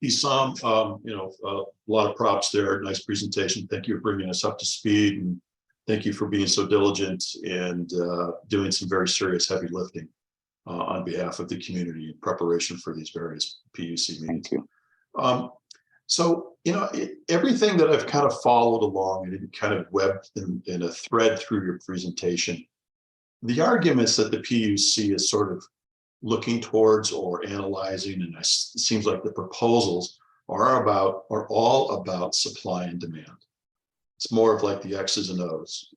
L: Esam, a lot of props there. Nice presentation. Thank you for bringing us up to speed, and thank you for being so diligent and doing some very serious heavy lifting on behalf of the community in preparation for these various PUC meetings.
V: Thank you.
L: So, everything that I've kind of followed along and kind of webbed in a thread through your presentation, the arguments that the PUC is sort of looking towards or analyzing, and it seems like the proposals are all about supply and demand. It's more of like the X's and O's.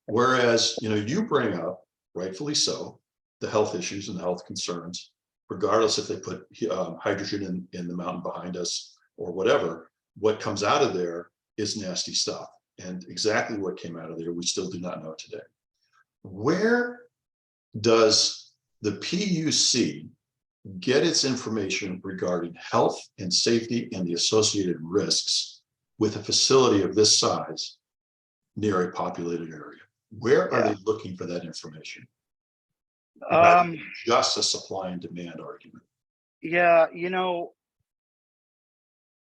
L: Whereas, you bring up, rightfully so, the health issues and the health concerns, regardless if they put hydrogen in the mountain behind us or whatever, what comes out of there is nasty stuff. And exactly what came out of there, we still do not know today. Where does the PUC get its information regarding health and safety and the associated risks with a facility of this size near a populated area? Where are they looking for that information? Just a supply and demand argument.
V: Yeah,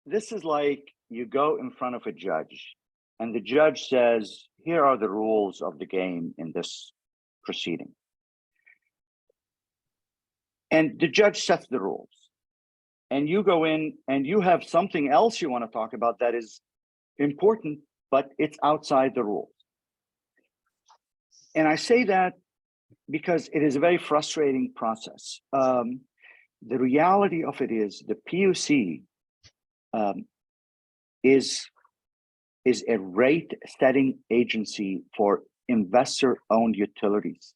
V: this is like you go in front of a judge and the judge says, here are the rules of the game in this proceeding. And the judge sets the rules. And you go in and you have something else you want to talk about that is important, but it's outside the rules. And I say that because it is a very frustrating process. The reality of it is the PUC is a rate-setting agency for investor-owned utilities.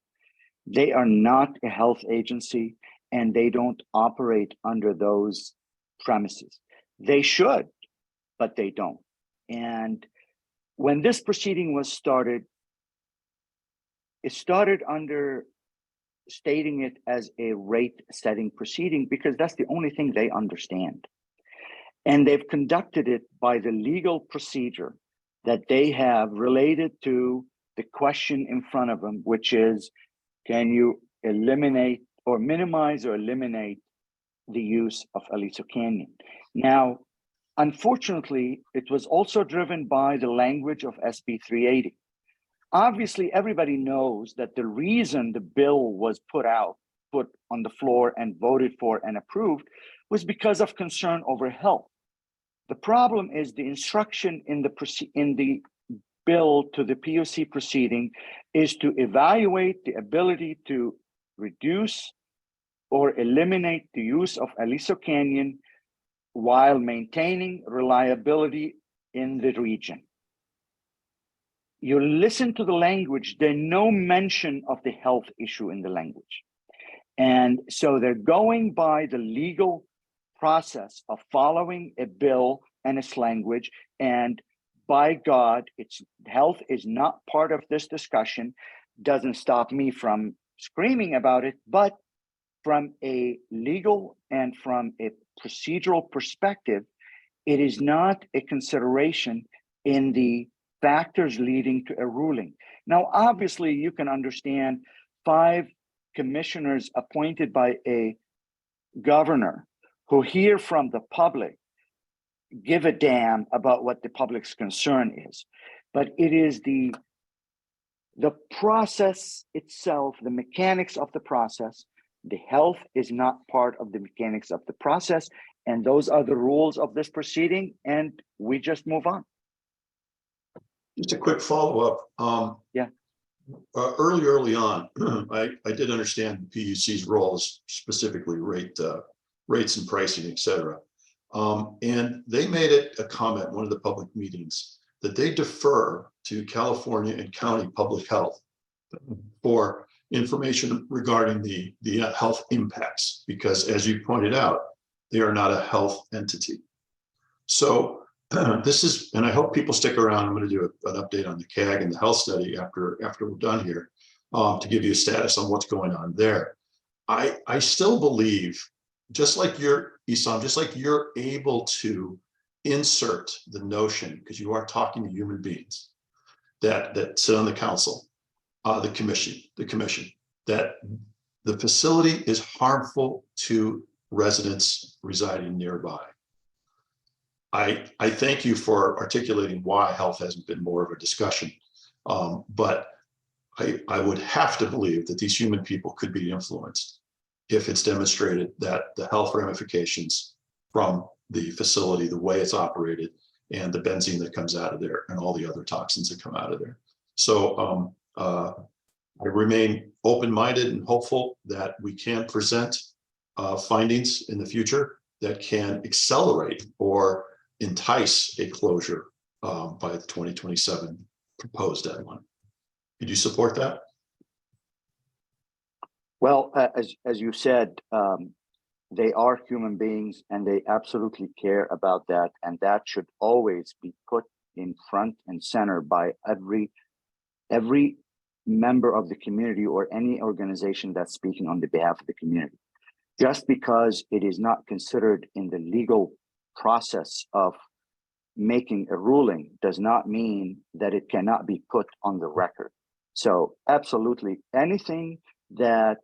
V: They are not a health agency, and they don't operate under those premises. They should, but they don't. And when this proceeding was started, it started under stating it as a rate-setting proceeding because that's the only thing they understand. And they've conducted it by the legal procedure that they have related to the question in front of them, which is, can you eliminate or minimize or eliminate the use of Aliso Canyon? Now, unfortunately, it was also driven by the language of SB 380. Obviously, everybody knows that the reason the bill was put on the floor and voted for and approved was because of concern over health. The problem is the instruction in the bill to the PUC proceeding is to evaluate the ability to reduce or eliminate the use of Aliso Canyon while maintaining reliability in the region. You listen to the language, there's no mention of the health issue in the language. And so they're going by the legal process of following a bill and its language. And by God, health is not part of this discussion. Doesn't stop me from screaming about it, but from a legal and from a procedural perspective, it is not a consideration in the factors leading to a ruling. Now, obviously, you can understand 5 commissioners appointed by a governor who hear from the public give a damn about what the public's concern is. But it is the process itself, the mechanics of the process. The health is not part of the mechanics of the process. And those are the rules of this proceeding, and we just move on.
L: Just a quick follow-up.
V: Yeah.
L: Early on, I did understand PUC's roles, specifically rates and pricing, et cetera. And they made it a comment in one of the public meetings that they defer to California and county public health for information regarding the health impacts, because as you pointed out, they are not a health entity. So this is, and I hope people stick around. I'm going to do an update on the CAG and the health study after we're done here, to give you a status on what's going on there. I still believe, just like you're, Isam, just like you're able to insert the notion, because you are talking to human beings that sit on the council, the commission, that the facility is harmful to residents residing nearby. I thank you for articulating why health hasn't been more of a discussion, but I would have to believe that these human people could be influenced if it's demonstrated that the health ramifications from the facility, the way it's operated, and the benzene that comes out of there, and all the other toxins that come out of there. So I remain open-minded and hopeful that we can present findings in the future that can accelerate or entice a closure by the 2027 proposed deadline. Could you support that?
V: Well, as you said, they are human beings and they absolutely care about that. And that should always be put in front and center by every member of the community or any organization that's speaking on the behalf of the community. Just because it is not considered in the legal process of making a ruling does not mean that it cannot be put on the record. So absolutely anything that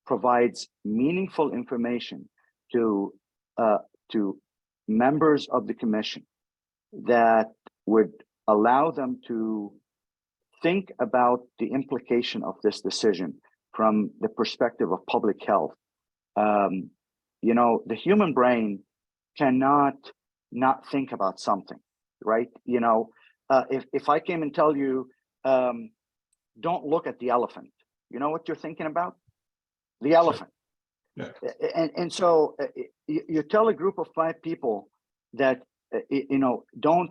V: provides meaningful information to members of the commission that would allow them to think about the implication of this decision from the perspective of public health. You know, the human brain cannot not think about something, right? You know, if I came and tell you, don't look at the elephant, you know what you're thinking about? The elephant.
L: Yeah.
V: And so you tell a group of 5 people that, you know, don't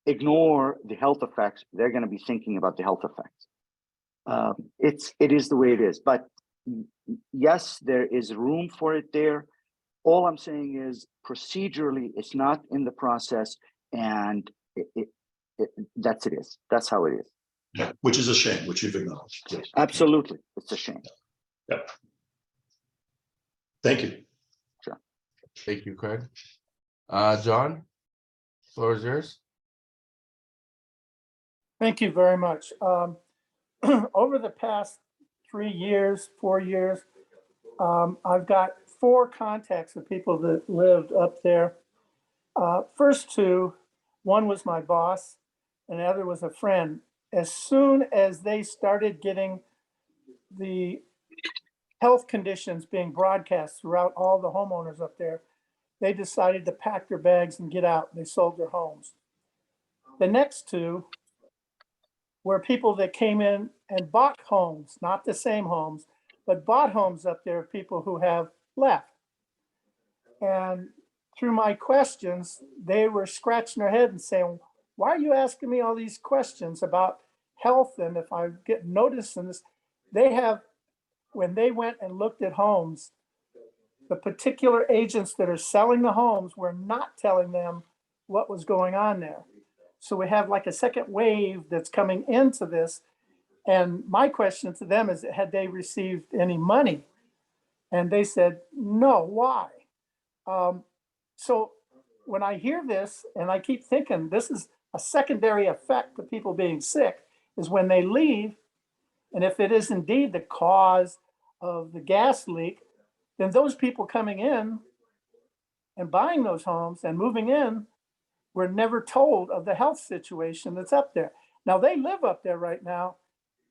V: ignore the health effects, they're going to be thinking about the health effects. It is the way it is, but yes, there is room for it there. All I'm saying is procedurally, it's not in the process, and that's it is. That's how it is.
L: Yeah, which is a shame, which you've acknowledged. Yes.
V: Absolutely, it's a shame.
L: Yep. Thank you.
V: Sure.
A: Thank you, Craig. John, floor is yours.
P: Thank you very much. Over the past 3 years, 4 years, I've got 4 contacts of people that lived up there. First 2, one was my boss and the other was a friend. As soon as they started getting the health conditions being broadcast throughout all the homeowners up there, they decided to pack their bags and get out. They sold their homes. The next 2 were people that came in and bought homes, not the same homes, but bought homes up there, people who have left. And through my questions, they were scratching their head and saying, why are you asking me all these questions about health? And if I get notice in this, they have, when they went and looked at homes, the particular agents that are selling the homes were not telling them what was going on there. So we have like a second wave that's coming into this. And my question to them is, had they received any money? And they said, no, why? So when I hear this, and I keep thinking this is a secondary effect of people being sick, is when they leave, and if it is indeed the cause of the gas leak, then those people coming in and buying those homes and moving in were never told of the health situation that's up there. Now they live up there right now.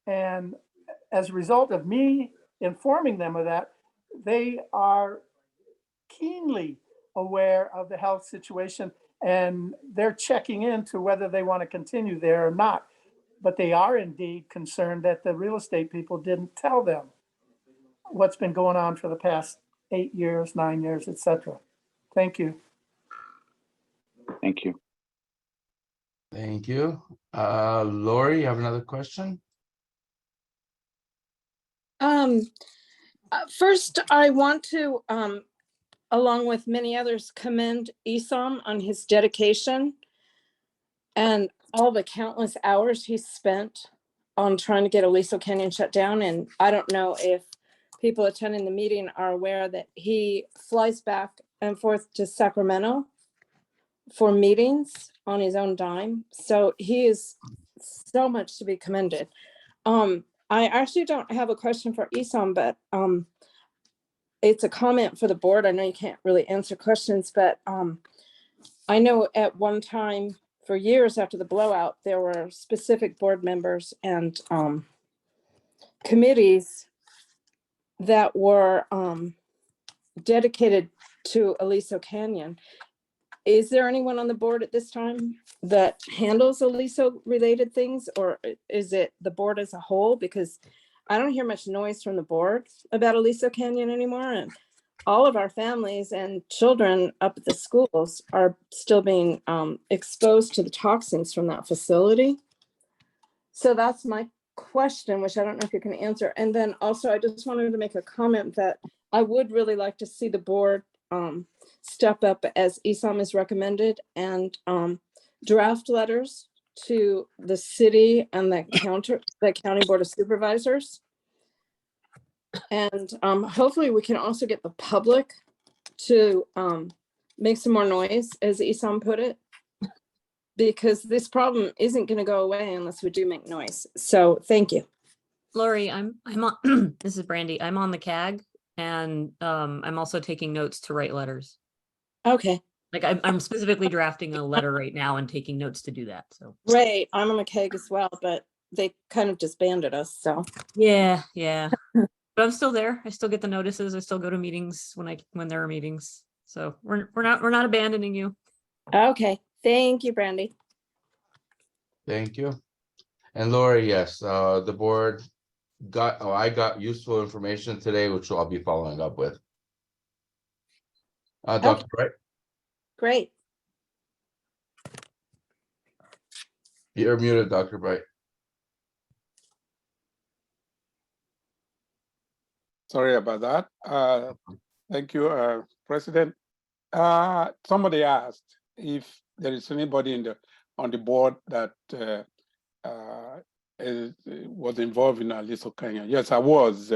P: And as a result of me informing them of that, they are keenly aware of the health situation and they're checking into whether they want to continue there or not. But they are indeed concerned that the real estate people didn't tell them what's been going on for the past 8 years, 9 years, etc. Thank you.
V: Thank you.
A: Thank you. Lori, you have another question?
N: First, I want to, along with many others, commend Esam on his dedication and all the countless hours he spent on trying to get Aliso Canyon shut down. And I don't know if people attending the meeting are aware that he flies back and forth to Sacramento for meetings on his own dime. So he is so much to be commended. I actually don't have a question for Esam, but it's a comment for the board. I know you can't really answer questions, but I know at one time for years after the blowout, there were specific board members and committees that were dedicated to Aliso Canyon. Is there anyone on the board at this time that handles Aliso related things, or is it the board as a whole? Because I don't hear much noise from the board about Aliso Canyon anymore. And all of our families and children up at the schools are still being exposed to the toxins from that facility. So that's my question, which I don't know if you can answer. And then also, I just wanted to make a comment that I would really like to see the board step up as Esam is recommended and draft letters to the city and the county board of supervisors. And hopefully we can also get the public to make some more noise, as Esam put it, because this problem isn't going to go away unless we do make noise. So thank you.
G: Lori, I'm on, this is Brandy. I'm on the CAG and I'm also taking notes to write letters.
N: Okay.
G: Like I'm specifically drafting a letter right now and taking notes to do that. So
N: Right. I'm on the CAG as well, but they kind of disbanded us. So
G: yeah. But I'm still there. I still get the notices. I still go to meetings when there are meetings. So we're not abandoning you.
N: Okay. Thank you, Brandy.
A: Thank you. And Lori, yes, the board I got useful information today, which I'll be following up with. Dr. Bright,
N: Great.
A: you're muted, Dr. Bright.
E: Sorry about that. Thank you, President. Somebody asked if there is anybody on the board that was involved in Aliso Canyon. Yes, I was.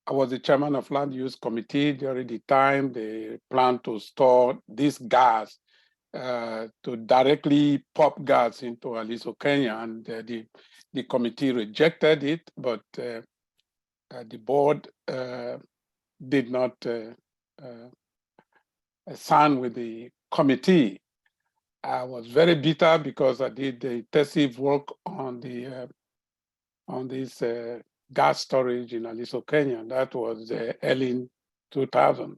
E: I was the chairman of Land Use Committee during the time they planned to store this gas to directly pump gas into Aliso Canyon, and the committee rejected it, but the board did not sign with the committee. I was very bitter because I did the intensive work on this gas storage in Aliso Canyon. That was early in 2000.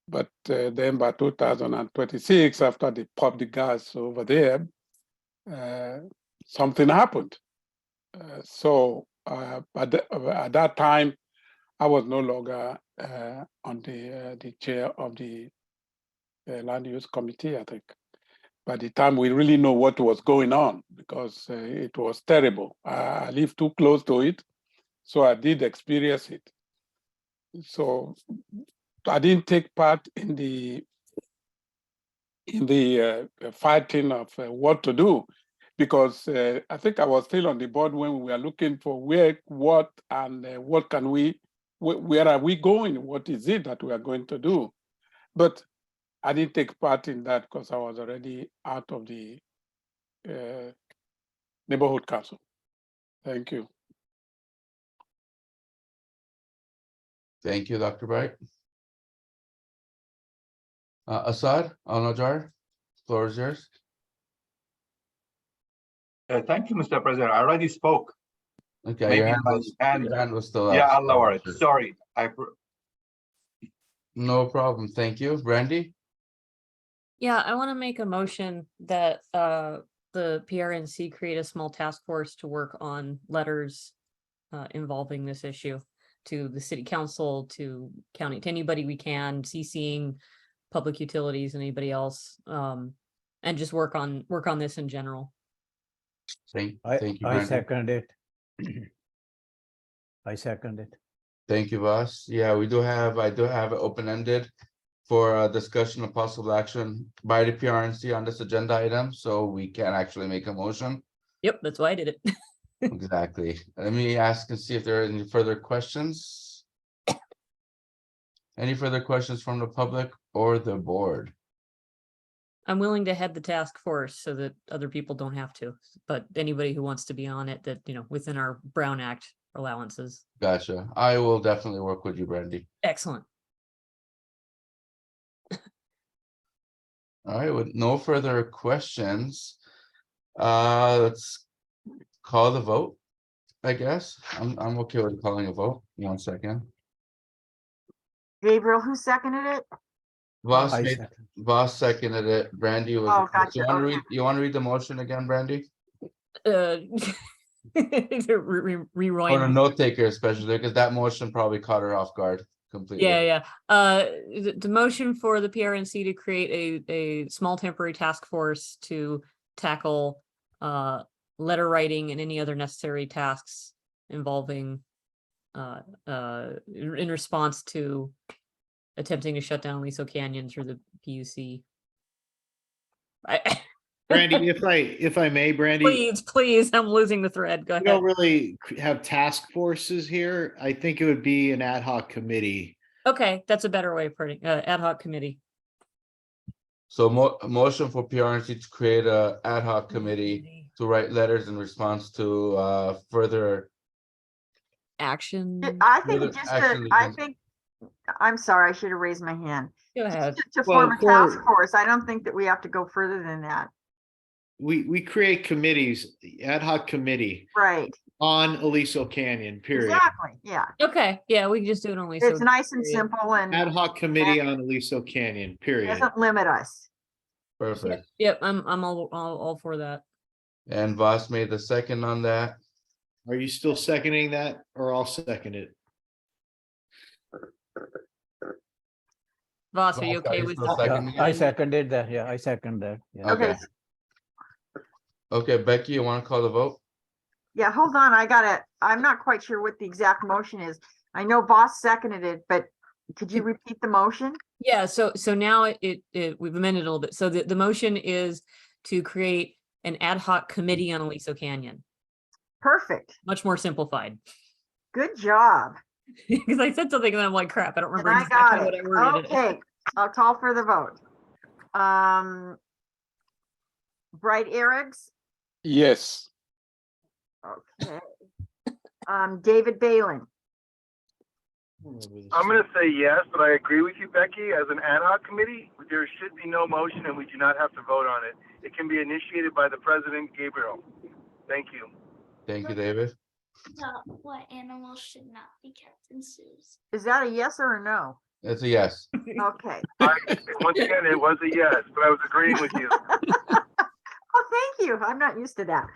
E: But then by 2026, after they popped the gas over there, something happened. So at that time, I was no longer on the chair of the Land Use Committee, I think. By the time we really know what was going on, because it was terrible. I live too close to it, so I did experience it. So I didn't take part in the fighting of what to do. because I think I was still on the board when we were looking for where, what, and what can we, where are we going? What is it that we are going to do? But I didn't take part in that because I was already out of the neighborhood council. Thank you.
A: Thank you, Dr. Bright. Assad Al-Najjar, floor is yours.
T: Thank you, Mr. President. I already spoke.
A: Okay,
T: Maybe
A: your
T: it
A: hand
T: was
A: was still up.
T: Yeah, I'll
A: so-
T: lower it. Sorry.
A: No problem. Thank you. Brandy?
G: Yeah, I want to make a motion that the PRNC create a small task force to work on letters involving this issue to the city council, to county, to anybody we can, CCing public utilities, anybody else, and just work on this in general.
A: Thank you,
C: I
A: Brandy.
C: second it. I second it.
A: Thank you, Voss. Yeah, I do have it open-ended for a discussion of possible action by the PRNC on this agenda item, so we can actually make a motion.
G: Yep, that's why I did it.
A: Exactly. Let me ask and see if there are any further questions. Any further questions from the public or the board?
G: I'm willing to head the task force so that other people don't have to, but anybody who wants to be on it, that, within our Brown Act allowances.
A: Gotcha. I will definitely work with you, Brandy.
G: Excellent.
A: All right, with no further questions, let's call the vote, I guess. I'm okay with calling a vote. 1 second.
B: Gabriel, who seconded it?
A: Voss
C: I
A: made,
C: second.
A: Voss seconded it. Brandy was.
B: Oh, gotcha.
A: You want to
B: Okay.
A: read? You want to read the motion again, Brandy?
G: Rewind.
A: Or the note taker especially, because that motion probably caught her off guard completely.
G: Yeah. The motion for the PRNC to create a small temporary task force to tackle letter writing and any other necessary tasks involving in response to attempting to shut down Aliso Canyon through the PUC.
M: Brandy, if I may, Brandy,
G: Please, I'm losing the thread. Go
M: we
G: ahead.
M: don't really have task forces here. I think it would be an ad hoc committee.
G: Okay, that's a better way of putting ad hoc committee.
A: So motion for PRNC to create a ad hoc committee to write letters in response to further.
G: Action.
B: I
A: Further
B: think just
A: action
B: to, I
A: against-
B: think, I'm sorry, I should have raised my hand.
G: Go ahead.
B: To
M: Well,
B: form a task force, I don't think that we have to go further than that.
M: We create committees, ad hoc committee
B: Right,
M: on Aliso Canyon, period.
B: exactly, yeah.
G: Okay, yeah, we can just do it only.
B: It's nice and simple and
M: Ad hoc committee on Aliso Canyon, period.
B: doesn't limit us.
A: Perfect.
G: Yep, I'm all for that.
A: And Voss made the second on that.
M: Are you still seconding that, or I'll second it?
G: Voss, are you
A: Voss, are
G: okay
A: you
G: with?
A: still seconding
C: Yeah, I
A: it?
C: seconded that. Yeah, I second that. Yeah.
B: Okay,
A: Okay, Becky, you want to call the vote?
B: yeah, hold on, I'm not quite sure what the exact motion is. I know Voss seconded it, but could you repeat the motion?
G: Yeah, so now we've amended a little bit. So the motion is to create an ad hoc committee on Aliso Canyon,
B: Perfect,
G: much more simplified.
B: good job.
G: Because I said something and I'm like, crap, I don't
B: And
G: remember
B: I got
G: exactly
B: it.
G: what I worded.
B: Okay, I'll call for the vote. Bright Erics,
E: Yes.
B: okay. David Balin,
O: I'm going to say yes, but I agree with you, Becky. As an ad hoc committee, there should be no motion and we do not have to vote on it. It can be initiated by the president, Gabriel. Thank you.
A: Thank you, David.
R: What animals should not be kept in zoos?
B: is that a yes or a no?
A: It's a yes.
B: Okay.
O: Once again, it was a yes, but I was agreeing with you.
B: Oh, thank you. I'm not used to that.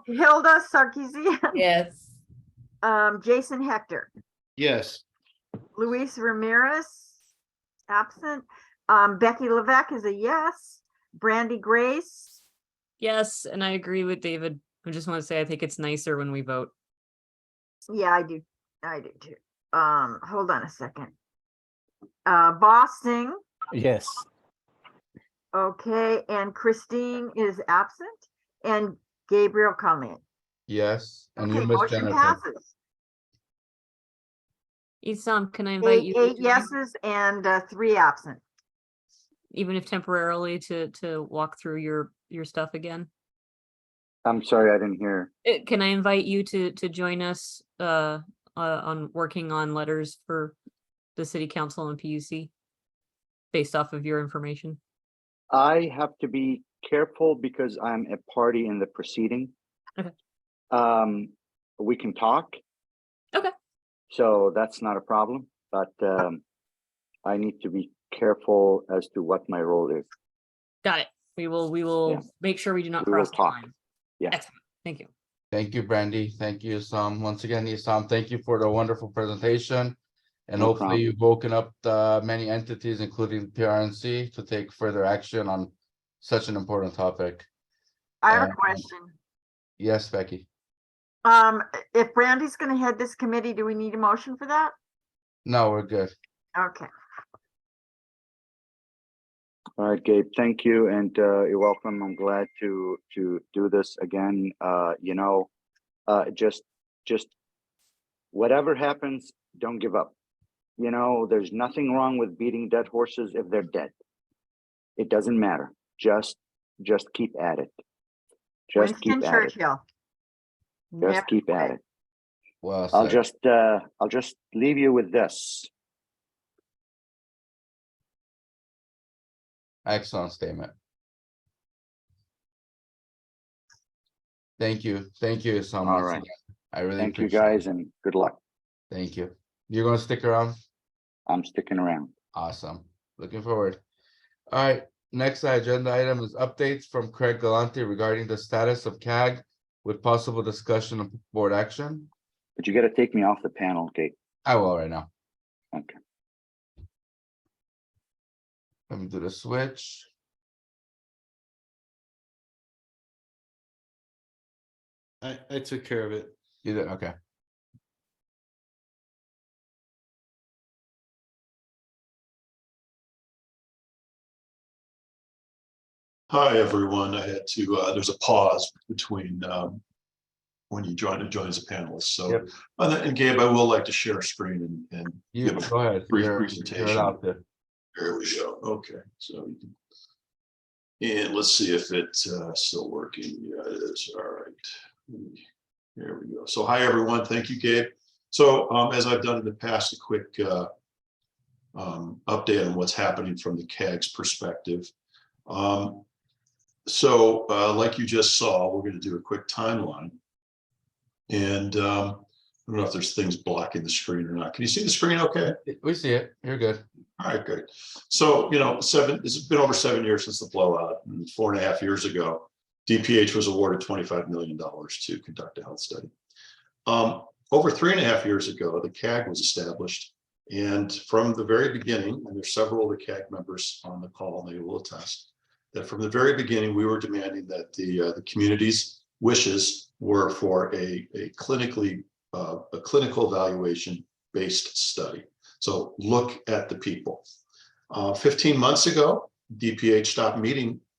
B: Hilda Sarkeesian,
D: Yes.
B: Jason Hector,
M: Yes.
B: Luis Ramirez, absent. Becky Levesque is a yes. Brandy Grace,
G: Yes, and I agree with David. I just want to say I think it's nicer when we vote.
B: yeah, I do too. Hold on a second. Boss Singh,
C: Yes.
B: Okay, and Christine is absent and Gabriel Conley.
A: Yes, and you,
B: Okay,
A: Miss
B: motion
A: Jennifer.
B: passes.
G: Isam, can I invite you,
B: Eight
G: to join,
B: yeses and 3 absent.
G: even if temporarily, to walk through your stuff again?
V: I'm sorry, I didn't hear.
G: Can I invite you to join us on working on letters for the city council and PUC based off of your information?
V: I have to be careful because I'm a party in the proceeding.
G: Okay.
V: We can talk.
G: Okay.
V: So that's not a problem, but I need to be careful as to what my role is.
G: Got it. We will
V: Yeah.
G: make sure we do not
V: We will
G: cross the
V: talk.
G: line.
V: Yeah.
G: Excellent. Thank you.
A: Thank you, Brandy. Thank you, Isam. Once again, Isam, thank you for the wonderful presentation. And
V: No
A: hopefully
V: problem.
A: you've woken up the many entities, including the PRNC, to take further action on such an important topic.
B: I have a
A: And-
B: question.
A: Yes, Becky.
B: If Brandy's gonna head this committee, do we need a motion for that?
A: No, we're good.
B: Okay.
V: All right, Gabe, thank you, and you're welcome. I'm glad to do this again. Just whatever happens, don't give up. There's nothing wrong with beating dead horses if they're dead. It doesn't matter. Just keep at it. Just
B: Winston
V: keep at it.
B: Churchill.
V: Just
B: Never
V: keep at
B: quit.
V: it.
A: Well
V: I'll
A: said.
V: just leave you with this.
A: Excellent statement. Thank you. Thank you, Isam.
V: All
A: once
V: right.
A: again. I really
V: Thank you,
A: appreciate it.
V: guys, and good luck.
A: Thank you. You're gonna stick around?
V: I'm sticking around.
A: Awesome. Looking forward. All right, next agenda item is updates from Craig Galante regarding the status of CAG with possible discussion of board action.
V: But you got to take me off the panel, Gabe.
A: I will right now.
V: Okay.
A: Let me do the switch.
M: I took care of it.
A: You did, okay.
L: Hi, everyone. I had to, there's a pause between when you join as a panelist. So,
A: Yep.
L: and Gabe, I will like to share a screen and
A: You
L: give a
A: go ahead.
L: brief
A: You're
L: presentation.
A: out there.
L: There we go. Okay, so you can, and let's see if it's still working. Yeah, it is. All right. There we go. So hi, everyone. Thank you, Gabe. So as I've done in the past, a quick update on what's happening from the CAG's perspective. So like you just saw, we're going to do a quick timeline. And I don't know if there's things blocking the screen or not. Can you see the screen okay?
A: We see it. You're good.
L: All right, great. So, it's been over 7 years since the blowout, and 4.5 years ago, DPH was awarded $25 million to conduct a health study. Over 3.5 years ago, the CAG was established. And from the very beginning, and there's several of the CAG members on the call, and they will attest, that from the very beginning, we were demanding that the community's wishes were for a clinical evaluation based study. So look at the people. 15 months ago, DPH stopped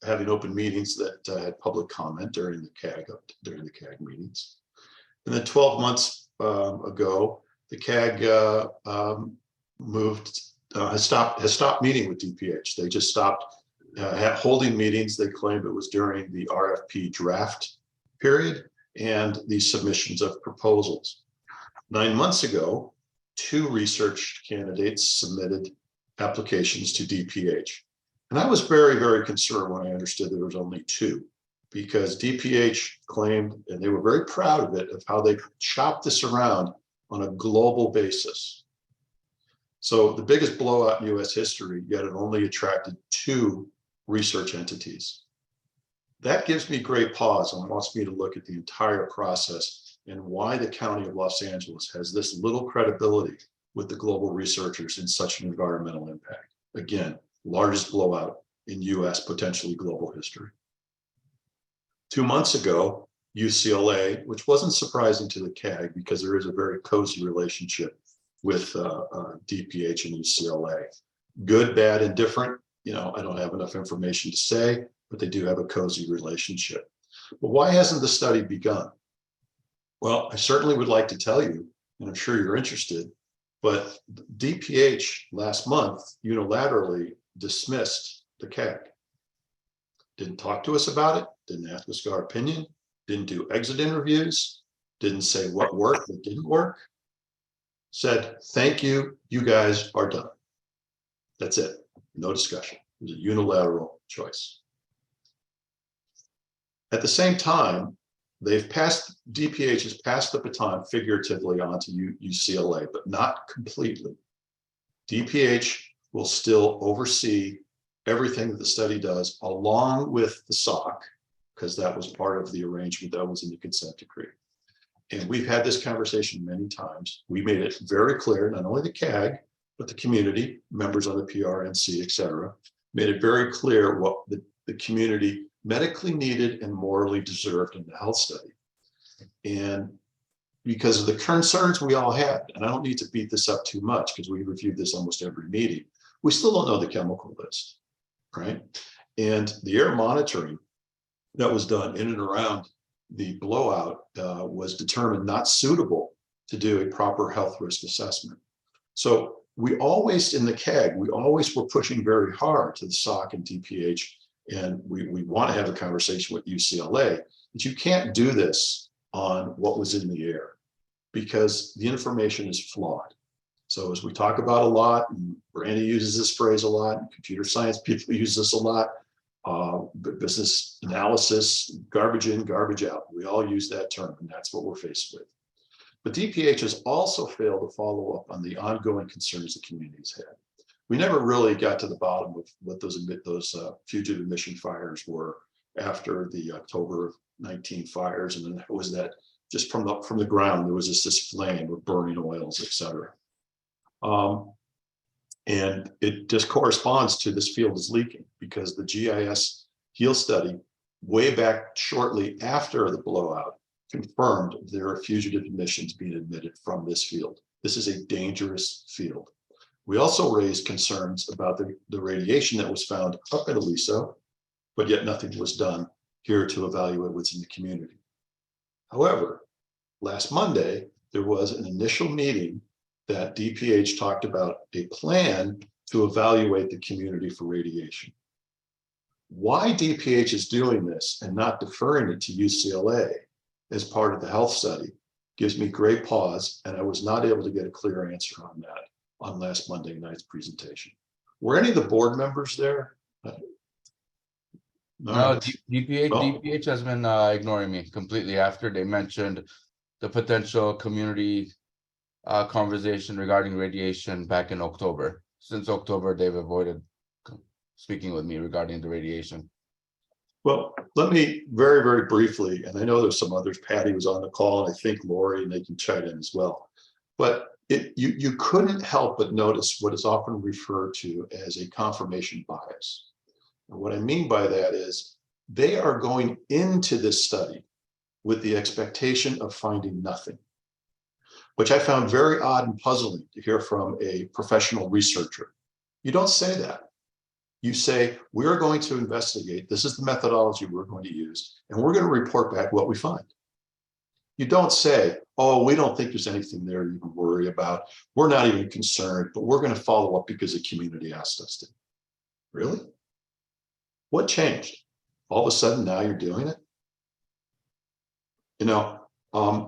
L: having open meetings that had public comment during the CAG meetings. And then 12 months ago, the CAG has stopped meeting with DPH. They just stopped holding meetings. They claimed it was during the RFP draft period and the submissions of proposals. 9 months ago, 2 research candidates submitted applications to DPH. And I was very, very concerned when I understood there was only 2, because DPH claimed, and they were very proud of it, of how they chopped this around on a global basis. So the biggest blowout in US history, yet it only attracted 2 research entities. That gives me great pause and wants me to look at the entire process and why the County of Los Angeles has this little credibility with the global researchers in such an environmental impact. Again, largest blowout in US, potentially global history. 2 months ago, UCLA, which wasn't surprising to the CAG because there is a very cozy relationship with DPH and UCLA. Good, bad, and different, I don't have enough information to say, but they do have a cozy relationship. But why hasn't the study begun? Well, I certainly would like to tell you, and I'm sure you're interested, but DPH last month unilaterally dismissed the CAG. Didn't talk to us about it, didn't ask us our opinion, didn't do exit interviews, didn't say what worked, what didn't work. Said, thank you, you guys are done. That's it, no discussion. It was a unilateral choice. At the same time, DPH has passed the baton figuratively onto UCLA, but not completely. DPH will still oversee everything that the study does along with the SOC, because that was part of the arrangement that was in the consent decree. And we've had this conversation many times. We made it very clear, not only the CAG, but the community, members on the PRNC, et cetera, made it very clear what the community medically needed and morally deserved in the health study. And because of the concerns we all had, and I don't need to beat this up too much because we reviewed this almost every meeting, we still don't know the chemical list, right? And the air monitoring that was done in and around the blowout was determined not suitable to do a proper health risk assessment. So we always, in the CAG, we always were pushing very hard to the SOC and DPH, and we want to have a conversation with UCLA, but you can't do this on what was in the air because the information is flawed. So as we talk about a lot, and Brandy uses this phrase a lot, and computer science people use this a lot, business analysis, garbage in, garbage out. We all use that term, and that's what we're faced with. But DPH has also failed to follow up on the ongoing concerns the communities had. We never really got to the bottom of what those fugitive emission fires were after the October 19 fires, and then it was that just from the ground there was this flame of burning oils, et cetera. And it just corresponds to this field is leaking because the GIS HEAL study way back shortly after the blowout confirmed there are fugitive emissions being emitted from this field. This is a dangerous field. We also raised concerns about the radiation that was found up at Aliso, but yet nothing was done here to evaluate what's in the community. However, last Monday, there was an initial meeting that DPH talked about a plan to evaluate the community for radiation. Why DPH is doing this and not deferring it to UCLA as part of the health study gives me great pause, and I was not able to get a clear answer on that on last Monday night's presentation. Were any of the board members there?
A: No, DPH has been ignoring me completely after they mentioned the potential community conversation regarding radiation back in October. Since October, they've avoided speaking with me regarding the radiation.
L: Well, let me very, very briefly, and I know there's some others, Patty was on the call, and I think Lori, and they can chime in as well. But you couldn't help but notice what is often referred to as a confirmation bias. And what I mean by that is they are going into this study with the expectation of finding nothing, which I found very odd and puzzling to hear from a professional researcher. You don't say that. You say, we're going to investigate, this is the methodology we're going to use, and we're going to report back what we find. You don't say, oh, we don't think there's anything there you can worry about. We're not even concerned, but we're going to follow up because the community asked us to. Really? What changed? All of a sudden now you're doing it? You know, I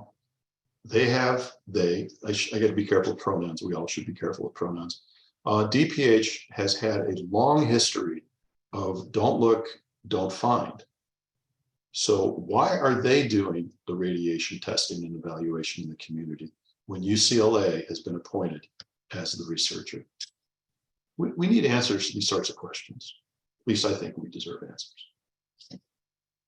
L: got to be careful of pronouns. We all should be careful of pronouns. DPH has had a long history of don't look, don't find. So why are they doing the radiation testing and evaluation in the community when UCLA has been appointed as the researcher? We need answers to these sorts of questions. At least I think we deserve answers.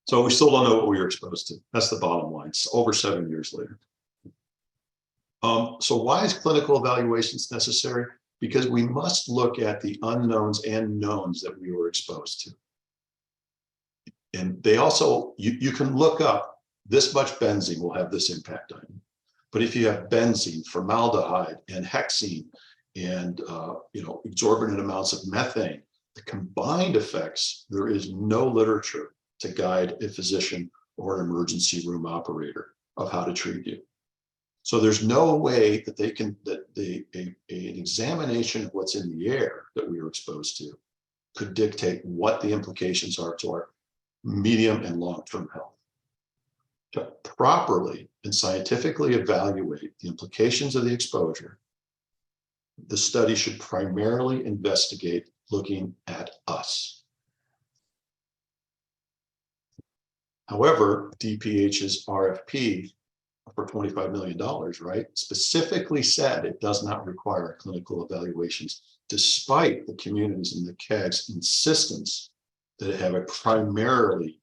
L: So we still don't know what we were exposed to. That's the bottom line. It's over 7 years later. So why is clinical evaluations necessary? Because we must look at the unknowns and knowns that we were exposed to. And they also, you can look up this much benzene will have this impact on you. But if you have benzene, formaldehyde, and hexene, and exorbitant amounts of methane, The combined effects, there is no literature to guide a physician or an emergency room operator of how to treat you. So there's no way that they can, that an examination of what's in the air that we are exposed to could dictate what the implications are to our medium and long-term health. To properly and scientifically evaluate the implications of the exposure, the study should primarily investigate looking at us. However, DPH's RFP for $25 million, right, specifically said it does not require clinical evaluations, despite the communities and the CAG's insistence that it have a primarily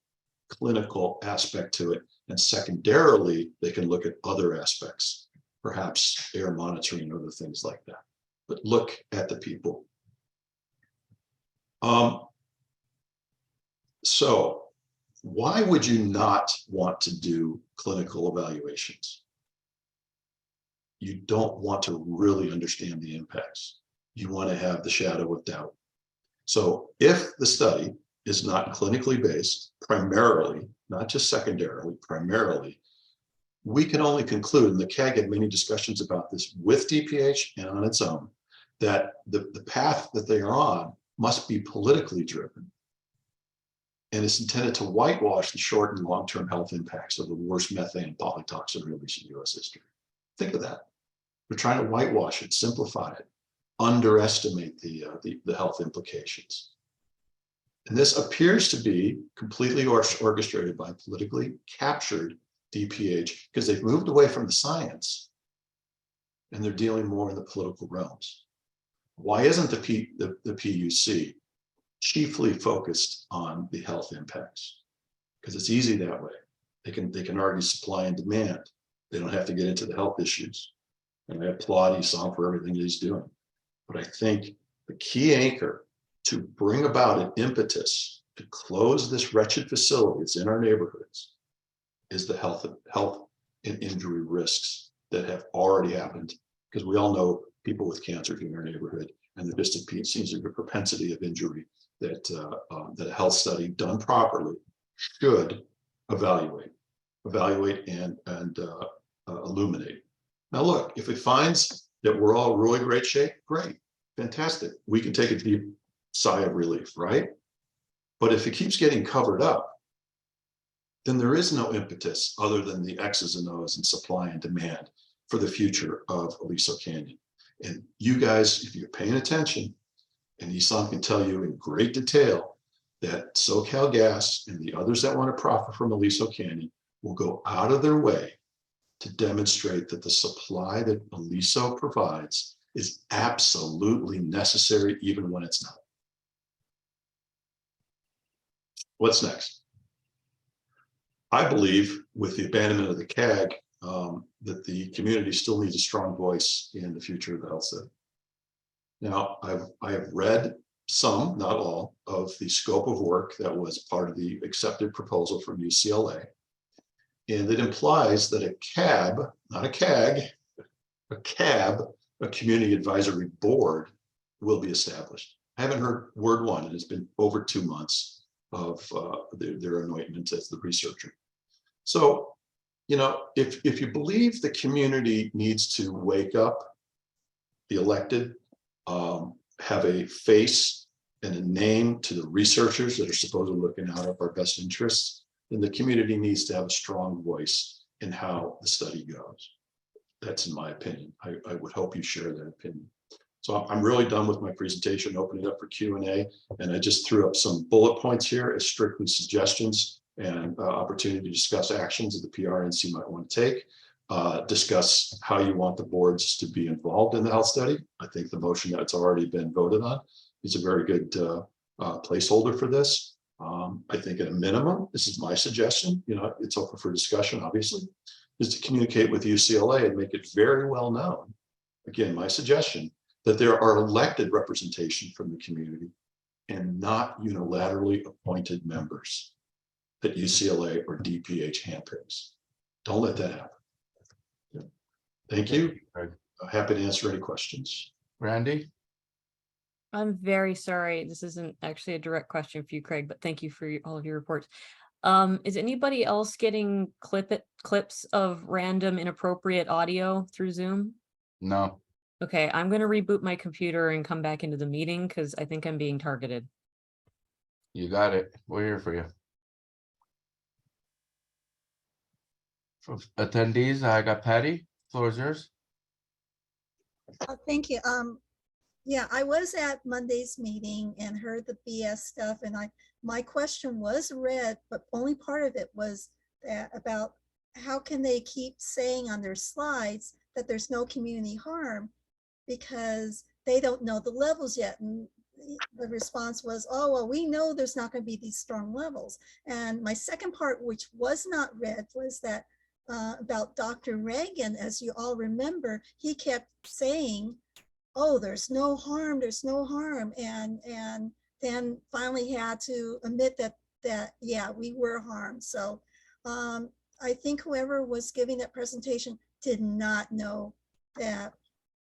L: clinical aspect to it, and secondarily, they can look at other aspects, perhaps air monitoring or other things like that. But look at the people. So why would you not want to do clinical evaluations? You don't want to really understand the impacts. You want to have the shadow of doubt. So if the study is not clinically based, primarily, not just secondarily, primarily, we can only conclude, and the CAG had many discussions about this with DPH and on its own, that the path that they are on must be politically driven. And it's intended to whitewash the short and long-term health impacts of the worst methane polytoxin release in US history. Think of that. They're trying to whitewash it, simplify it, underestimate the health implications. And this appears to be completely orchestrated by politically captured DPH because they've moved away from the science and they're dealing more in the political realms. Why isn't the PUC chiefly focused on the health impacts? Because it's easy that way. They can argue supply and demand. They don't have to get into the health issues. And I applaud Esam for everything that he's doing. But I think the key anchor to bring about an impetus to close this wretched facility that's in our neighborhoods is the health and injury risks that have already happened. Because we all know people with cancer in our neighborhood, and there just seems to be a propensity of injury that a health study done properly should evaluate and illuminate. Now look, if it finds that we're all really great shape, great, fantastic. We can take a deep sigh of relief, right? But if it keeps getting covered up, then there is no impetus other than the X's and O's and supply and demand for the future of Aliso Canyon. And you guys, if you're paying attention, and Esam can tell you in great detail that SoCal Gas and the others that want to profit from Aliso Canyon will go out of their way to demonstrate that the supply that Aliso provides is absolutely necessary, even when it's not. What's next? I believe with the abandonment of the CAG, that the community still needs a strong voice in the future of the health setting. Now, I have read some, not all, of the scope of work that was part of the accepted proposal from UCLA. And it implies that a CAB, not a CAG, a CAB, a community advisory board, will be established. I haven't heard word one, and it's been over 2 months of their anointment as the researcher. So, you know, if you believe the community needs to wake up, the elected, have a face and a name to the researchers that are supposedly looking out of our best interests, then the community needs to have a strong voice in how the study goes. That's in my opinion. I would hope you share that opinion. So I'm really done with my presentation, opening it up for Q&A. And I just threw up some bullet points here as strictly suggestions and opportunity to discuss actions that the PRNC might want to take. Discuss how you want the boards to be involved in the health study. I think the motion that's already been voted on is a very good placeholder for this. I think at a minimum, this is my suggestion, you know, it's open for discussion, obviously, is to communicate with UCLA and make it very well known, again, my suggestion, that there are elected representation from the community and not unilaterally appointed members that UCLA or DPH handpicks. Don't let that happen. Thank you. Happy to answer any questions.
A: Randy?
G: I'm very sorry. This isn't actually a direct question for you, Craig, but thank you for all of your reports. Is anybody else getting clips of random inappropriate audio through Zoom?
A: No,
G: Okay, I'm gonna reboot my computer and come back into the meeting because I think I'm being targeted.
A: you got it. We're here for you. For attendees, I got Patty. Floor is yours.
H: Thank you. Yeah, I was at Monday's meeting and heard the BS stuff, and my question was read, but only part of it was that about how can they keep saying on their slides that there's no community harm because they don't know the levels yet. And the response was, oh, well, we know there's not going to be these strong levels. And my second part, which was not read, was that about Dr. Reagan, as you all remember, he kept saying, oh, there's no harm, and then finally had to admit that yeah, we were harmed. So I think whoever was giving that presentation did not know that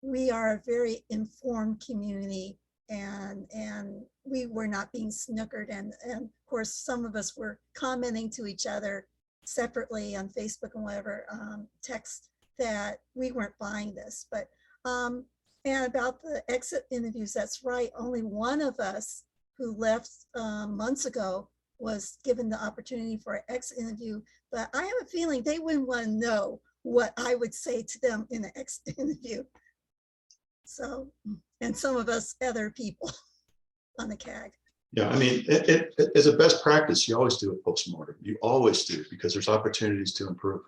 H: we are a very informed community, and we were not being snookered, and of course some of us were commenting to each other separately on Facebook and whatever, text, that we weren't buying this. But and about the exit interviews, that's right. Only one of us who left months ago was given the opportunity for an exit interview. But I have a feeling they wouldn't want to know what I would say to them in an exit interview. So, and some of us other people on the CAG.
L: Yeah, I mean, it as a best practice, you always do a postmortem. You always do, because there's opportunities to improve.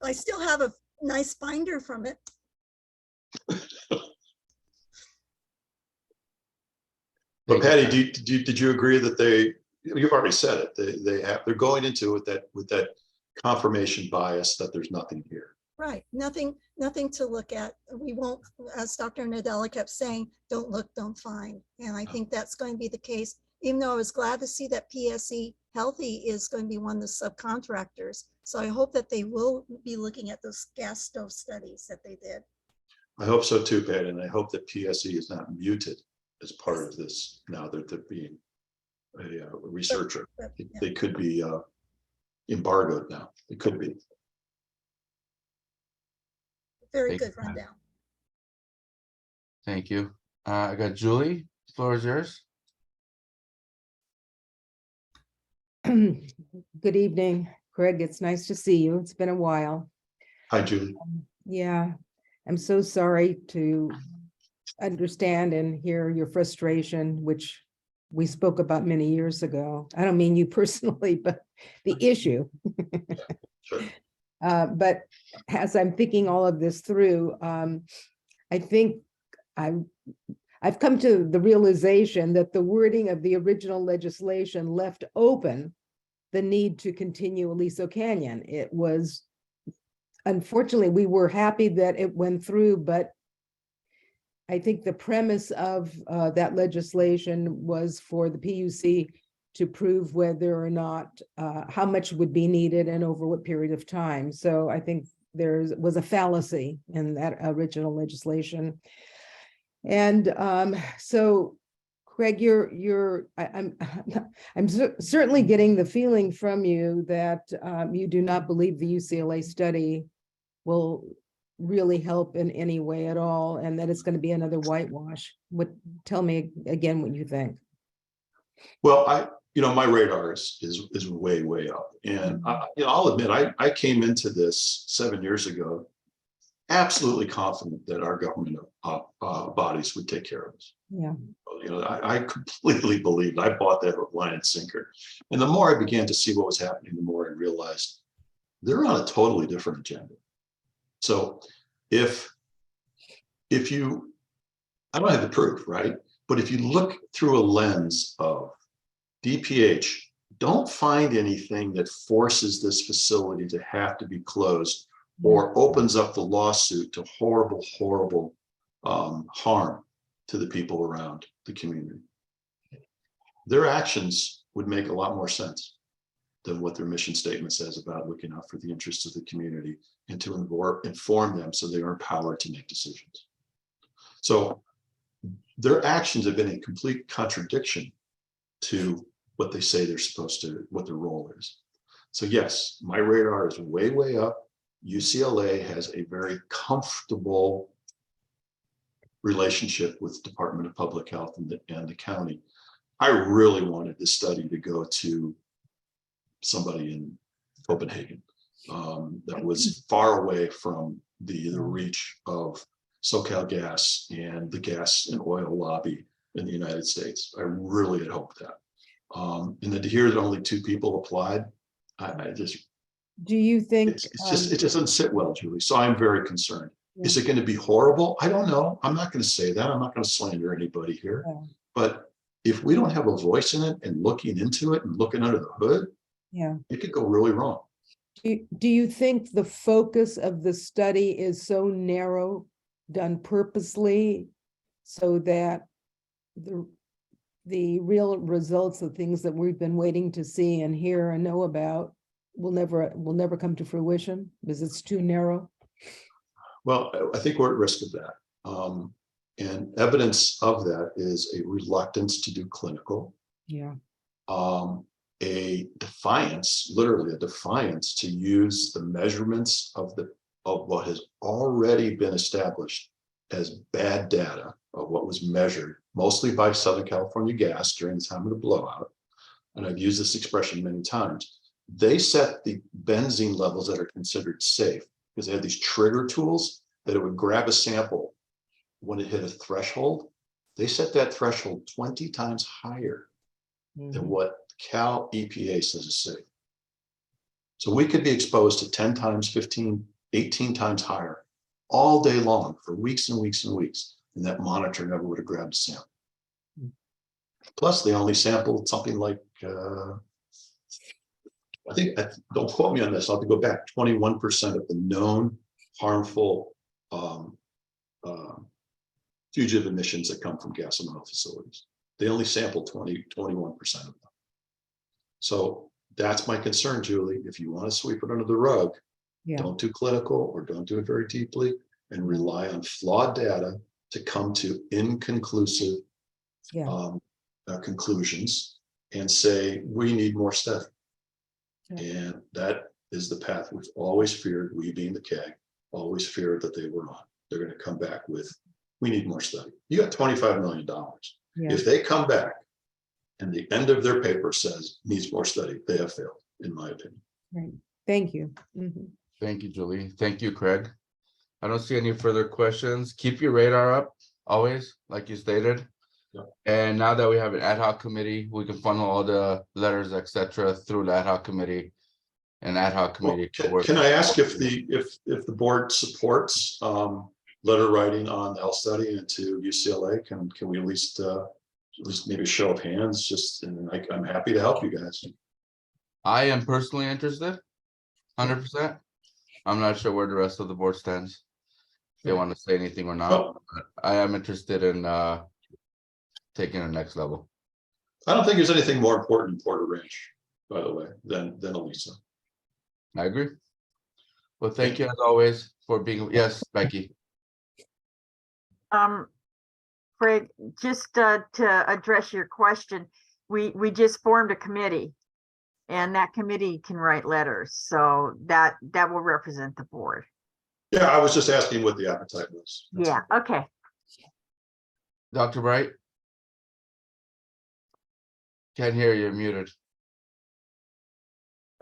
H: I still have a nice binder from it.
L: But Patty, did you agree that you've already said it, they're going into it with that confirmation bias that there's nothing here.
H: Right, nothing to look at. We won't, as Dr. Nadella kept saying, don't look, don't find. And I think that's going to be the case, even though I was glad to see that PSE Healthy is going to be one of the subcontractors. So I hope that they will be looking at those gas stove studies that they did.
L: I hope so too, Pat, and I hope that PSE is not muted as part of this now that they're being a researcher. They could be embargoed now. It could be.
H: Very good rundown.
A: Thank you. I got Julie. Floor is yours.
I: Good evening, Craig. It's nice to see you. It's been a while.
L: Hi, Julie.
I: Yeah, I'm so sorry to understand and hear your frustration, which we spoke about many years ago. I don't mean you personally, but the issue.
L: Sure.
I: But as I'm thinking all of this through, I think I've come to the realization that the wording of the original legislation left open the need to continue Aliso Canyon. It was, unfortunately, we were happy that it went through, but I think the premise of that legislation was for the PUC to prove whether or not, how much would be needed and over what period of time. So I think there was a fallacy in that original legislation. And so, Craig, I'm certainly getting the feeling from you that you do not believe the UCLA study will really help in any way at all, and that it's going to be another whitewash. Tell me again what you think.
L: Well, my radar is way up, and I'll admit I came into this 7 years ago absolutely confident that our government bodies would take care of us.
I: Yeah.
L: I completely believed. I bought that hook, line, and sinker. And the more I began to see what was happening, the more I realized they're on a totally different agenda. So if you, I don't have the proof, right? But if you look through a lens of DPH, don't find anything that forces this facility to have to be closed or opens up the lawsuit to horrible harm to the people around the community. Their actions would make a lot more sense than what their mission statement says about looking out for the interests of the community and to inform them so they are empowered to make decisions. So their actions have been in complete contradiction to what they say they're supposed to, what their role is. So yes, my radar is way, way up. UCLA has a very comfortable relationship with the Department of Public Health and the county. I really wanted this study to go to somebody in Copenhagen that was far away from the reach of SoCal Gas and the gas and oil lobby in the United States. I really had hoped that. And then to hear that only 2 people applied, I just,
I: Do you think?
L: it just doesn't sit well, Julie. So I'm very concerned. Is it going to be horrible? I don't know. I'm not going to say that. I'm not going to slander anybody here. But if we don't have a voice in it and looking into it and looking under the hood,
I: Yeah.
L: it could go really wrong.
I: Do you think the focus of the study is so narrow, done purposely, so that the real results of things that we've been waiting to see and hear and know about will never come to fruition because it's too narrow?
L: Well, I think we're at risk of that. And evidence of that is a reluctance to do clinical,
I: Yeah.
L: a defiance, literally a defiance to use the measurements of what has already been established as bad data of what was measured, mostly by Southern California Gas during the time of the blowout. And I've used this expression many times. They set the benzene levels that are considered safe because they had these trigger tools that it would grab a sample when it hit a threshold. They set that threshold 20 times higher than what Cal EPA says is safe. So we could be exposed to 10 times, 15, 18 times higher all day long for weeks and weeks and weeks. And that monitor never would have grabbed a sample. Plus, they only sampled something like, I think, don't quote me on this, I'll have to go back, 21% of the known harmful fugitive emissions that come from gas and oil facilities. They only sampled 21% of them. So that's my concern, Julie. If you want to sweep it under the rug, don't do clinical or don't do it very deeply and rely on flawed data to come to inconclusive conclusions and say, we need more study. And that is the path we've always feared, we being the CAG, always feared that they were on. They're going to come back with, we need more study. You got $25 million. If they come back and the end of their paper says needs more study, they have failed, in my opinion.
I: Right. Thank you. Mhm.
A: Thank you, Julie. Thank you, Craig. I don't see any further questions. Keep your radar up always, like you stated. And now that we have an ad hoc committee, we can funnel all the letters, etc., through the ad hoc committee. And ad hoc committee.
L: Can I ask if the board supports letter writing on the health study and to UCLA? Can we at least maybe a show of hands? Just, and I'm happy to help you guys.
A: I am personally interested, 100%. I'm not sure where the rest of the board stands. If they want to say anything or not, but I am interested in taking the next level.
L: I don't think there's anything more important in Porter Ranch, by the way, than Elisa.
A: I agree. Well, thank you as always for being, yes, Becky.
B: Craig, just to address your question, we just formed a committee and that committee can write letters. So that will represent the board.
L: Yeah, I was just asking what the appetite was.
B: Yeah, okay.
A: Dr. Bright? Can't hear you, muted.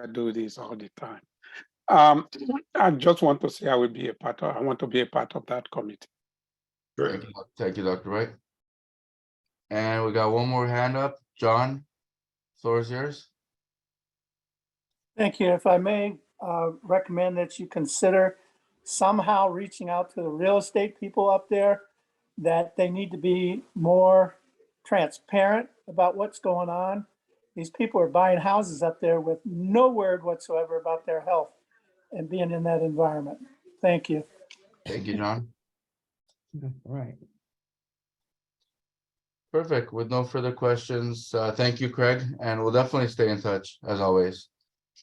E: I do this all the time. I just want to say I want to be a part of that committee.
L: Great.
A: Thank you, Dr. Wright. And we got one more hand up. John, floor is yours.
P: Thank you. If I may recommend that you consider somehow reaching out to the real estate people up there, that they need to be more transparent about what's going on. These people are buying houses up there with no word whatsoever about their health and being in that environment. Thank you.
A: Thank you, John.
I: Right.
A: Perfect. With no further questions, thank you, Craig, and we'll definitely stay in touch as always.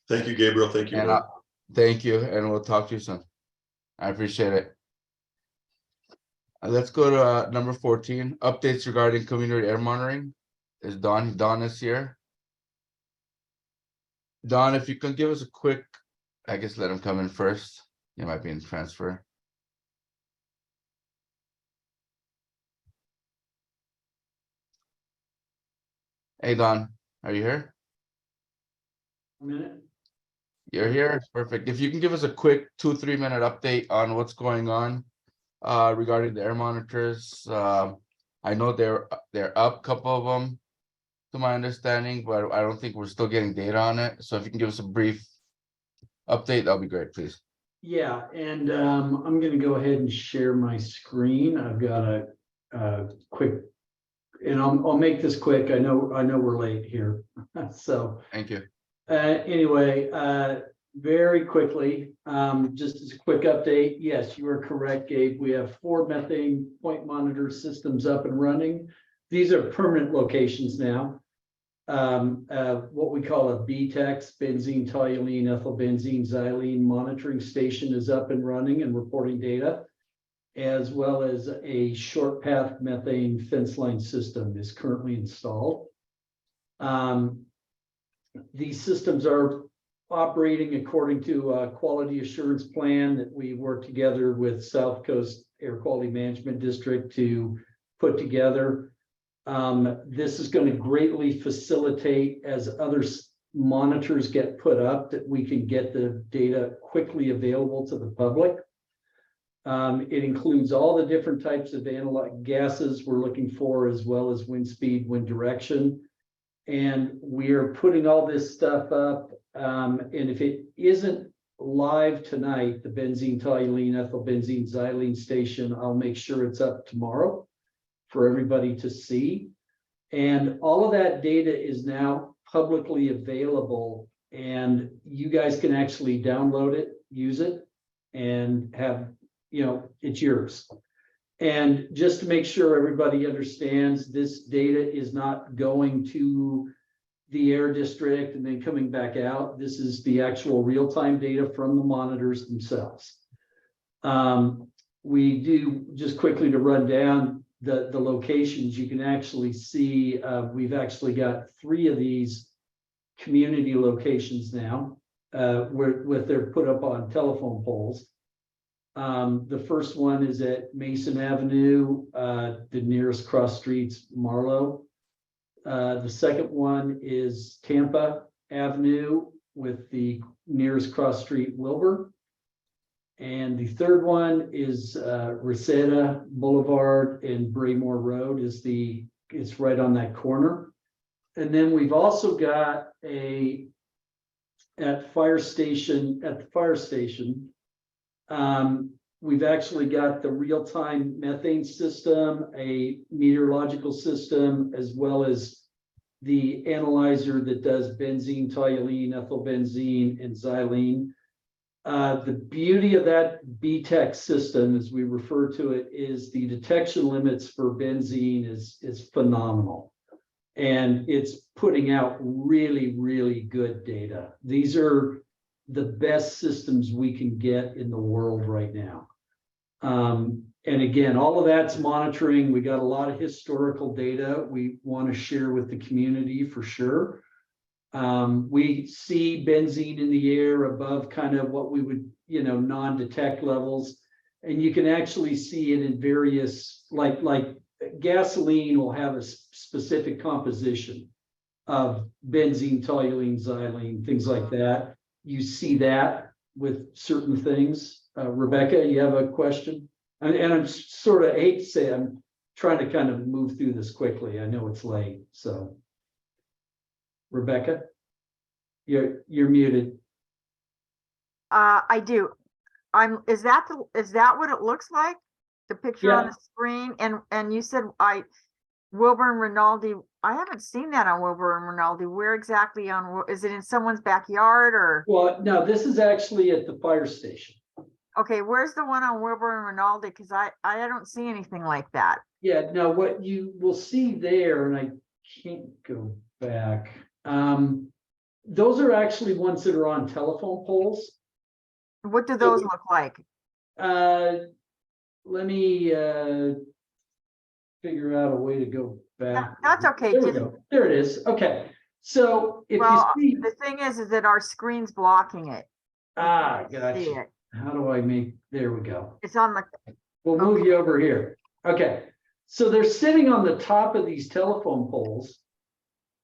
L: Thank you, Gabriel. Thank you.
A: And thank you, and we'll talk to you soon. I appreciate it. Let's go to number 14, updates regarding community air monitoring. Is Don is here. Don, if you can give us a quick, I guess let him come in first. He might be in transfer. Hey Don, are you here?
Q: Minute.
A: You're here, perfect. If you can give us a quick 2-3 minute update on what's going on regarding the air monitors. I know they're up, couple of them, to my understanding, but I don't think we're still getting data on it. So if you can give us a brief update, that'll be great, please.
Q: Yeah, and I'm gonna go ahead and share my screen. I've got a quick, and I'll make this quick. I know we're late here, so.
A: Thank you.
Q: Anyway, very quickly, just as a quick update, yes, you are correct, Gabe. We have 4 methane point monitor systems up and running. These are permanent locations now. What we call a BTEX, benzene, toluene, ethylbenzene, xylene monitoring station is up and running and reporting data, as well as a short path methane fence line system is currently installed. These systems are operating according to a quality assurance plan that we work together with South Coast Air Quality Management District to put together. This is going to greatly facilitate as other monitors get put up that we can get the data quickly available to the public. It includes all the different types of analog gases we're looking for, as well as wind speed, wind direction. And we are putting all this stuff up. And if it isn't live tonight, the benzene, toluene, ethylbenzene, xylene station, I'll make sure it's up tomorrow for everybody to see. And all of that data is now publicly available, and you guys can actually download it, use it, and have, it's yours. And just to make sure everybody understands, this data is not going to the air district and then coming back out. This is the actual real-time data from the monitors themselves. We do, just quickly to run down the locations, you can actually see we've actually got 3 of these community locations now where they're put up on telephone poles. The first one is at Mason Avenue, the nearest cross streets, Marlowe. The second one is Tampa Avenue with the nearest cross street, Wilbur. And the third one is Reseda Boulevard and Braymore Road it's right on that corner. And then we've also got at the fire station, we've actually got the real-time methane system, a meteorological system, as well as the analyzer that does benzene, toluene, ethylbenzene, and xylene. The beauty of that BTEX system, as we refer to it, is the detection limits for benzene is phenomenal. And it's putting out really, really good data. These are the best systems we can get in the world right now. And again, all of that's monitoring. We got a lot of historical data we want to share with the community for sure. We see benzene in the air above kind of what we would, non-detect levels. And you can actually see it in various, like gasoline will have a specific composition of benzene, toluene, xylene, things like that. You see that with certain things. Rebecca, you have a question? And I'm sort of, I hate to say, I'm trying to kind of move through this quickly. I know it's late, so. Rebecca, you're muted.
B: I do. Is that what it looks like? The picture on the screen? And you said Wilbur and Rinaldi. I haven't seen that on Wilbur and Rinaldi. Where exactly is it in someone's backyard or?
Q: Well, no, this is actually at the fire station.
B: Okay, where's the one on Wilbur and Rinaldi? Because I don't see anything like that.
Q: Yeah, no, what you will see there, and I can't go back. Those are actually ones that are on telephone poles.
B: What do those look like?
Q: let me figure out a way to go back.
B: That's okay.
Q: There we
B: Just,
Q: go. There it is. Okay. So if
B: well,
Q: you see,
B: the thing is that our screen's blocking it. We can't see
Q: gotcha.
B: it.
Q: How do I make, there we go.
B: It's on the,
Q: We'll move you over here. Okay. So they're sitting on the top of these telephone poles.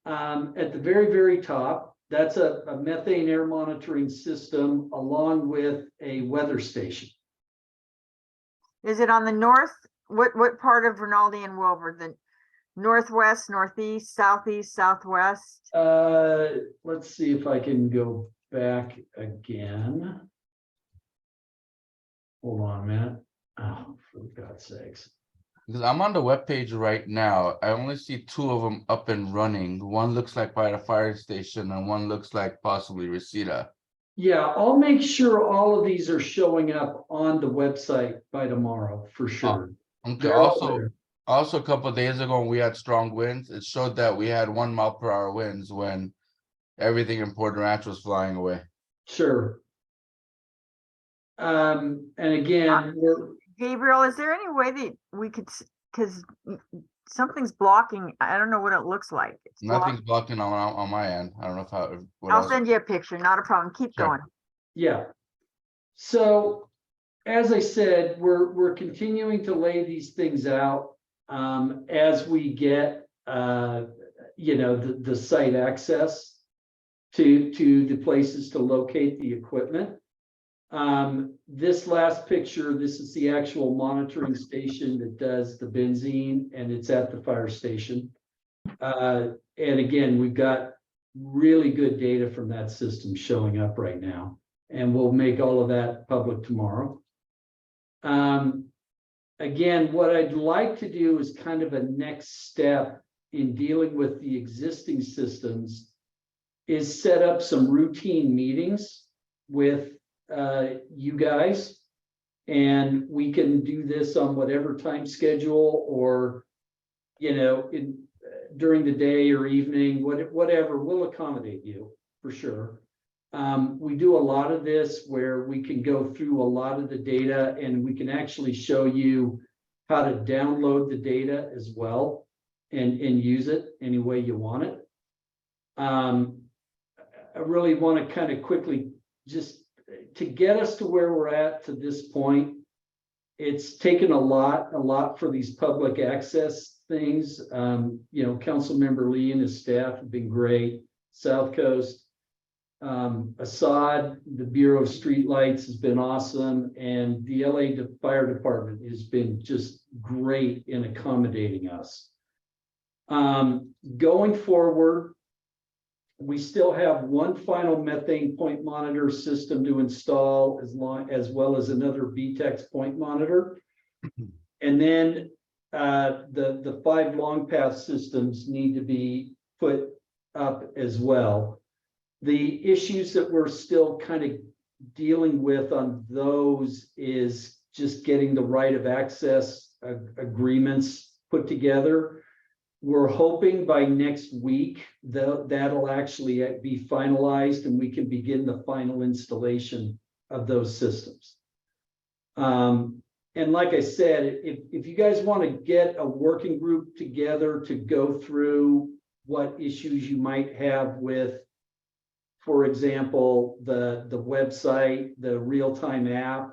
Q: At the very, very top, that's a methane air monitoring system along with a weather station.
B: is it on the north? What part of Rinaldi and Wilbur? The northwest, northeast, southeast, southwest?
Q: Let's see if I can go back again. Hold on a minute. Oh, for God's sakes.
A: Because I'm on the webpage right now. I only see 2 of them up and running. One looks like by the fire station and one looks like possibly Reseda.
Q: Yeah, I'll make sure all of these are showing up on the website by tomorrow for sure.
A: Okay,
Q: They're all
A: also,
Q: there.
A: a couple of days ago, when we had strong winds. It showed that we had 1 mile per hour winds when everything in Porter Ranch was flying away.
Q: Sure. And again, we're,
B: Gabriel, is there any way that we could, because something's blocking, I don't know what it looks like. It's
A: Nothing's
B: blocking.
A: blocking on my end. I don't know if how. What
B: I'll
A: else.
B: send you a picture, not a problem. Keep
A: Sure.
B: going.
Q: yeah. So as I said, we're continuing to lay these things out as we get the site access to the places to locate the equipment. This last picture, this is the actual monitoring station that does the benzene, and it's at the fire station. And again, we've got really good data from that system showing up right now, and we'll make all of that public tomorrow. Again, what I'd like to do is kind of a next step in dealing with the existing systems is set up some routine meetings with you guys, and we can do this on whatever time schedule, or during the day or evening, whatever, we'll accommodate you for sure. We do a lot of this where we can go through a lot of the data, and we can actually show you how to download the data as well and use it any way you want it. I really want to kind of quickly just to get us to where we're at to this point. It's taken a lot for these public access things. Councilmember Lee and his staff have been great. South Coast, Assad, the Bureau of Streetlights has been awesome, and the LA Fire Department has been just great in accommodating us. Going forward, we still have one final methane point monitor system to install, as well as another BTEX point monitor. And then the 5 long path systems need to be put up as well. The issues that we're still kind of dealing with on those is just getting the right of access agreements put together. We're hoping by next week that'll actually be finalized, and we can begin the final installation of those systems. And like I said, if you guys want to get a working group together to go through what issues you might have with, for example, the website, the real-time app,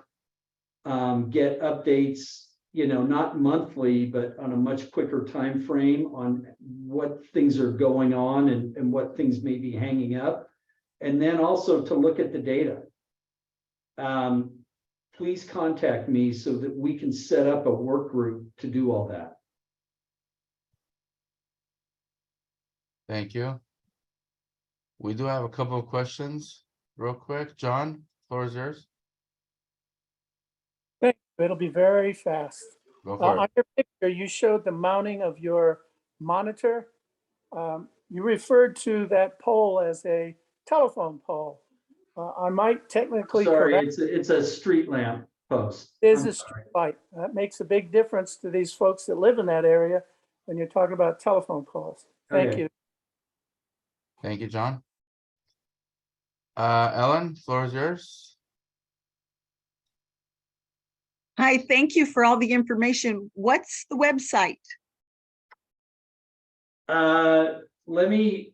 Q: get updates, not monthly, but on a much quicker time frame on what things are going on and what things may be hanging up. And then also to look at the data. Please contact me so that we can set up a work group to do all that.
A: Thank you. We do have a couple of questions real quick. John, floor is yours.
P: Thank you. It'll be very fast.
A: Go for
P: On
A: it.
P: your picture, you showed the mounting of your monitor. You referred to that pole as a telephone pole. I might technically
Q: Sorry,
P: correct.
Q: it's a street lamp post.
P: It is
Q: I'm
P: a
Q: sorry.
P: street light. That makes a big difference to these folks that live in that area when you're talking about telephone poles. Thank
Q: Okay.
P: you.
A: Thank you, John. Ellen, floor is yours.
F: Hi, thank you for all the information. What's the website?
Q: Let me,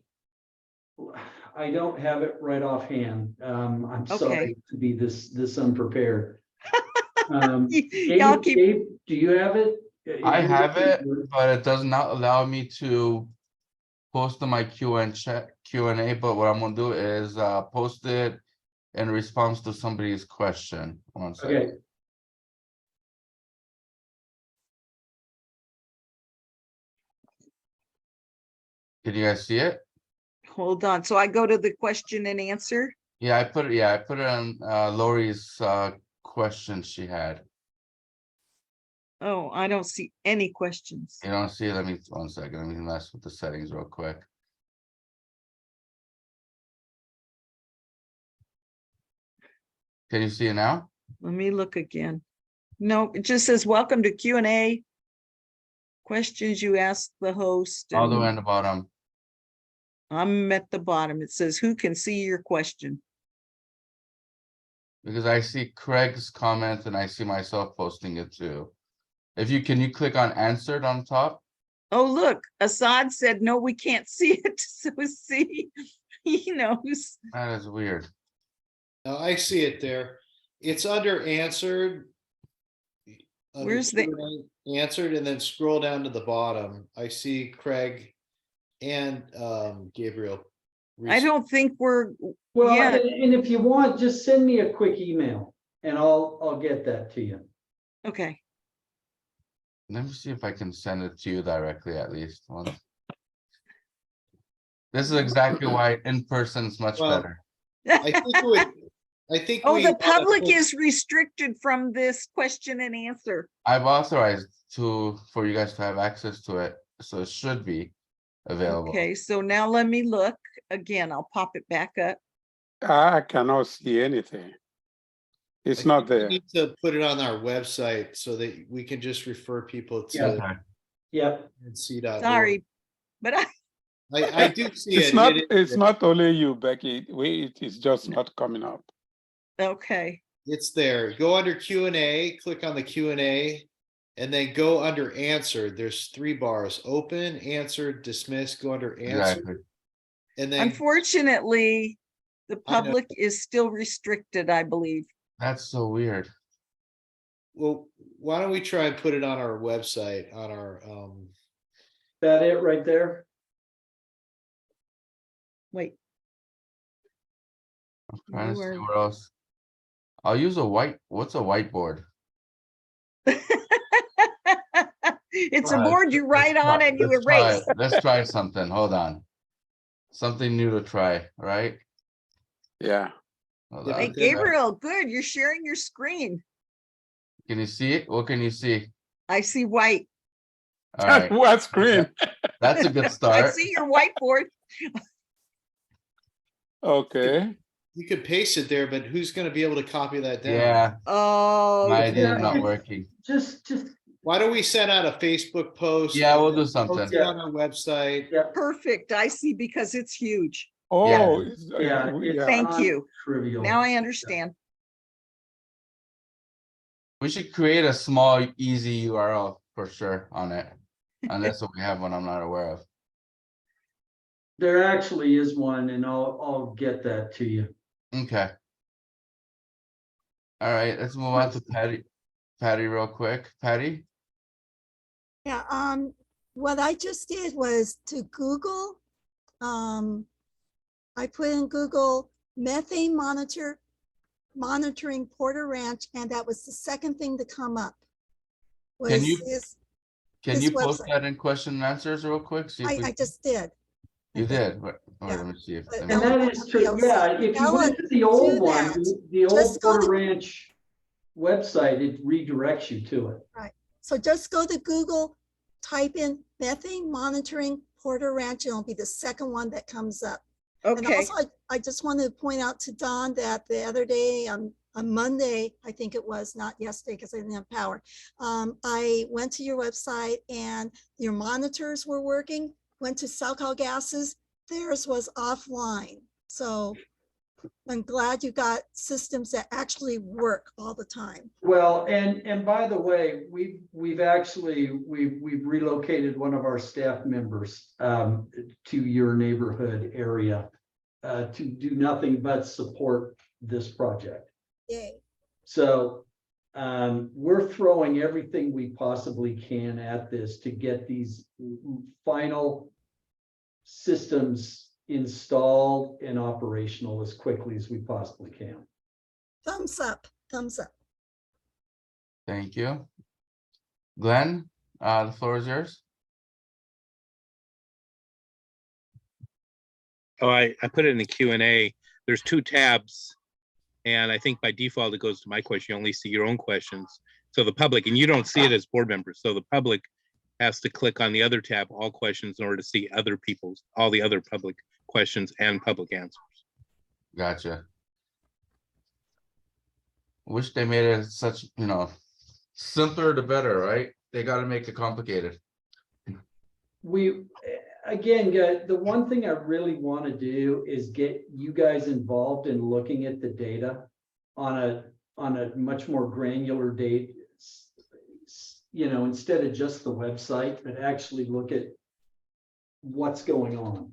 Q: I don't have it right offhand. I'm sorry
F: Okay.
Q: to be this unprepared.
F: Y'all keep,
Q: Gabe, do you have it?
A: I have it, but it does not allow me to post to my Q&A, but what I'm gonna do is post it in response to somebody's question. One second.
Q: Okay,
A: Did you guys see it?
F: hold on. So I go to the question and answer.
A: Yeah, I put it on Lori's question she had.
F: Oh, I don't see any questions.
A: You don't see it? Let me, one second, let me mess with the settings real quick. Can you see it now?
F: Let me look again. No, it just says, welcome to Q&A. Questions you ask the host.
A: All the way
F: and
A: on the bottom.
F: I'm at the bottom. It says, who can see your question?
A: Because I see Craig's comment and I see myself posting it too. Can you click on answered on top?
F: Oh, look, Assad said, no, we can't see it. So see, he knows.
A: That is weird.
M: No, I see it there. It's under answered. Under
F: Where's the-
M: Q&A, answered, and then scroll down to the bottom. I see Craig and Gabriel.
F: I don't think we're,
Q: well,
F: yeah,
Q: and if you want, just send me a quick email and I'll get that to you.
F: okay.
A: Let me see if I can send it to you directly at least once. This is exactly why in person is much
M: Well,
A: better.
M: I think it would. I think.
F: Oh,
M: we
F: the
M: ought to
F: public
M: put-
F: is restricted from this question and answer.
A: I've authorized for you guys to have access to it, so it should be available.
F: Okay, so now let me look again. I'll pop it back up.
E: I cannot see anything. It's
M: I
E: not
M: think we
E: there.
M: need to put it on our website so that we can just refer people to
A: Okay.
Q: Yep.
M: NC.org.
F: Sorry, but
M: I do see
E: It's
M: it.
E: not,
M: It is
E: it's
M: there.
E: not only you, Becky. It is just not coming up.
F: okay.
M: It's there. Go under Q&A, click on the Q&A, and then go under answered. There's 3 bars: open, answered, dismiss. Go under answered.
A: Exactly.
M: And then
F: Unfortunately, the
M: I know.
F: public is still restricted, I believe.
A: That's so weird.
M: well, why don't we try and put it on our website, on our
Q: That it right there?
F: Wait.
A: I'm trying to
F: You
A: see
F: are-
A: where else. I'll use what's a whiteboard?
F: It's a
A: Alright,
F: board you write on and you
A: let's try
F: erase.
A: it. Let's try something. Hold on. Something new to try, right?
E: Yeah.
A: Hold
M: Yeah,
A: on.
F: Hey,
M: but then-
F: Gabriel, good. You're sharing your screen.
A: Can you see it? What can you see?
F: I see white.
A: All right.
E: What screen?
A: That's a good
F: I
A: start.
F: see your whiteboard.
E: Okay.
M: you could paste it there, but who's going to be able to copy that down?
A: Yeah,
F: Oh,
A: my idea is
Q: yeah.
A: not working.
Q: Just,
M: Why don't we send out a Facebook post?
A: Yeah,
M: and
A: we'll do
M: post
A: something.
M: it on our website.
Q: yeah,
F: perfect. I see because it's huge.
E: Oh,
Q: yeah. it's
F: Thank you.
Q: non-trivial.
F: Now I understand.
A: We should create a small, easy URL for sure on it. Unless we have one I'm not aware of.
Q: There actually is one and I'll get that to you.
A: Okay. All right, let's move on to Patty. Patty, real quick. Patty?
H: Yeah, what I just did was to Google, I put in Google methane monitoring Porter Ranch, and that was the second thing to come up.
A: Can
H: was
A: you-
H: his-
A: Can
H: This
A: you post
H: website.
A: that in question and answers real quick? See if we
H: I just did.
A: You did. Wait,
H: yeah.
A: let me see if.
H: But-
A: let me-
Q: And that is true,
H: PLC.
Q: yeah, if you
H: Ellen,
Q: went to the
H: do
Q: old one,
H: that.
Q: the old
H: Just go to-
Q: Porter Ranch website, it redirects you to it.
H: So just go to Google, type in methane monitoring Porter Ranch, and it'll be the second one that comes up. And
F: Okay.
H: also, I just wanted to point out to Don that the other day on Monday, I think it was, not yesterday because I didn't have power. I went to your website and your monitors were working, went to SoCal Gases, theirs was offline. So I'm glad you got systems that actually work all the time.
Q: Well, and by the way, we've relocated one of our staff members to your neighborhood area to do nothing but support this project.
H: Yay.
Q: So we're throwing everything we possibly can at this to get these final systems installed and operational as quickly as we possibly can.
H: Thumbs up, thumbs up.
A: Thank you. Glenn, the floor is yours.
S: Oh, I put it in the Q&A. There's 2 tabs. And I think by default, it goes to my question. You only see your own questions. So the public, and you don't see it as board members. So the public has to click on the other tab, all questions, in order to see other people's, all the other public questions and public answers.
A: Gotcha. Wish they made it such, simpler the better, right? They got to make it complicated.
Q: Again, guys, the one thing I really want to do is get you guys involved in looking at the data on a much more granular date, instead of just the website, but actually look at what's going on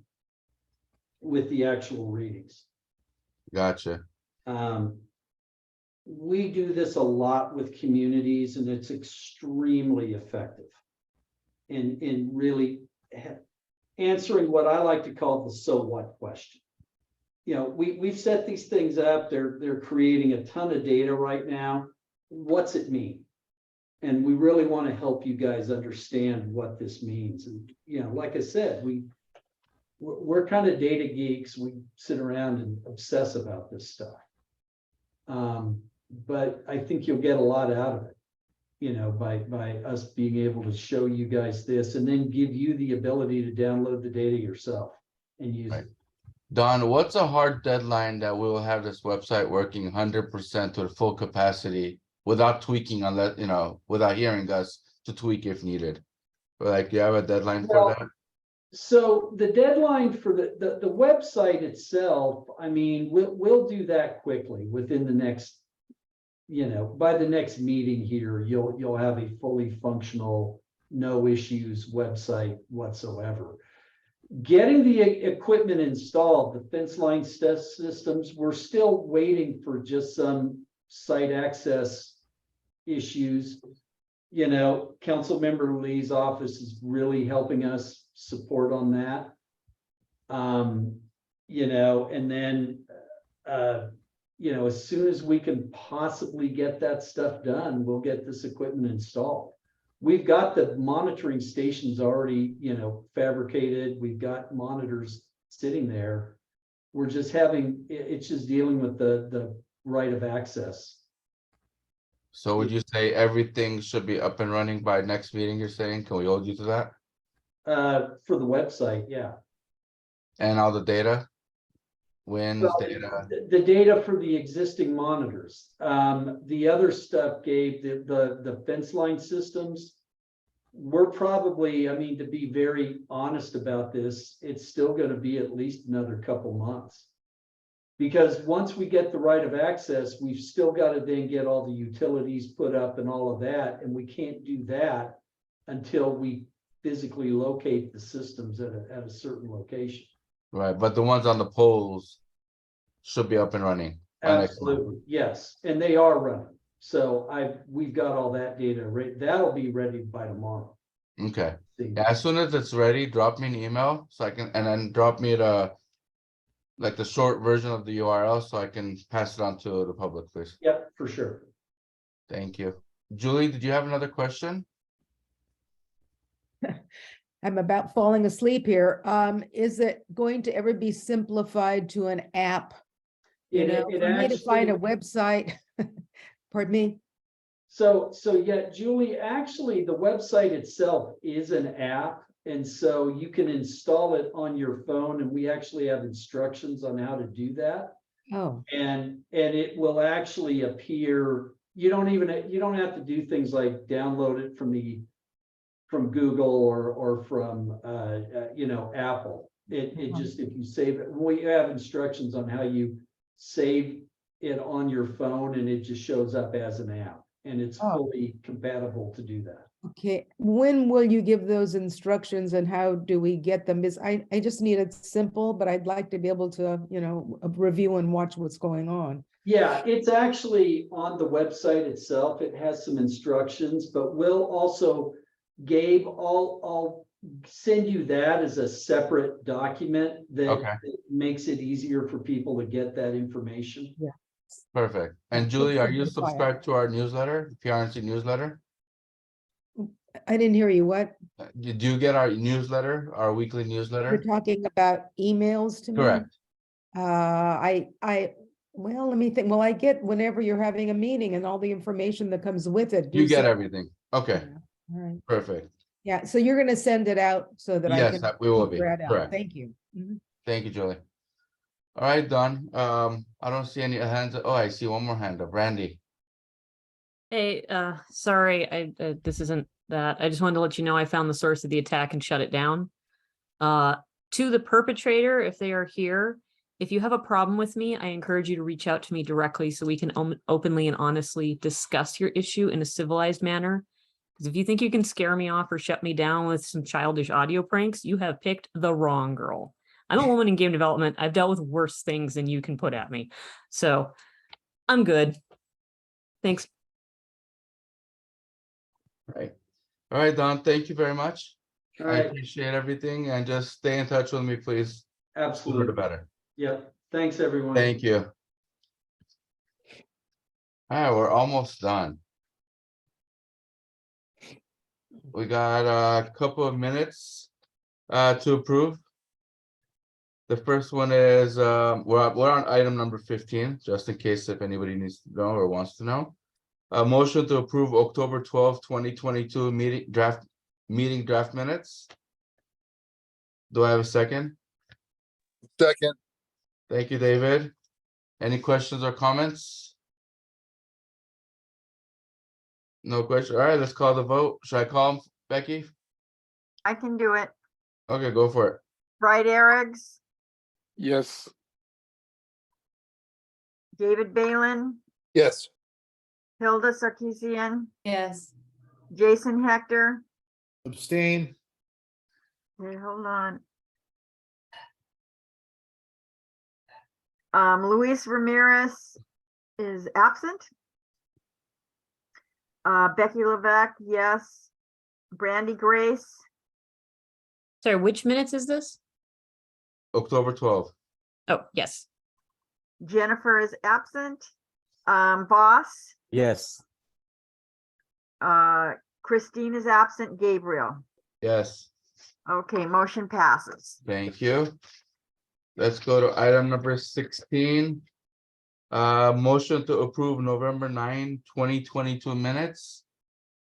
Q: with the actual readings.
A: Gotcha.
Q: We do this a lot with communities, and it's extremely effective in really answering what I like to call the so what question. We've set these things up. They're creating a ton of data right now. What's it mean? And we really want to help you guys understand what this means. And like I said, we're kind of data geeks. We sit around and obsess about this stuff. But I think you'll get a lot out of it, by us being able to show you guys this and then give you the ability to download the data yourself and use it.
A: Don, what's a hard deadline that we will have this website working 100% to the full capacity without tweaking, unless, without hearing us to tweak if needed? Like, do you have a deadline for that?
Q: So the deadline for the website itself, I mean, we'll do that quickly within the next, by the next meeting here, you'll have a fully functional, no issues website whatsoever. Getting the equipment installed, the fence line systems, we're still waiting for just some site access issues. Council Member Lee's office is really helping us support on that. And then, as soon as we can possibly get that stuff done, we'll get this equipment installed. We've got the monitoring stations already, fabricated. We've got monitors sitting there. We're just it's just dealing with the right of access.
A: So would you say everything should be up and running by next meeting, you're saying? Can we hold you to that?
Q: For the website, yeah.
A: And all the data? Winds,
Q: Well,
A: data?
Q: the data for the existing monitors. The other stuff, Gabe, the fence line systems, we're probably, to be very honest about this, it's still going to be at least another couple months. Because once we get the right of access, we've still got to then get all the utilities put up and all of that. And we can't do that until we physically locate the systems at a certain location.
A: Right, but the ones on the poles should be up and running. by next month.
Q: Absolutely, yes, and they are running. So we've got all that data, that'll be ready by tomorrow.
A: Okay, yeah, as soon as it's ready, drop me an email so I can, and then drop me the short version of the URL so I can pass it on to the public, please.
Q: Yep, for sure.
A: Thank you. Julie, did you have another question?
I: I'm about falling asleep here. Is it going to ever be simplified to an app? For me to find a website, pardon me?
Q: So yeah, Julie, actually, the website itself is an app. And so you can install it on your phone, and we actually have instructions on how to do that.
I: Oh.
Q: And it will actually appear, you don't have to do things like download it from Google or from Apple. It just, if you save it, we have instructions on how you save it on your phone and it just shows up as an app. And it's
I: Oh.
Q: fully compatible to do that.
I: Okay, when will you give those instructions and how do we get them? Because I just need it simple, but I'd like to be able to, review and watch what's going on.
Q: Yeah, it's actually on the website itself. It has some instructions, but we'll also, Gabe, I'll send you that as a separate document
A: Okay.
Q: that makes it easier for people to get that information.
I: Yeah.
A: Perfect. And
I: Yeah,
A: Julie, are
I: good
A: you
I: for the file.
A: subscribed to our newsletter, PRNC newsletter?
I: I didn't hear you. What?
A: Did you get our newsletter, our weekly
I: You're
A: newsletter?
I: talking about emails to me?
A: Correct.
I: Well, let me think. Well, I get whenever you're having a meeting and all the information that comes with it.
A: You
I: Do
A: get
I: so-
A: everything. Okay,
I: All right.
A: perfect.
I: Yeah, so you're gonna send it out so that I
A: Yes,
I: can.
A: that we will be.
I: figure it out.
A: Correct.
I: Thank you. Mhm.
A: Thank you, Julie. All right, Don. I don't see any hands. Oh, I see one more hand up. Randy.
G: Hey, sorry, this isn't that. I just wanted to let you know I found the source of the attack and shut it down. To the perpetrator, if they are here, if you have a problem with me, I encourage you to reach out to me directly so we can openly and honestly discuss your issue in a civilized manner. Because if you think you can scare me off or shut me down with some childish audio pranks, you have picked the wrong girl. I'm a woman in game development. I've dealt with worse things than you can put at me. So I'm good. Thanks.
A: Right. All right, Don, thank you very much.
Q: All
A: I
Q: right,
A: appreciate everything and just stay in touch with me, please. Sooner the
Q: absolutely.
A: better.
Q: Yeah, thanks, everyone.
A: Thank you. All right, we're almost done. We got a couple of minutes to approve. The first one is we're on item number 15, just in case if anybody needs to know or wants to know. A motion to approve October 12th, 2022 meeting draft minutes. Do I have a second?
K: Second.
A: Thank you, David. Any questions or comments? No question. All right, let's call the vote. Should I call him, Becky?
B: I can do it.
A: Okay, go for it.
B: Bright Erigs,
E: Yes.
B: David Balin,
K: Yes.
B: Hilda Sarkisian,
D: Yes.
B: Jason Hector.
M: Abstain.
B: Okay, hold on. Luis Ramirez is absent. Becky Levesque, yes. Brandy Grace,
G: Sorry, which minutes is this?
A: October 12th.
G: Oh, yes.
B: Jennifer is absent. Boss,
C: Yes.
B: Christine is absent. Gabriel.
A: Yes,
B: Okay, motion passes.
A: thank you. Let's go to item number 16. Motion to approve November 9, 2022 minutes.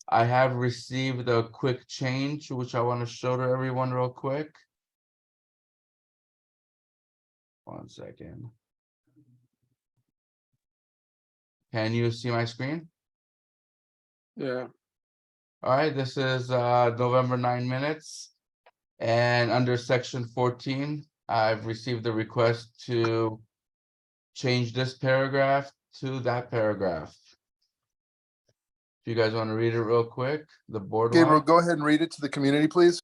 A: I have received a quick change, which I want to show to everyone real quick. 1 second. Can you see my screen?
E: Yeah.
A: All right, this is November 9 minutes. And under section 14, I've received a request to change this paragraph to that paragraph. If you guys want to read it real quick, the board.
K: Gabriel,
A: wants.
K: go ahead and read it to the community, please.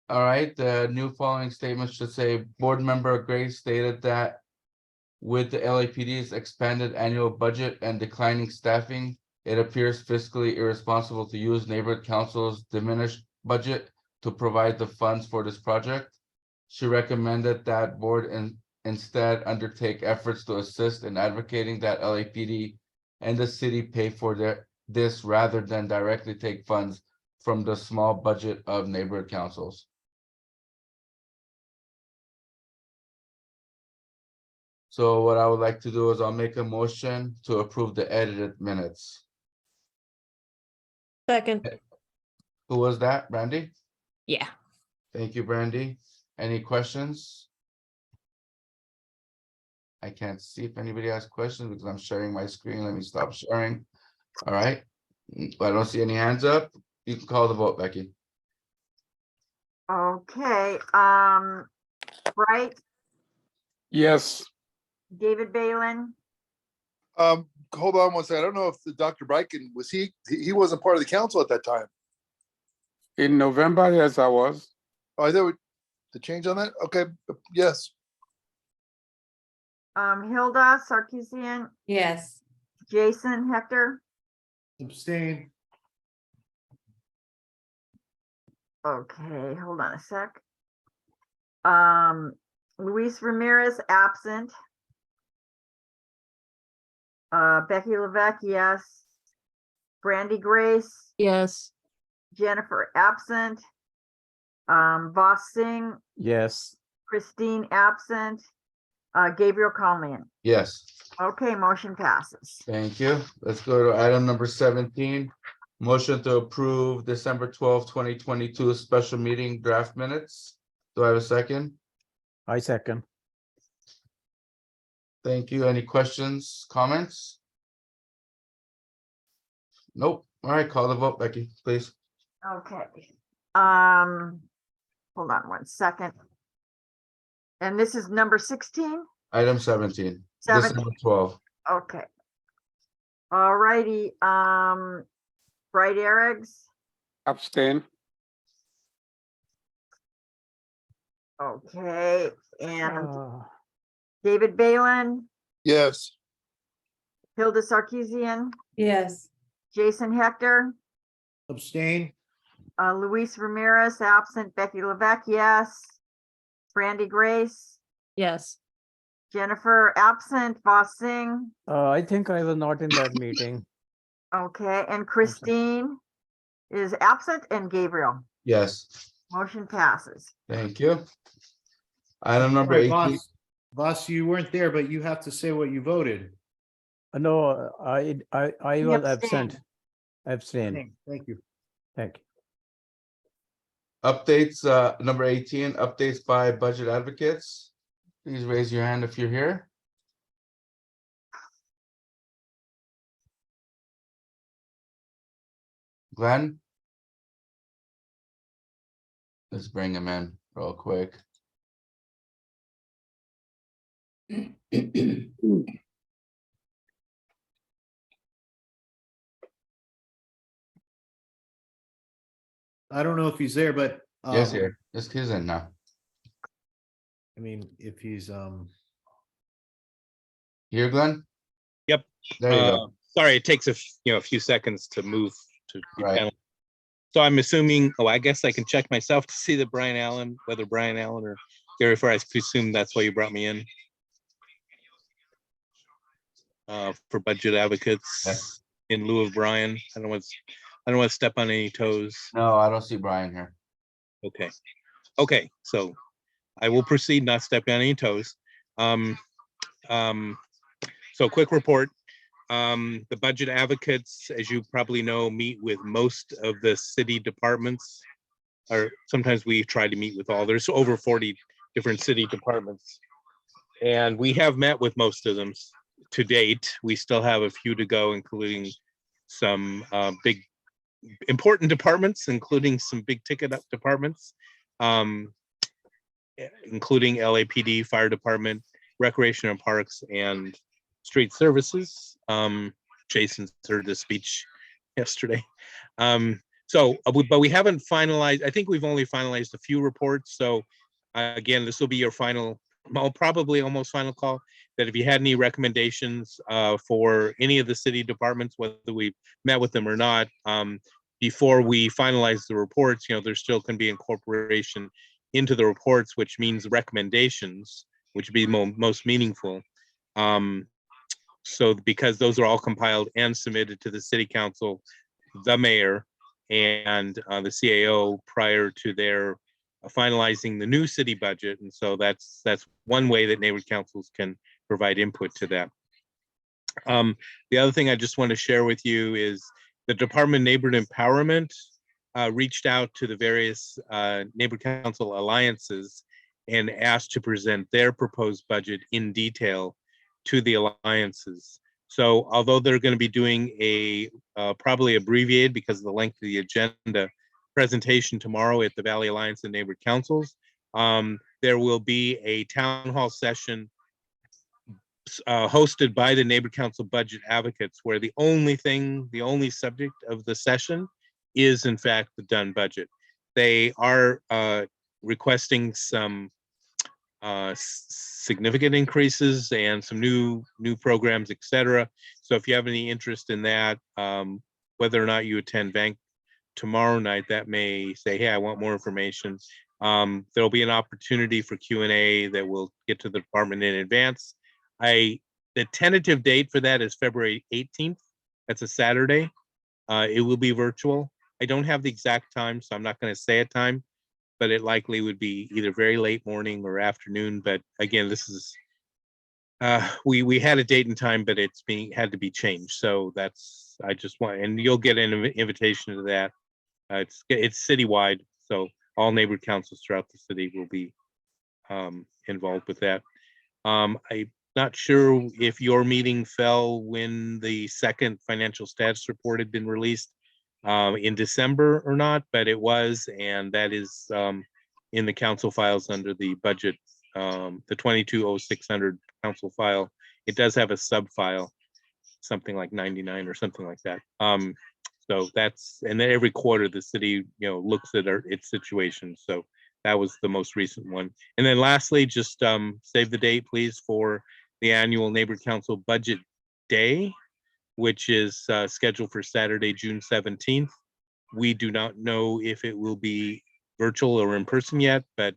A: All right, the new following statement should say, Board Member Gray stated that with the LAPD's expanded annual budget and declining staffing, it appears fiscally irresponsible to use neighborhood council's diminished budget to provide the funds for this project. She recommended that board instead undertake efforts to assist in advocating that LAPD and the city pay for this rather than directly take funds from the small budget of neighborhood councils. So what I would like to do is I'll make a motion to approve the edited minutes.
G: Second.
A: Who was that, Brandy?
G: Yeah.
A: Thank you, Brandy. Any questions? I can't see if anybody has questions because I'm sharing my screen. Let me stop sharing. All right. I don't see any hands up. You can call the vote, Becky.
B: Okay, Bright,
E: Yes.
B: David Balin,
K: Hold on one second. I don't know if the Dr. Briken, he wasn't part of the council at that time.
E: In November, yes, I was.
K: Oh, I thought the change on that? Okay, yes.
B: Hilda Sarkeesian,
D: Yes.
B: Jason Hector.
M: Abstain.
B: Okay, hold on a sec. Luis Ramirez, absent. Becky Levesque, yes. Brandy Grace,
G: Yes.
B: Jennifer, absent. Voss Singh,
C: Yes.
B: Christine, absent. Gabriel Conlon.
A: Yes.
B: Okay, motion passes.
A: Thank you. Let's go to item number 17. Motion to approve December 2022 special meeting draft minutes. Do I have a second?
C: I second.
A: Thank you. Any questions, comments? Nope. All right, call the vote, Becky, please.
B: Okay. Hold on one second. And this is number 16?
A: Item 17.
B: 17.
A: December 12.
B: Okay. All righty, Bright Erigs,
E: Abstain.
B: okay, and David Balin,
K: Yes.
B: Hilda Sarkeesian,
D: Yes.
B: Jason Hector,
M: Abstain.
B: Luis Ramirez, absent, Becky Levesque, yes. Brandy Grace,
G: Yes.
B: Jennifer, absent, Voss Singh,
C: I think I was not in that meeting.
B: okay, and Christine is absent, and Gabriel.
A: Yes,
B: Motion passes.
A: thank you. Item number
M: Sorry,
A: 18.
M: Voss, you weren't there, but you have to say what you voted.
C: No, I
B: He
C: was
B: abstained.
C: absent. Abstain.
M: Thank you.
C: Thank you.
A: Updates, number 18, updates by budget advocates. Please raise your hand if you're here. Glenn? Let's bring him in real quick.
M: I don't know if he's there, but.
A: Yes, here. This he's in now.
M: I mean, if he's,
A: Here, Glenn?
S: Yep.
A: There you go.
S: Sorry, it takes a few seconds to move to the
A: Right.
S: panel. So I'm assuming, I guess I can check myself to see that whether Brian Allen or Gary Fair, I presume that's why you brought me in. For budget advocates
A: Yes.
S: in lieu of Brian. I don't want to step on any toes.
A: No, I don't see Brian here.
S: Okay. Okay, so I will proceed, not stepping on any toes. So quick report. The budget advocates, as you probably know, meet with most of the city departments, or sometimes we try to meet with all. There's over 40 different city departments. And we have met with most of them to date. We still have a few to go, including some big important departments, including some big ticket up departments, including LAPD, Fire Department, Recreation and Parks, and Street Services. Jason's heard the speech yesterday. But we haven't finalized. I think we've only finalized a few reports. So again, this will be your final, probably almost final call, that if you had any recommendations for any of the city departments, whether we met with them or not, before we finalize the reports, there still can be incorporation into the reports, which means recommendations, which would be most meaningful. So because those are all compiled and submitted to the city council, the mayor, and the CAO prior to their finalizing the new city budget. And so that's one way that neighborhood councils can provide input to that. The other thing I just want to share with you is the Department of Neighborhood Empowerment reached out to the various neighborhood council alliances and asked to present their proposed budget in detail to the alliances. So although they're going to be doing a probably abbreviated because of the length of the agenda presentation tomorrow at the Valley Alliance and Neighborhood Councils, there will be a town hall session hosted by the Neighbor Council Budget Advocates, where the only subject of the session is in fact the done budget. They are requesting some significant increases and some new programs, etc. So if you have any interest in that, whether or not you attend bank tomorrow night, that may say, hey, I want more information. There'll be an opportunity for Q&A that will get to the department in advance. The tentative date for that is February 18th. That's a Saturday. It will be virtual. I don't have the exact time, so I'm not going to say a time, but it likely would be either very late morning or afternoon. But again, this is we had a date and time, but it's had to be changed. So that's, I just want, and you'll get an invitation to that. It's citywide, so all neighbor councils throughout the city will be involved with that. I'm not sure if your meeting fell when the second financial status report had been released in December or not, but it was, and that is in the council files under the budget, the 220600 council file. It does have a sub file, something like 99 or something like that. So that's, and then every quarter the city, looks at its situation. So that was the most recent one. And then lastly, just save the date, please, for the annual Neighbor Council Budget Day, which is scheduled for Saturday, June 17th. We do not know if it will be virtual or in person yet, but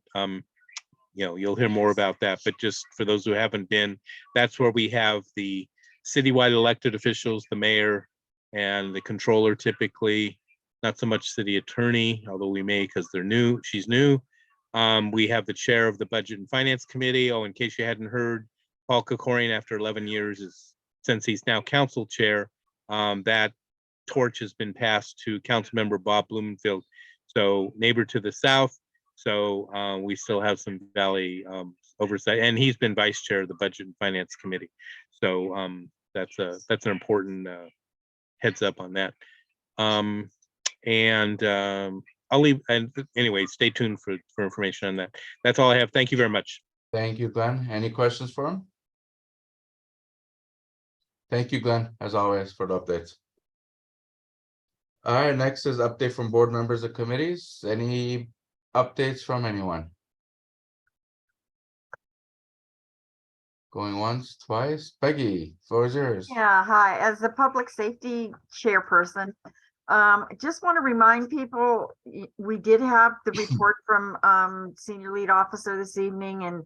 S: you'll hear more about that. But just for those who haven't been, that's where we have the citywide elected officials, the mayor and the controller, typically, not so much city attorney, although we may, because they're new, she's new. We have the chair of the Budget and Finance Committee. Oh, in case you hadn't heard, Paul Kokorian, after 11 years, since he's now council chair, that torch has been passed to Councilmember Bob Blumenfield, so neighbor to the south. So we still have some Valley oversight, and he's been vice chair of the Budget and Finance Committee. So that's an important heads up on that. I'll leave, and anyway, stay tuned for information on that. That's all I have. Thank you very much.
A: Thank you, Glenn. Any questions for him? Thank you, Glenn, as always, for the updates. All right, next is update from board members of committees. Any updates from anyone? Going once, twice. Peggy, floor is yours.
B: Yeah, hi. As the public safety chairperson, I just want to remind people, we did have the report from senior lead officer this evening and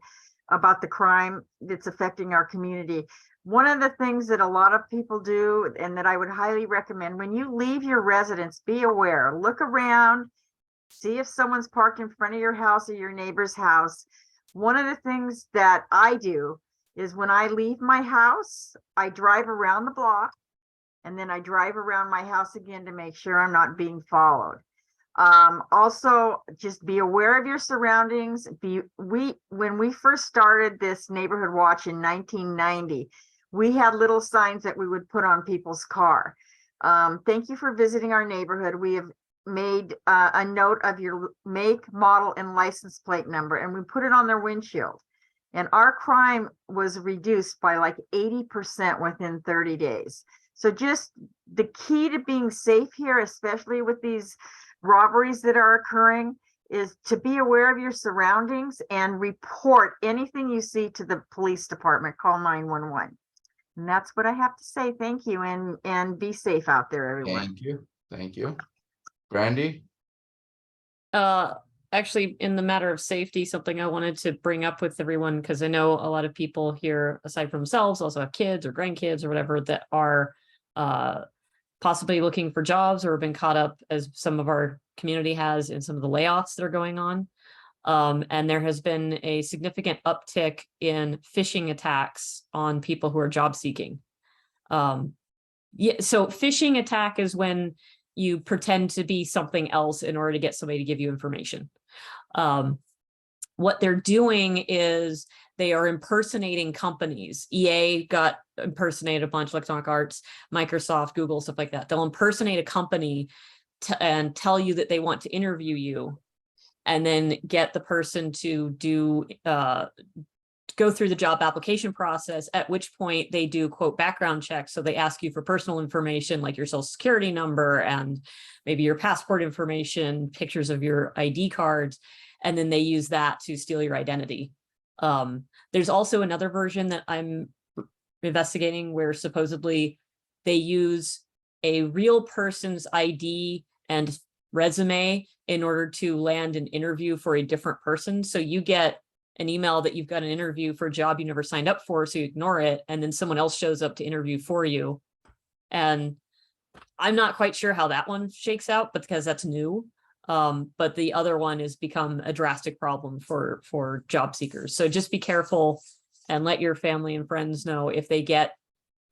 B: about the crime that's affecting our community. One of the things that a lot of people do, and that I would highly recommend, when you leave your residence, be aware, look around, see if someone's parked in front of your house or your neighbor's house. One of the things that I do is when I leave my house, I drive around the block, and then I drive around my house again to make sure I'm not being followed. Also, just be aware of your surroundings. When we first started this neighborhood watch in 1990, we had little signs that we would put on people's car. Thank you for visiting our neighborhood. We have made a note of your make, model, and license plate number, and we put it on their windshield. And our crime was reduced by like 80% within 30 days. So just the key to being safe here, especially with these robberies that are occurring, is to be aware of your surroundings and report anything you see to the police department. Call 911. And that's what I have to say. Thank you, and be safe out there, everyone.
A: Thank you. Thank you. Brandy?
G: Actually, in the matter of safety, something I wanted to bring up with everyone, because I know a lot of people here, aside from themselves, also have kids or grandkids or whatever that are possibly looking for jobs or have been caught up, as some of our community has, in some of the layoffs that are going on. And there has been a significant uptick in phishing attacks on people who are job seeking. So phishing attack is when you pretend to be something else in order to get somebody to give you information. What they're doing is they are impersonating companies. EA got impersonated a bunch, Electronic Arts, Microsoft, Google, stuff like that. They'll impersonate a company and tell you that they want to interview you, and then get the person to do go through the job application process, at which point they do quote background checks. So they ask you for personal information like your social security number and maybe your passport information, pictures of your ID cards, and then they use that to steal your identity. There's also another version that I'm investigating where supposedly they use a real person's ID and resume in order to land an interview for a different person. So you get an email that you've got an interview for a job you never signed up for, so you ignore it, and then someone else shows up to interview for you. And I'm not quite sure how that one shakes out, but because that's new. But the other one has become a drastic problem for job seekers. So just be careful and let your family and friends know if they get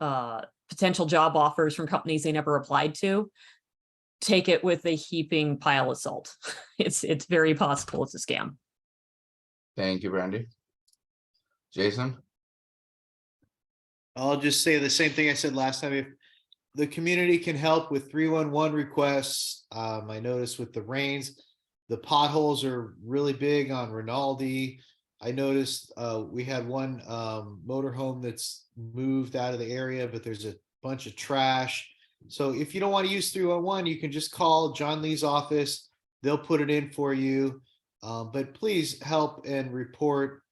G: potential job offers from companies they never applied to. Take it with a heaping pile of salt. It's very possible it's a scam.
A: Thank you, Brandy. Jason?
M: I'll just say the same thing I said last time. If the community can help with 311 requests, I noticed with the rains, the potholes are really big on Rinaldi. I noticed we had one motorhome that's moved out of the area, but there's a bunch of trash. So if you don't want to use 311, you can just call John Lee's office. They'll put it in for you. But please help and report,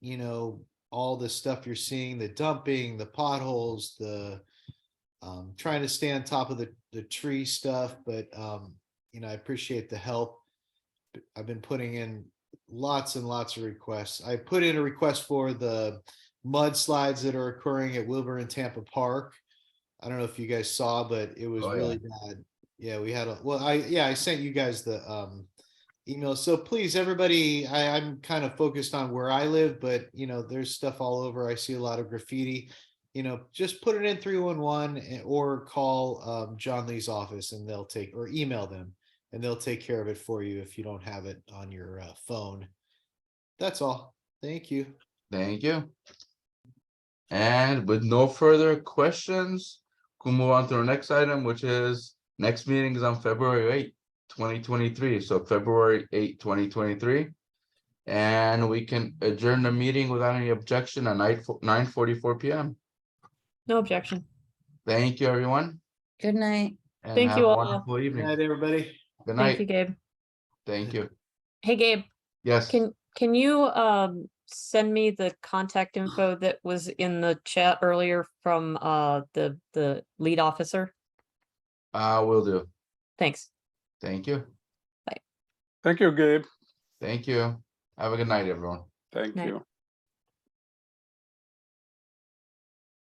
M: all the stuff you're seeing, the dumping, the potholes, the trying to stay on top of the tree stuff. But, I appreciate the help. I've been putting in lots and lots of requests. I put in a request for the mudslides that are occurring at Wilbur and Tampa Park. I don't know if you guys saw, but it was really bad. Yeah, we had I sent you guys the email. So please, everybody, I'm kind of focused on where I live, but there's stuff all over. I see a lot of graffiti. Just put it in 311 or call John Lee's office and they'll or email them and they'll take care of it for you if you don't have it on your phone. That's all. Thank you.
A: Thank you. And with no further questions, we'll move on to our next item, which is next meeting is on February 8th. 2023, so February 8, 2023, and we can adjourn the meeting without any objection at 9:44 p.m.
G: No objection.
A: Thank you, everyone,
D: Good night.
A: and
G: Thank
A: have
G: you
A: a
G: all.
A: wonderful
M: Good
A: evening.
M: night, everybody.
A: Good
G: Thank you,
A: night.
G: Gabe.
A: Thank you.
G: Hey, Gabe,
A: Yes.
G: can you send me the contact info that was in the chat earlier from the lead officer?
A: Will do.
G: Thanks.
A: Thank you.
E: Thank you, Gabe.
A: Thank you. Have a good night, everyone.
E: Thank
G: Night.
E: you.